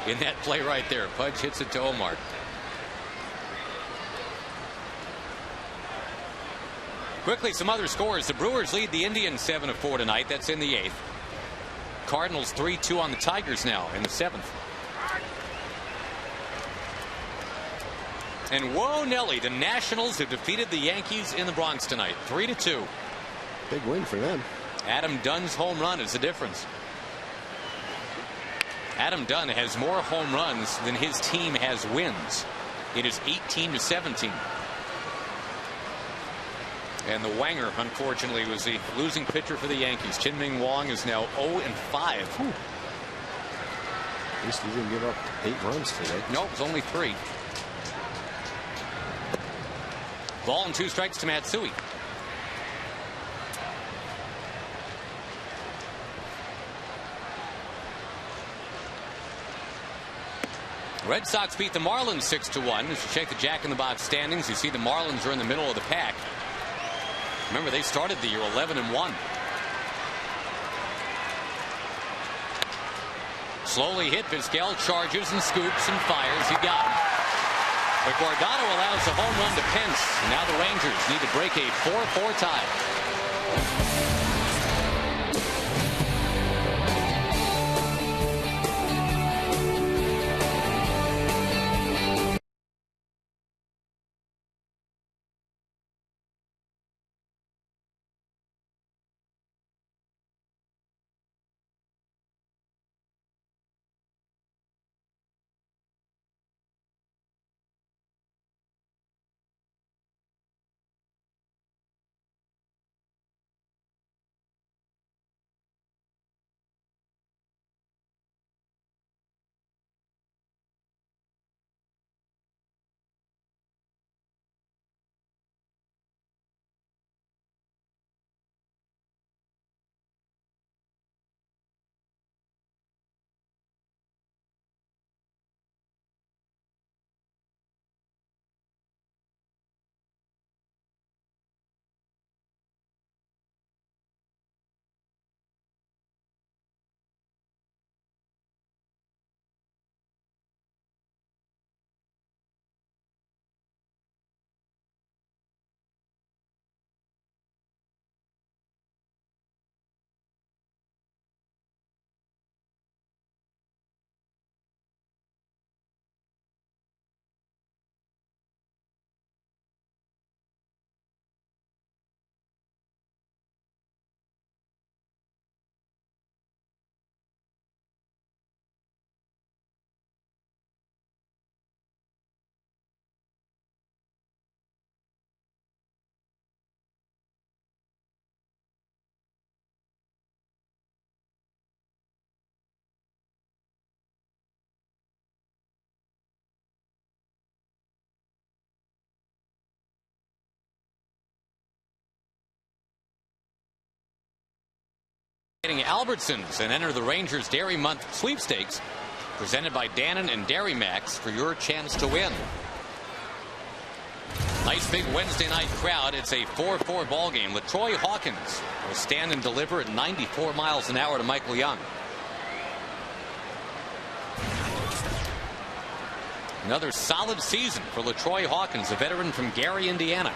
in that play right there. Pudge hits it to Omar. Quickly, some other scores. The Brewers lead the Indians 7-4 tonight. That's in the 8th. Cardinals 3-2 on the Tigers now in the 7th. And whoa, Nelly, the Nationals have defeated the Yankees in the Bronx tonight, 3-2. Big win for them. Adam Dunn's home run is the difference. Adam Dunn has more home runs than his team has wins. It is 18-17. And the Wanger, unfortunately, was the losing pitcher for the Yankees. Chien-Ming Wang is now 0-5. At least he didn't give up 8 runs today. Nope, it was only 3. Ball and 2 strikes to Matsui. Red Sox beat the Marlins 6-1. As you check the Jack in the Box standings, you see the Marlins are in the middle of the pack. Remember, they started the year 11-1. Slowly hit. Vizquel charges and scoops and fires. He got him. But Guardado allows a home run to Pence. Now the Rangers need to break a 4-4 tie. Albertsons and enter the Rangers Dairy Month sweepstakes presented by Dannon and Dairy Max for your chance to win. Nice big Wednesday night crowd. It's a 4-4 ball game. LaTroy Hawkins will stand and deliver at 94 miles an hour to Michael Young. Another solid season for LaTroy Hawkins, a veteran from Gary, Indiana.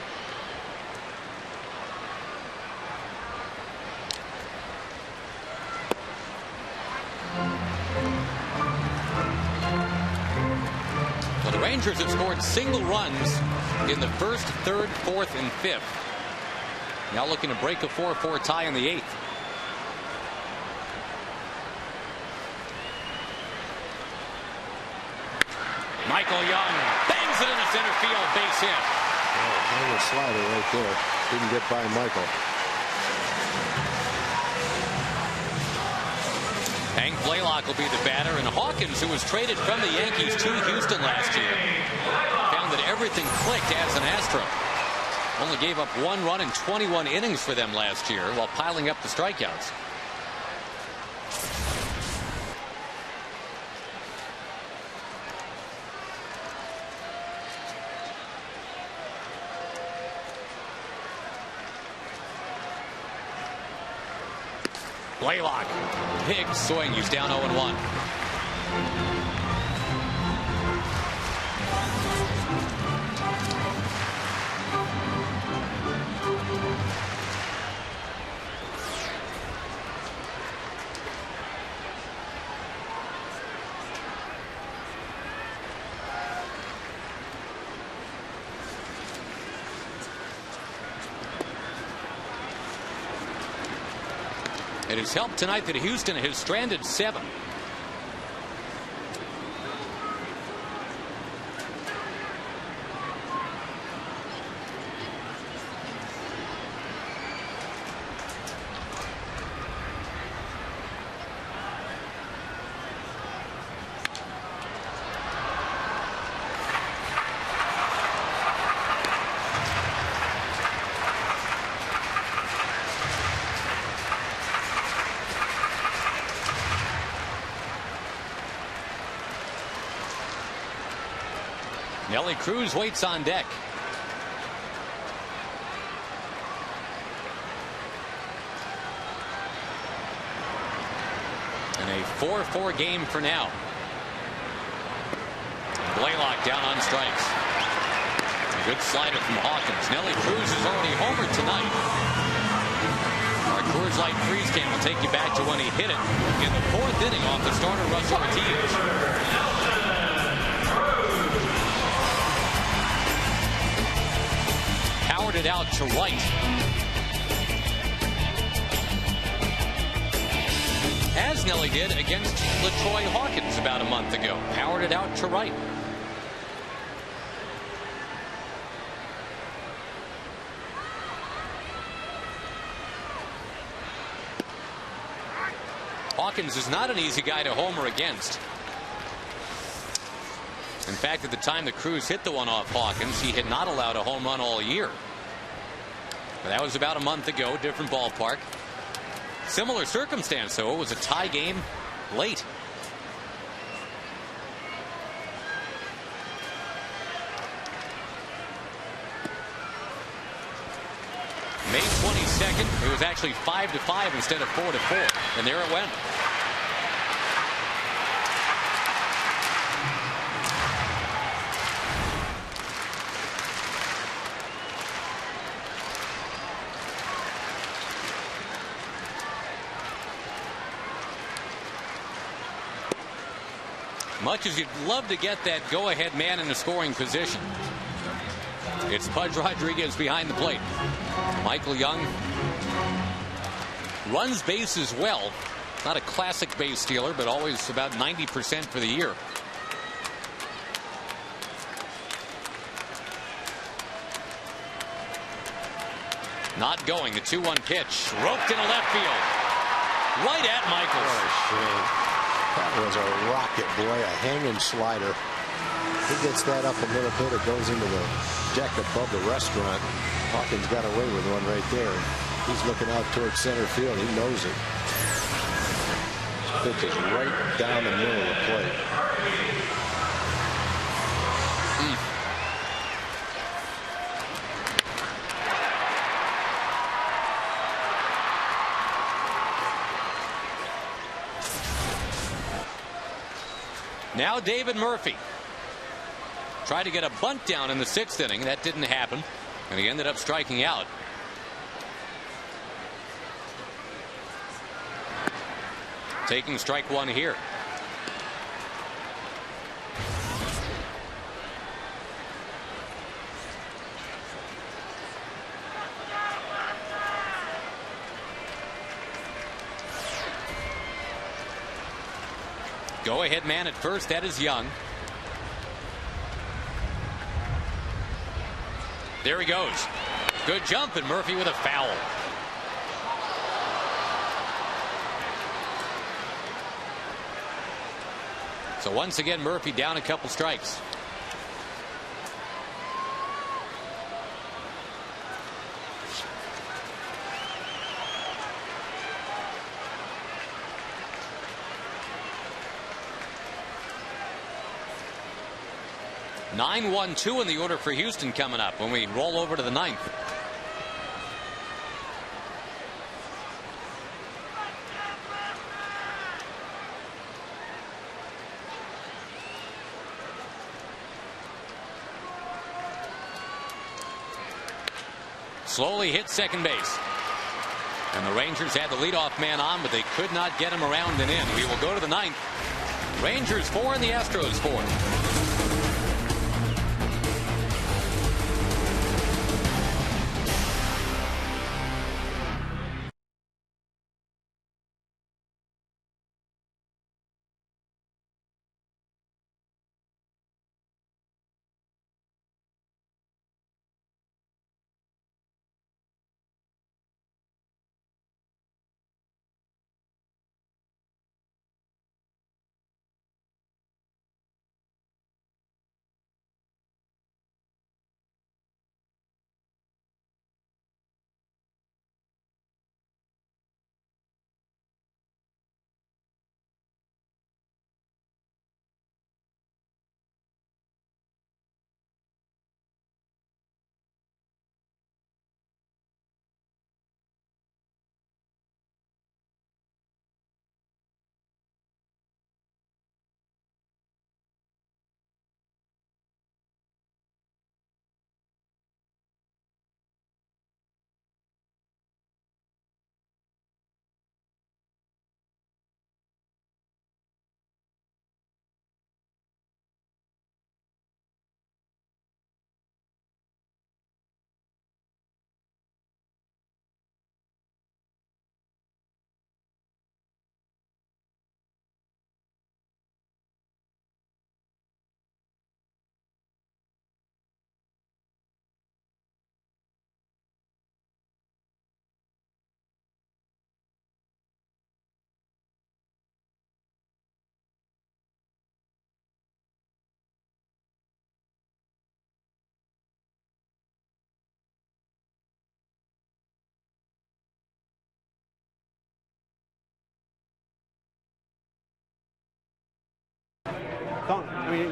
Well, the Rangers have scored single runs in the first, third, fourth, and fifth. Now looking to break a 4-4 tie in the eighth. Michael Young bangs it into center field, base hit. Oh, a slider right there. Didn't get by Michael. Hank Blaylock will be the batter, and Hawkins, who was traded from the Yankees to Houston last year, found that everything clicked as an Astro. Only gave up 1 run in 21 innings for them last year while piling up the strikeouts. Blaylock, big swing. He's down 0-1. It has helped tonight that Houston has stranded 7. Nelly Cruz waits on deck. And a 4-4 game for now. Blaylock down on strikes. A good slider from Hawkins. Nelly Cruz is already homered tonight. Our Coors Light freeze can will take you back to when he hit it in the 4th inning off the starter Russell Ortiz. Powered it out to right. As Nelly did against LaTroy Hawkins about a month ago. Powered it out to right. Hawkins is not an easy guy to homer against. In fact, at the time the Cruz hit the one off Hawkins, he had not allowed a home run all year. But that was about a month ago, different ballpark. Similar circumstance, though. It was a tie game late. May 22nd, it was actually 5-5 instead of 4-4. And there it went. Much as you'd love to get that go-ahead man in a scoring position, it's Pudge Rodriguez behind the plate. Michael Young runs bases well. Not a classic base stealer, but always about 90% for the year. Not going. The 2-1 pitch. Roped into left field. Right at Michaels. That was a rocket, boy, a hanging slider. He gets that up a little bit. It goes into the deck above the restaurant. Hawkins got away with one right there. He's looking out towards center field. He knows it. pitch is right down the middle of the plate. Now David Murphy tried to get a bunt down in the 6th inning. That didn't happen, and he ended up striking out. Taking strike one here. Go ahead man at first. That is Young. There he goes. Good jump, and Murphy with a foul. So once again Murphy down a couple strikes. Nine 1-2 in the order for Houston coming up when we roll over to the 9th. Slowly hit second base. And the Rangers had the leadoff man on, but they could not get him around and in. We will go to the 9th. Rangers 4 and the Astros 4.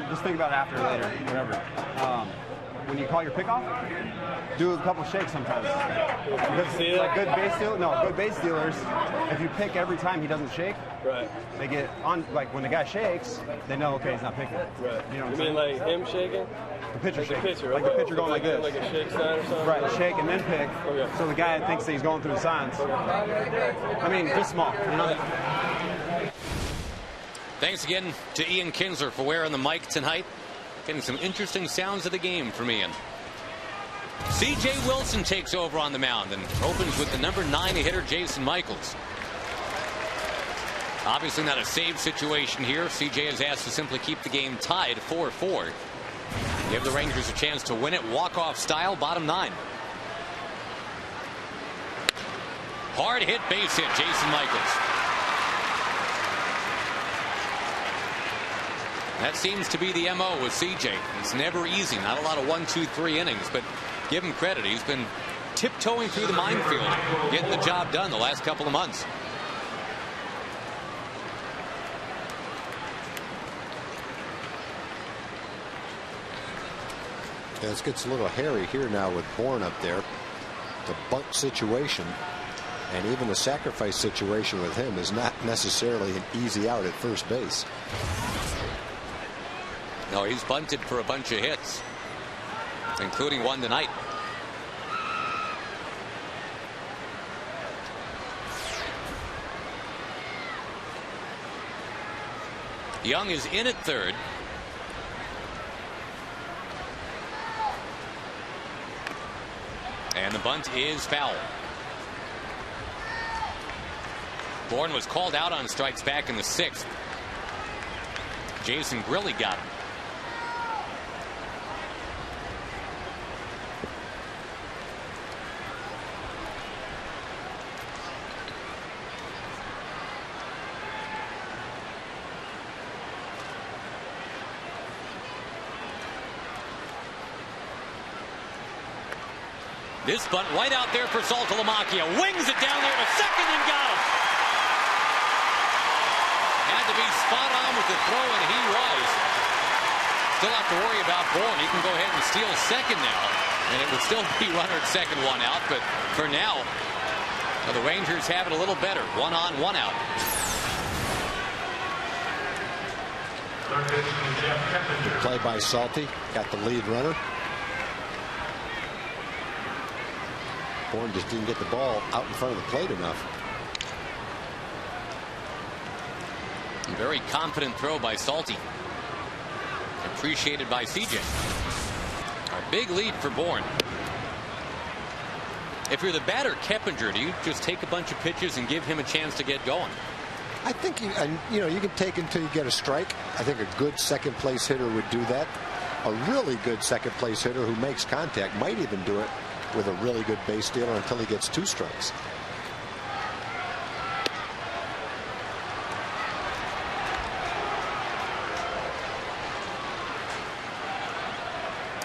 Just think about it after or later, whatever. When you call your pickoff, do a couple shakes sometimes. Because like good base dealers, if you pick every time he doesn't shake, right, they get on. Like when the guy shakes, they know okay he's not picking. Right. You know what you I'm mean saying? like him shaking? The pitcher like shaking. The pitcher, like okay. the pitcher going like this. Like a shake sign or something? Right, shake and then pick. Okay. So the guy thinks that he's going through the signs. I mean, just small, you know? Thanks again to Ian Kinsler for wearing the mic tonight. Getting some interesting sounds of the game from Ian. C.J. Wilson takes over on the mound and opens with the number 9 hitter Jason Michaels. Obviously not a save situation here. C.J. is asked to simply keep the game tied 4-4. Give the Rangers a chance to win it walk-off style, bottom 9. Hard hit base hit, Jason Michaels. That seems to be the MO with CJ. It's never easy. Not a lot of 1, 2, 3 innings, but give him credit. He's been tiptoeing through the minefield, getting the job done the last couple of months. Yeah, this gets a little hairy here now with Bourne up there. The bunt situation and even the sacrifice situation with him is not necessarily an easy out at first base. No, he's bunted for a bunch of hits, including one tonight. Young is in at third. And the bunt is foul. Bourne was called out on strikes back in the 6th. Jason Grilly got him. This bunt right out there for Saltalamacchia. Wings it down there to second and got him. Had to be spot on with the throw, and he was. Still have to worry about Bourne. He can go ahead and steal second now. And it would still be runner at second, one out. But for now, the Rangers have it a little better. 1 on, 1 out. Good play by Salty. Got the lead runner. Bourne just didn't get the ball out in front of the plate enough. A very confident throw by Salty. Appreciated by CJ. A big lead for Bourne. If you're the batter, Keppinger, do you just take a bunch of pitches and give him a chance to get going? I think you can take until you get a strike. I think a good second place hitter would do that. A really good second place hitter who makes contact might even do it with a really good base stealer until he gets 2 strikes.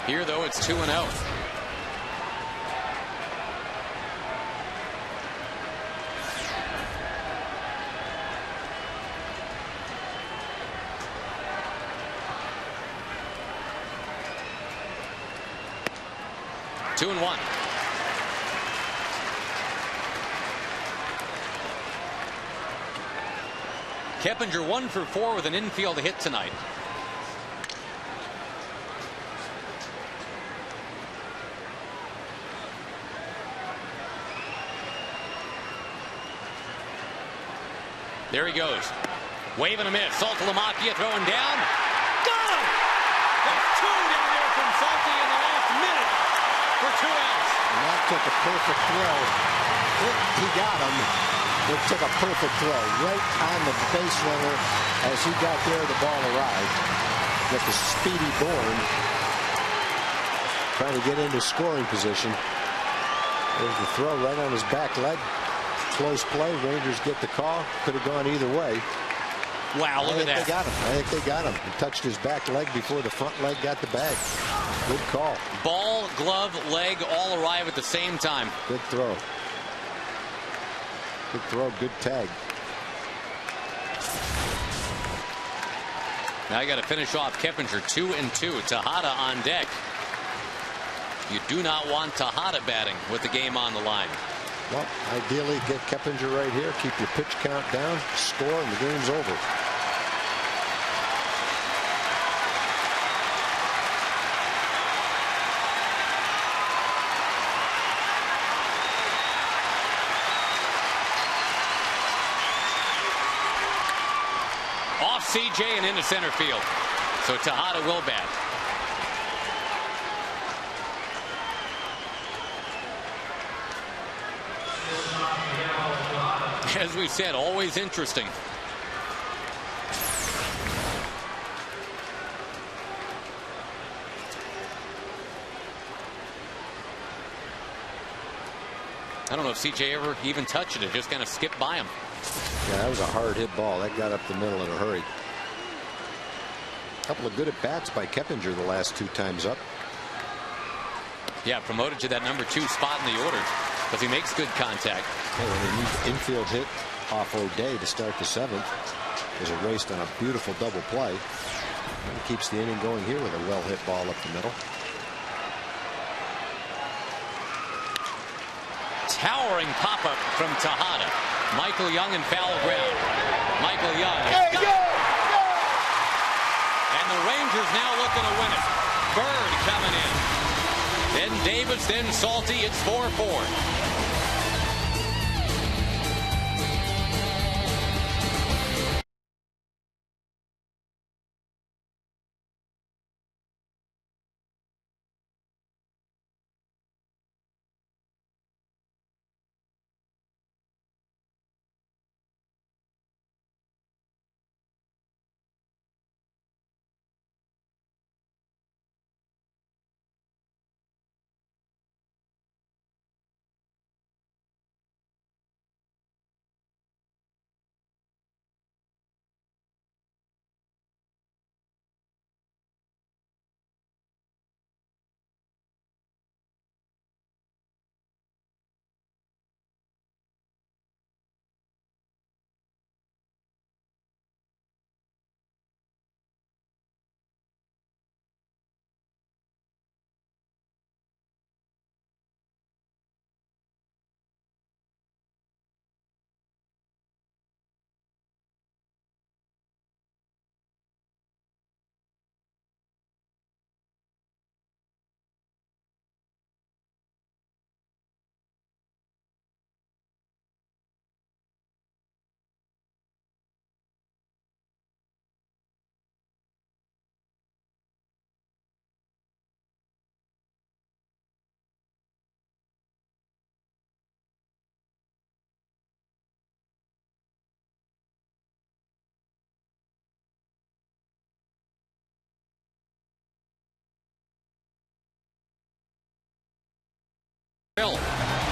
Here, though, it's 2-0. Two and 1. Keppinger 1 for 4 with an infield hit tonight. There he goes. Wave and a miss. Saltalamacchia throwing down. Got him! That's 2 down there from Salty in the last minute for 2 outs. And that took a perfect throw. He got him. It took a perfect throw right on the base runner. As he got there, the ball arrived. With the speedy Bourne trying to get into scoring position. There's the throw right on his back leg. Close play. Rangers get the call. Could have gone either way. Wow, look at that. They got him. I think they got him. He touched his back leg before the front leg got the bag. Good call. Ball, glove, leg all arrive at the same time. Good throw. Good throw. Good tag. Now you got to finish off Keppinger. 2 and 2. Tejada on deck. You do not want Tejada batting with the game on the line. Well, ideally get Keppinger right here. Keep your pitch count down. Score and the game's over. Off CJ and into center field. So Tejada will bat. As we said, always interesting. I don't know if CJ ever even touched it. It just kind of skipped by him. Yeah, that was a hard hit ball. That got up the middle in a hurry. A couple of good at bats by Keppinger the last 2 times up. Yeah, promoted to that number 2 spot in the order. But he makes good contact. An infield hit off O'Day to start the 7th. Was erased on a beautiful double play. And he keeps the inning going here with a well hit ball up the middle. towering pop-up from Tejada. Michael Young in foul ground. Michael Young. And the Rangers now looking to win it. Bird coming in. Then Davis, then Salty. It's 4-4.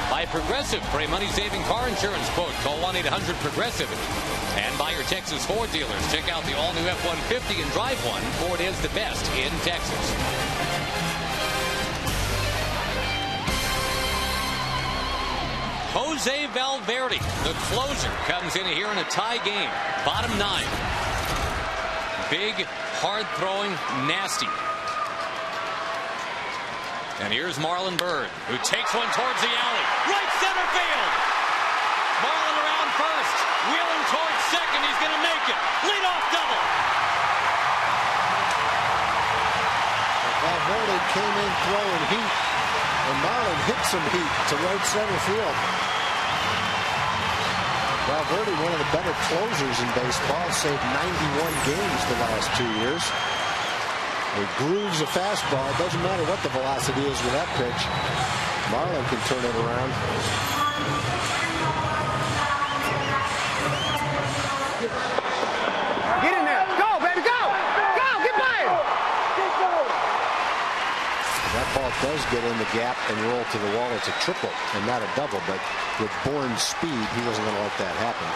By Progressive for a money-saving car insurance quote. Call 1-800-PROGRESSIVE. And by your Texas Ford dealers. Check out the all-new F-150 and drive one. Ford is the best in Texas. Jose Valverde, the closer, comes in here in a tie game. Bottom 9. Big, hard-throwing, nasty. And here's Marlon Byrd, who takes one towards the alley. Right center field. Marlon around first. Wheeling towards second. He's going to make it. Leadoff double. Valverde came in throwing heat, and Marlon hit some heat to right center field. Valverde, one of the better closers in baseball, saved 91 games the last 2 years. He grooves a fastball. It doesn't matter what the velocity is with that pitch. Marlon can turn it around. Get in there. Go, baby, go. Go, get playing. That ball does get in the gap and roll to the wall. It's a triple and not a double, but with Bourne's speed, he wasn't going to let that happen.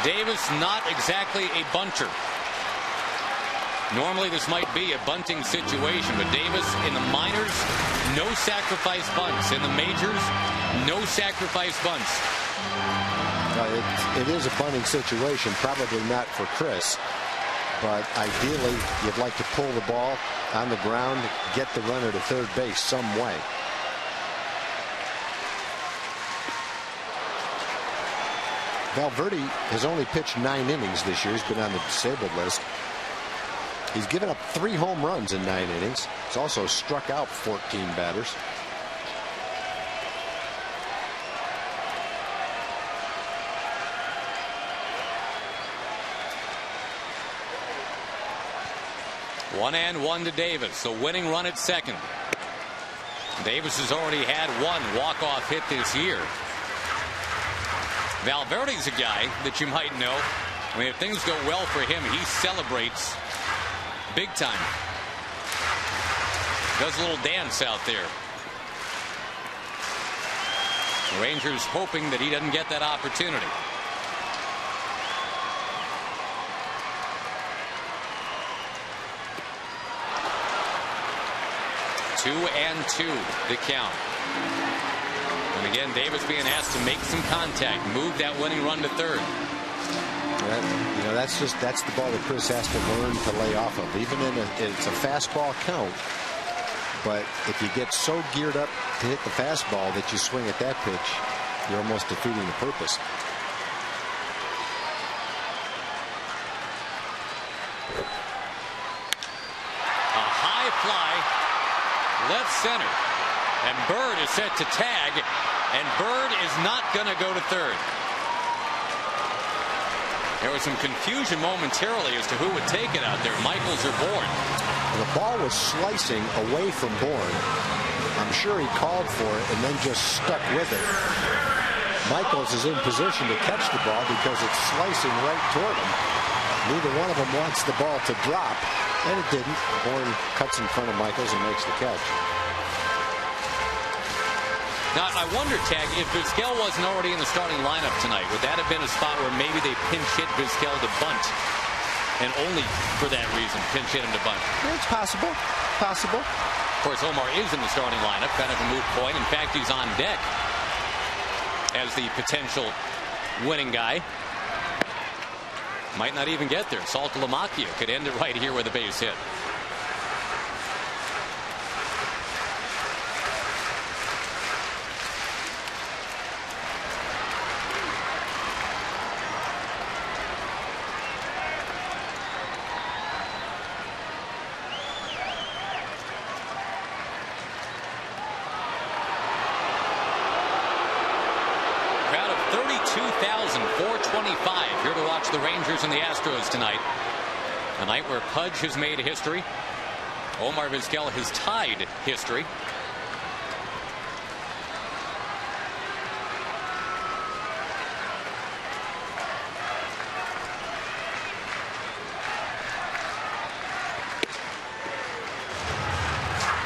Davis not exactly a bunter. Normally this might be a bunting situation, but Davis in the minors, no sacrifice bunts. In the majors, no sacrifice bunts. It is a bunting situation, probably not for Chris, but ideally you'd like to pull the ball on the ground, get the runner to third base some way. Valverde has only pitched 9 innings this year. He's been on the disabled list. He's given up 3 home runs in 9 innings. He's also struck out 14 batters. One and one to Davis. The winning run at second. Davis has already had 1 walk-off hit this year. Valverde's a guy that you might know. I mean, if things go well for him, he celebrates big time. Does a little dance out there. The Rangers hoping that he doesn't get that opportunity. Two and two the count. And again, Davis being asked to make some contact, move that winning run to third. You know, that's the ball that Chris has to learn to lay off of. Even it's a fastball count, but if you get so geared up to hit the fastball that you swing at that pitch, You're almost defeating the purpose. A high fly, left center. And Bird is set to tag, and Bird is not going to go to third. There was some confusion momentarily as to who would take it out there, Michaels or Bourne. The ball was slicing away from Bourne. I'm sure he called for it and then just stuck with it. Michaels is in position to catch the ball because it's slicing right toward him. Neither one of them wants the ball to drop, and it didn't. Bourne cuts in front of Michaels and makes the catch. Now, I wonder, Tag, if Vizquel wasn't already in the starting lineup tonight, would that have been a spot where maybe they pinch hit Vizquel to bunt? And only for that reason, pinch hit him to bunt. It's possible. Possible. Of course, Omar is in the starting lineup, kind of a moot point. In fact, he's on deck as the potential winning guy. Might not even get there. Saltalamacchia could end it right here with a base hit. Crowd of 32,425 here to watch the Rangers and the Astros tonight. A night where Pudge has made history. Omar Vizquel has tied history.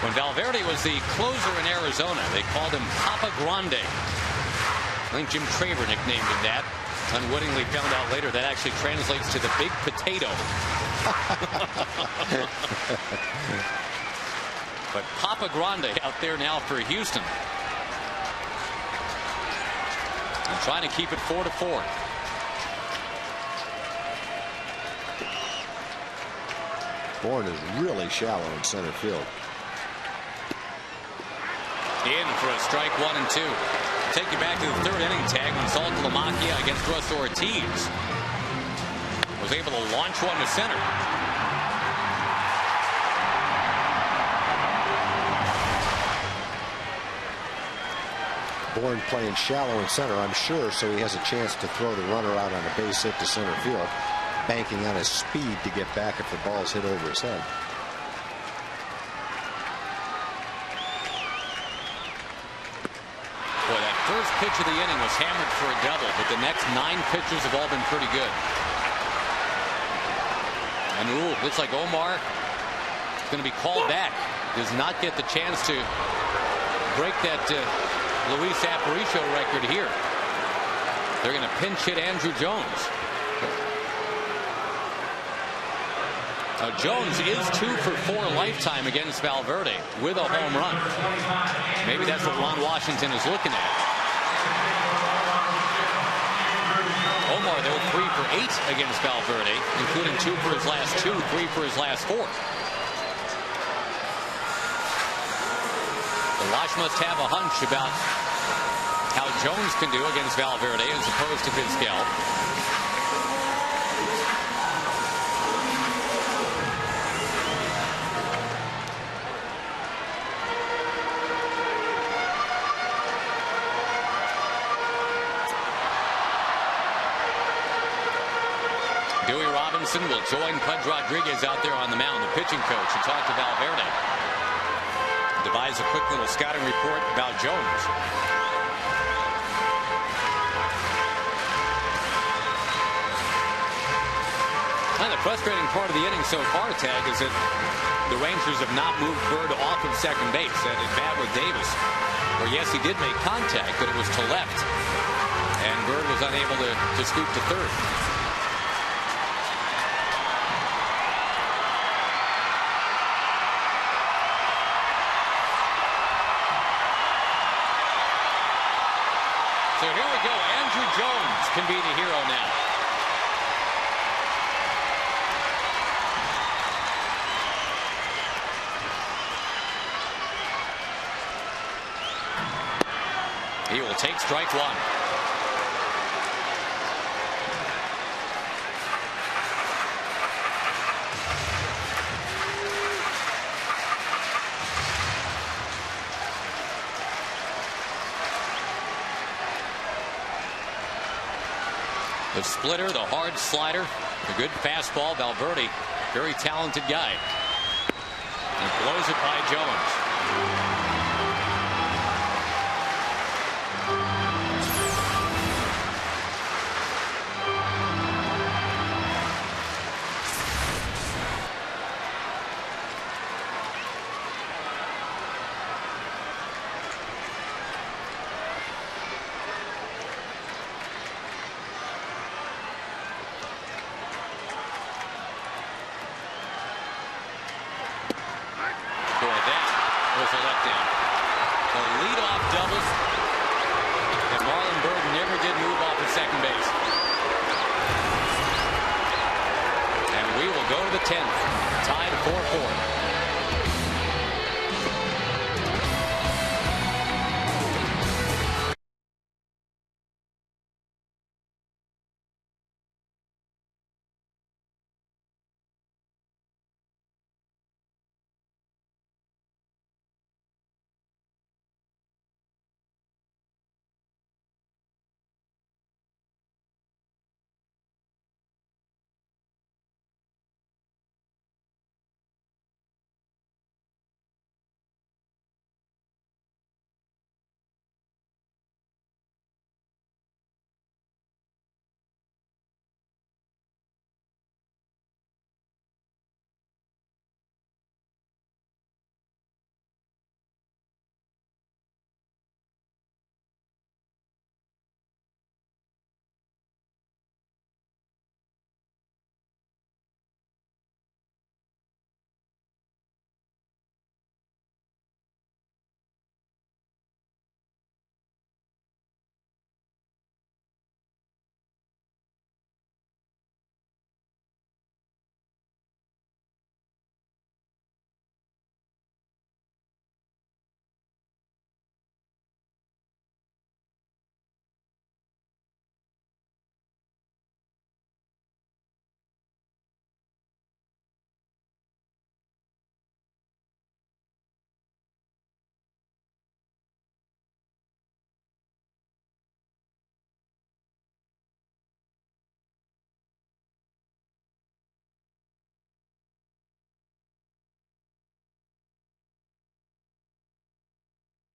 When Valverde was the closer in Arizona, they called him Papa Grande. I think Jim Traver nicknamed him that. Unwittingly found out later that actually translates to the big potato. But Papa Grande out there now for Houston. And trying to keep it 4-4. Bourne is really shallow in center field. In for a strike, 1 and 2. Take you back to the third inning, Tag, when Saltalamacchia against Russ Ortiz was able to launch one to center. Bourne playing shallow in center, I'm sure, so he has a chance to throw the runner out on a base hit to center field, banking on his speed to get back if the ball's hit over his head. Boy, that first pitch of the inning was hammered for a double, but the next 9 pitches have all been pretty good. And ooh, looks like Omar is going to be called back. Does not get the chance to break that Luis Aparicio record here. They're going to pinch hit Andrew Jones. Jones is 2 for 4 lifetime against Valverde with a home run. Maybe that's what Ron Washington is looking at. Omar, though, 3 for 8 against Valverde, including 2 for his last 2, 3 for his last 4. The Wash must have a hunch about how Jones can do against Valverde as opposed to Vizquel. Will join Pudge Rodriguez out there on the mound, the pitching coach, and talk to Valverde. Devise a quick little scouting report about Jones. And the frustrating part of the inning so far, Tag, is that the Rangers have not moved Bird off of second base. That is bad with Davis, where yes, he did make contact, but it was to left, and Bird was unable to scoop to third. So here we go. Andrew Jones can be the hero now. He will take strike one. The splitter, the hard slider, the good fastball. Valverde, very talented guy. And blows it by Jones.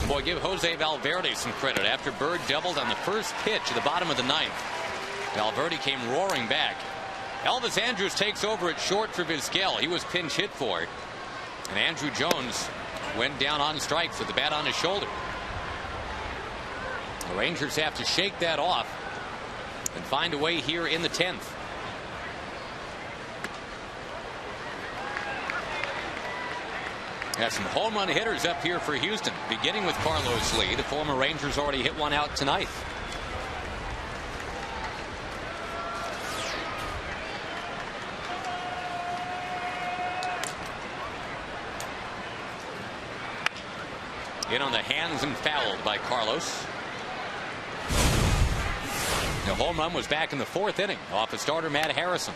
Boy, give Jose Valverde some credit. After Bird doubled on the first pitch at the bottom of the ninth, Valverde came roaring back. Elvis Andrus takes over at short for Vizquel. He was pinch hit for it. And Andrew Jones went down on strikes with the bat on his shoulder. The Rangers have to shake that off and find a way here in the 10th. Got some home run hitters up here for Houston, beginning with Carlos Lee. The former Rangers already hit one out tonight. In on the hands and fouled by Carlos. The home run was back in the 4th inning off the starter Matt Harrison.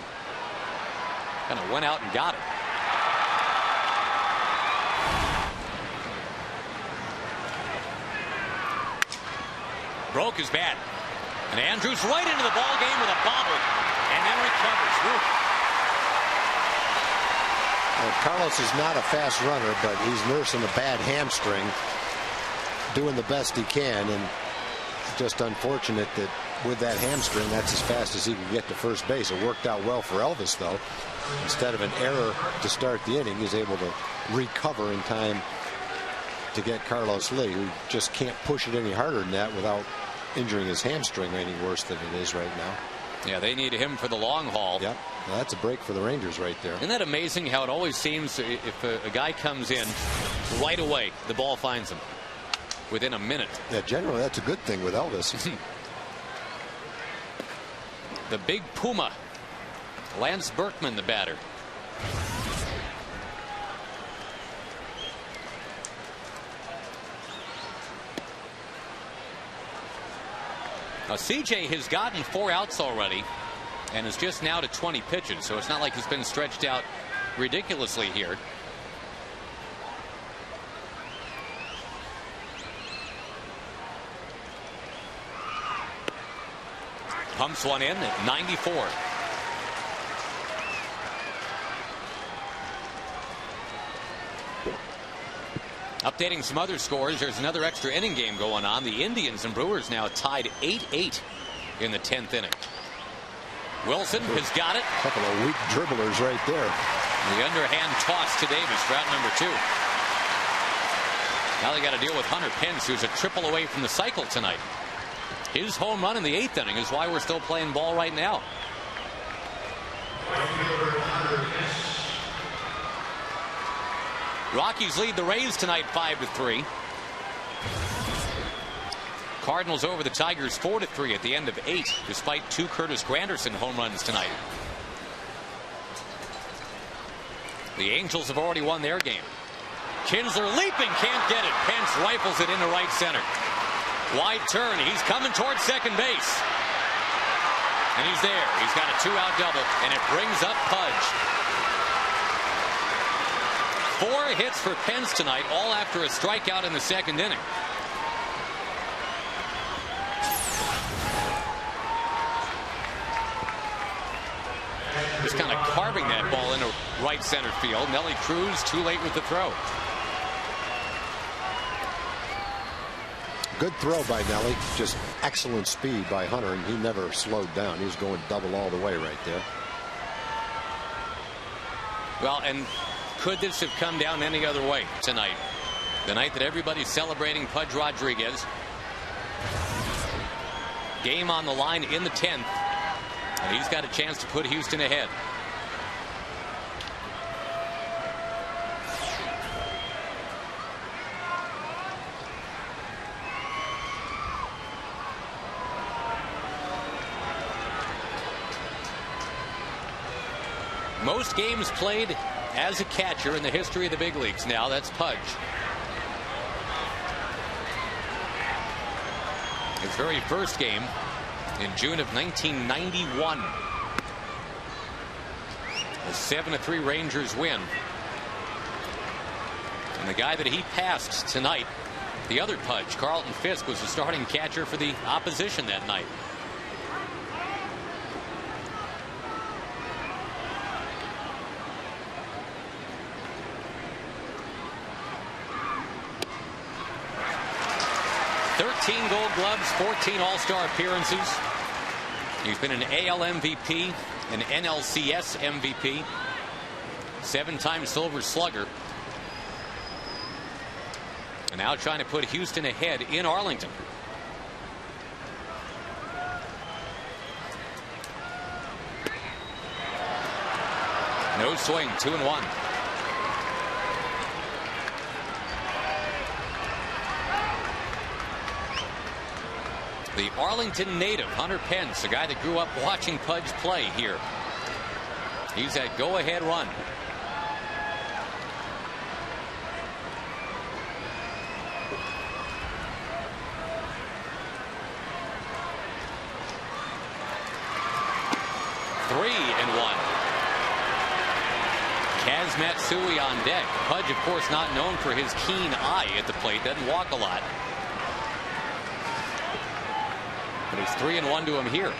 Kind of went out and got it. Broke his bat. And Andrews right into the ball game with a bobble and then recovers. Well, Carlos is not a fast runner, but he's nursing a bad hamstring, doing the best he can, and just unfortunate that with that hamstring, that's as fast as he can get to first base. It worked out well for Elvis, though. Instead of an error to start the inning, he's able to recover in time to get Carlos Lee, who just can't push it any harder than that without injuring his hamstring any worse than it is right now. Yeah, they need him for the long haul. Yep. Well, that's a break for the Rangers right there. Isn't that amazing how it always seems if a guy comes in right away, the ball finds him within a minute. Yeah, generally that's a good thing with Elvis. The big Puma, Lance Berkman, the batter. Now, CJ has gotten 4 outs already and is just now to 20 pitches, so it's not like he's been stretched out ridiculously here. Pumps one in at 94. Updating some other scores, there's another extra inning game going on. The Indians and Brewers now tied 8-8 in the 10th inning. Wilson has got it. A couple of weak dribblers right there. The underhand toss to Davis, route number 2. Now they got to deal with Hunter Pence, who's a triple away from the cycle tonight. His home run in the 8th inning is why we're still playing ball right now. Rockies lead the Rays tonight 5-3. Cardinals over the Tigers 4-3 at the end of 8, despite 2 Curtis Granderson home runs tonight. The Angels have already won their game. Kinsler leaping, can't get it. Pence rifles it into right center. Wide turn, he's coming towards second base. And he's there. He's got a 2-out double, and it brings up Pudge. 4 hits for Pence tonight, all after a strikeout in the 2nd inning. Just kind of carving that ball into right center field. Nelly Cruz too late with the throw. Good throw by Nelly. Just excellent speed by Hunter, and he never slowed down. He was going double all the way right there. Well, and could this have come down any other way tonight? The night that everybody's celebrating Pudge Rodriguez. Game on the line in the 10th. And he's got a chance to put Houston ahead. Most games played as a catcher in the history of the big leagues now. That's Pudge. His very first game in June of 1991. A 7-3 Rangers win. And the guy that he passed tonight, the other Pudge, Carlton Fisk, was the starting catcher for the opposition that night. Gold Gloves, 14 All-Star appearances. He's been an AL MVP, an NLCS MVP, 7-time Silver Slugger. And now trying to put Houston ahead in Arlington. No swing, 2-1. The Arlington native, Hunter Pence, a guy that grew up watching Pudge play here. He's that go-ahead run. Three and one. Kaz Matsui on deck. Pudge, of course, not known for his keen eye at the plate. Doesn't walk a lot. But it's 3-1 to him here.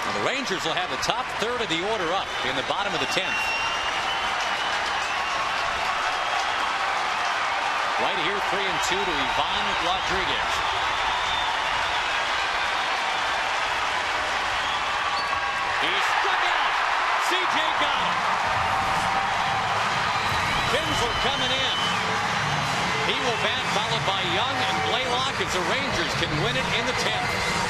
Well, the Rangers will have the top third of the order up in the bottom of the 10th. Right here, 3-2 to Ivan Rodriguez. He struck out. CJ got him. Kinsler coming in. He will bat, followed by Young and Blaylock as the Rangers can win it in the 10th.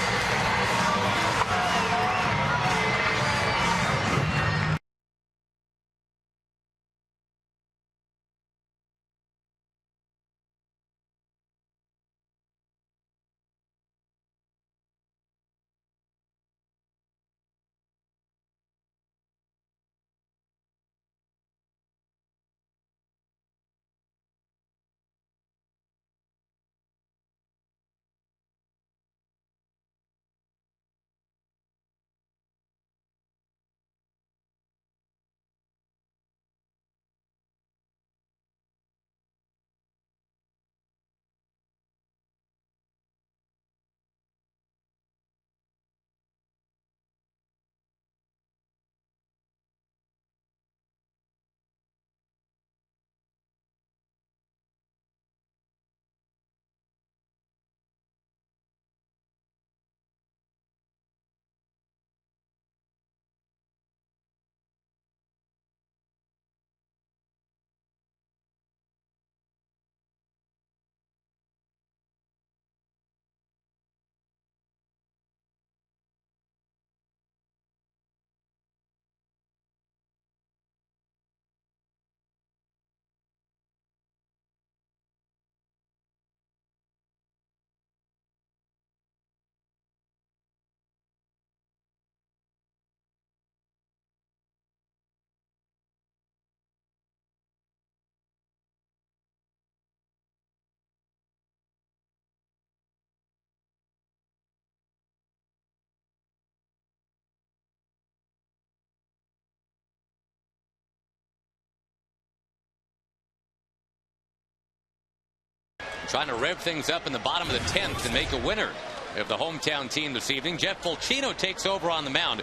trying to rev things up in the bottom of the 10th and make a winner of the hometown team this evening. Jeff Fulcino takes over on the mound.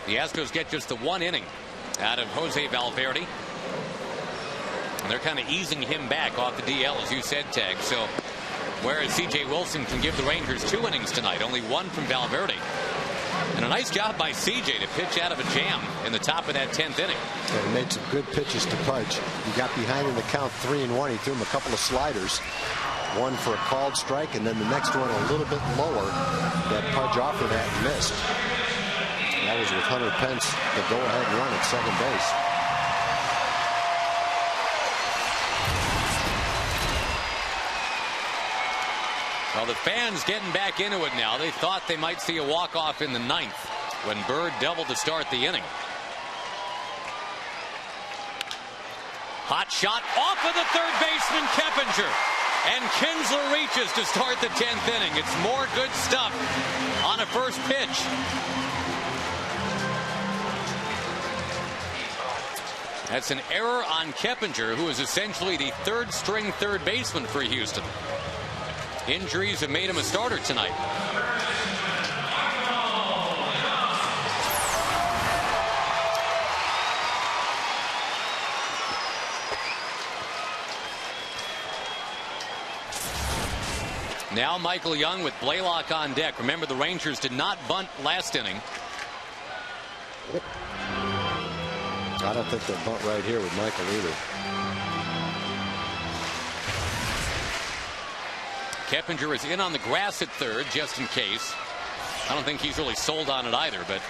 The Astros get just the 1 inning out of Jose Valverde. And they're kind of easing him back off the DL, as you said, Tag. So whereas C.J. Wilson can give the Rangers 2 innings tonight, only 1 from Valverde. And a nice job by C.J. to pitch out of a jam in the top of that 10th inning. Yeah, he made some good pitches to Pudge. He got behind in the count 3-1. He threw him a couple of sliders. One for a called strike, and then the next one a little bit lower that Pudge offered at and missed. That was with Hunter Pence, the go-ahead run at second base. Well, the fans getting back into it now. They thought they might see a walk-off in the 9th when Bird doubled to start the inning. Hot shot off of the third baseman, Keppinger. And Kinsler reaches to start the 10th inning. It's more good stuff on a first pitch. That's an error on Keppinger, who is essentially the third-string third baseman for Houston. Injuries have made him a starter tonight. Now Michael Young with Blaylock on deck. Remember, the Rangers did not bunt last inning. I don't think they'll bunt right here with Michael either. Keppinger is in on the grass at third, just in case. I don't think he's really sold on it either, but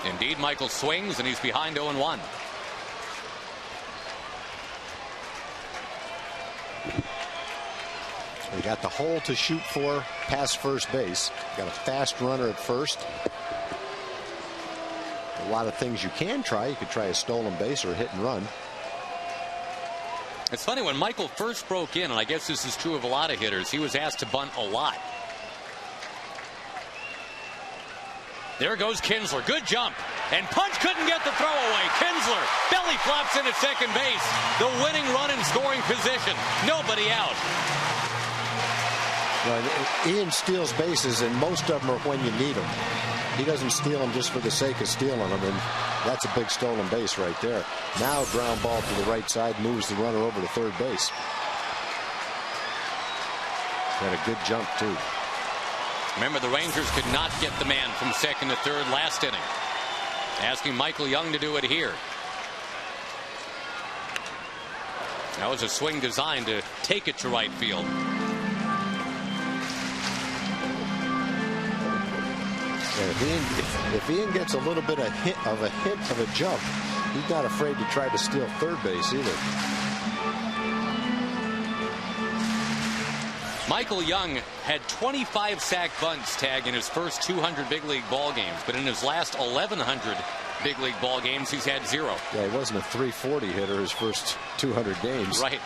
indeed, Michael swings, and he's behind 0-1. We got the hole to shoot for past first base. Got a fast runner at first. A lot of things you can try. You could try a stolen base or a hit and run. It's funny, when Michael first broke in, and I guess this is true of a lot of hitters, he was asked to bunt a lot. There goes Kinsler. Good jump. And Punch couldn't get the throw away. Kinsler belly flops in at second base. The winning run in scoring position. Nobody out. Well, Ian steals bases, and most of them are when you need them. He doesn't steal them just for the sake of stealing them, and that's a big stolen base right there. Now ground ball to the right side, moves the runner over to third base. Had a good jump, too. Remember, the Rangers could not get the man from second to third last inning. Asking Michael Young to do it here. That was a swing designed to take it to right field. If Ian gets a little bit of hint of a jump, he's not afraid to try to steal third base either. Michael Young had 25 sack bunts, Tag, in his first 200 big league ball games, but in his last 1,100 big league ball games, he's had 0. Yeah, he wasn't a 340 hitter his first 200 games. Right.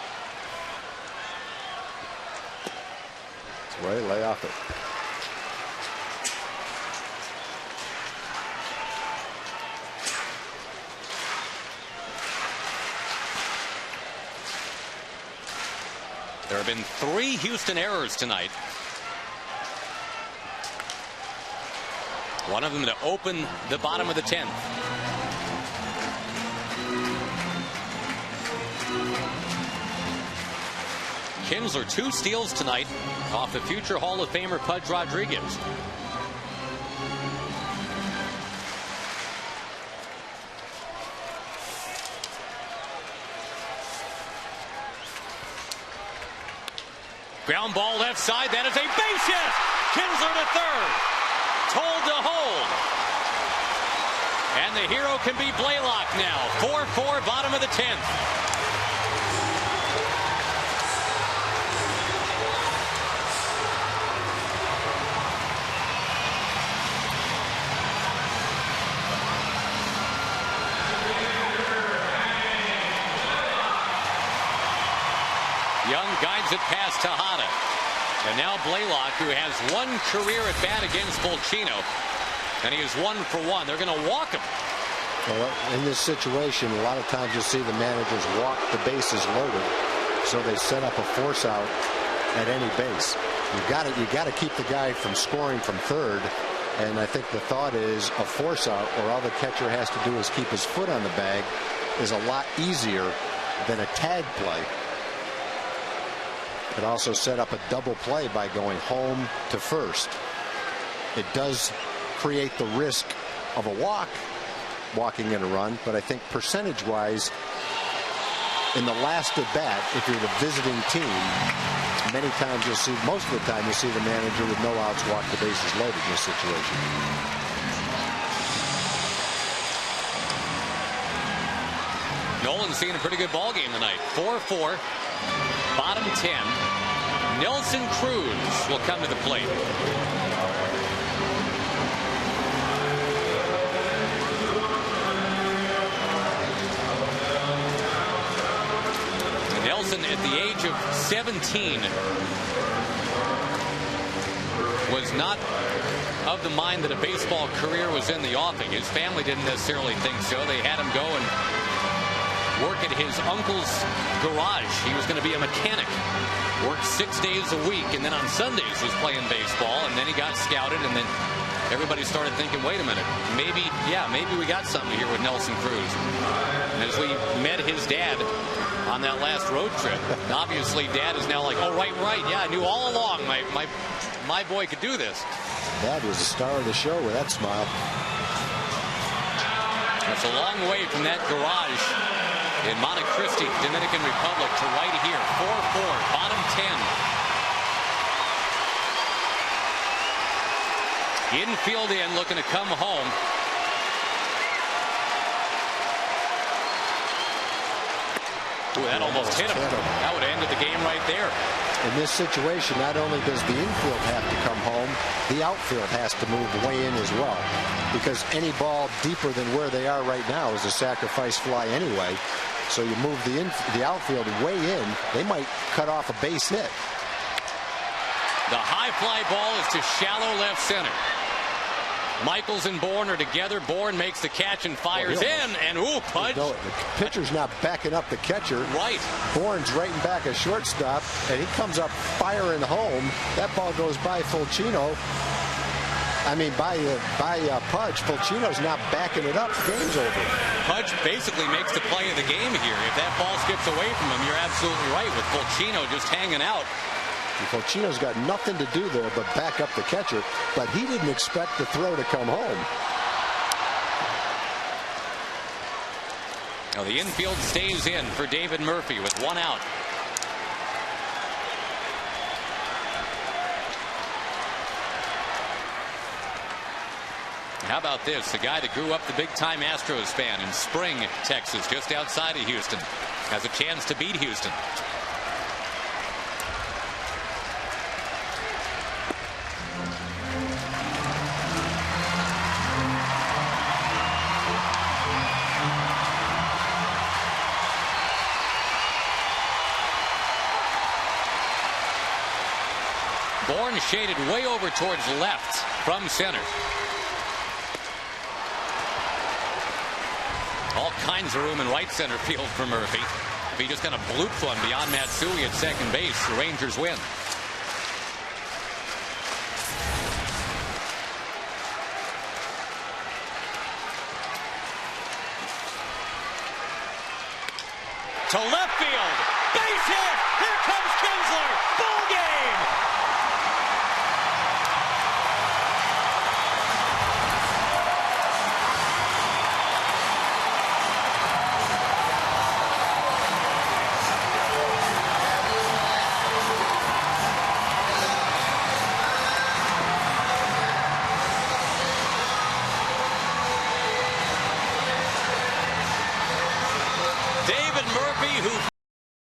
That's right, lay off it. There have been 3 Houston errors tonight. One of them to open the bottom of the 10th. Kinsler 2 steals tonight off the future Hall of Famer Pudge Rodriguez. Ground ball left side. That is a base hit. Kinsler to third. Told to hold. And the hero can be Blaylock now. 4-4, bottom of the 10th. Young guides it past Tejada. And now Blaylock, who has 1 career at bat against Fulcino. And he is 1 for 1. They're going to walk him Well, in this situation, a lot of times you'll see the managers walk the bases loaded, so they set up a force out at any base. You got to keep the guy from scoring from third, and I think the thought is a force out, or all the catcher has to do is keep his foot on the bag, is a lot easier than a tag play. It also set up a double play by going home to first. It does create the risk of a walk, walking in a run, but I think percentage-wise, in the last at bat, if you're the visiting team, many times you'll see, most of the time, you'll see the manager with no outs walk the bases loaded in this situation. Nolan's seen a pretty good ball game tonight. 4-4, bottom 10. Nelson Cruz will come to the plate. Nelson, at the age of 17, was not of the mind that a baseball career was in the offing. His family didn't necessarily think so. They had him go and work at his uncle's garage. He was going to be a mechanic. Worked 6 days a week, and then on Sundays was playing baseball, and then he got scouted, and then everybody started thinking, wait a minute, maybe we got something here with Nelson Cruz. And as we met his dad on that last road trip, obviously Dad is now like, oh, right, yeah, I knew all along my boy could do this. Dad was the star of the show with that smile. That's a long way from that garage in Monte Cristi, Dominican Republic, to right here. 4-4, bottom 10. Infield in, looking to come home. Ooh, that almost hit him. That would have ended the game right there. In this situation, not only does the infield have to come home, the outfield has to move way in as well, because any ball deeper than where they are right now is a sacrifice fly anyway. So you move the outfield way in, they might cut off a base hit. The high fly ball is to shallow left center. Michaels and Bourne are together. Bourne makes the catch and fires in, and ooh, punch. No, the pitcher's not backing up the catcher. Right. Bourne's right in back of shortstop, and he comes up firing home. That ball goes by Fulcino. I mean, by Pudge. Fulcino's not backing it up. The game's over. Pudge basically makes the play of the game here. If that ball skips away from him, you're absolutely right, with Fulcino just hanging out. Fulcino's got nothing to do there but back up the catcher, but he didn't expect the throw to come home. Now the infield stays in for David Murphy with one out. How about this? The guy that grew up the big-time Astros fan in Spring, Texas, just outside of Houston, has a chance to beat Houston. Bourne shaded way over towards left from center. All kinds of room in right center field for Murphy. If he just kind of bloops one beyond Matsui at second base, the Rangers win. To left field. Base hit. Here comes Kinsler. Ball game. David Murphy, who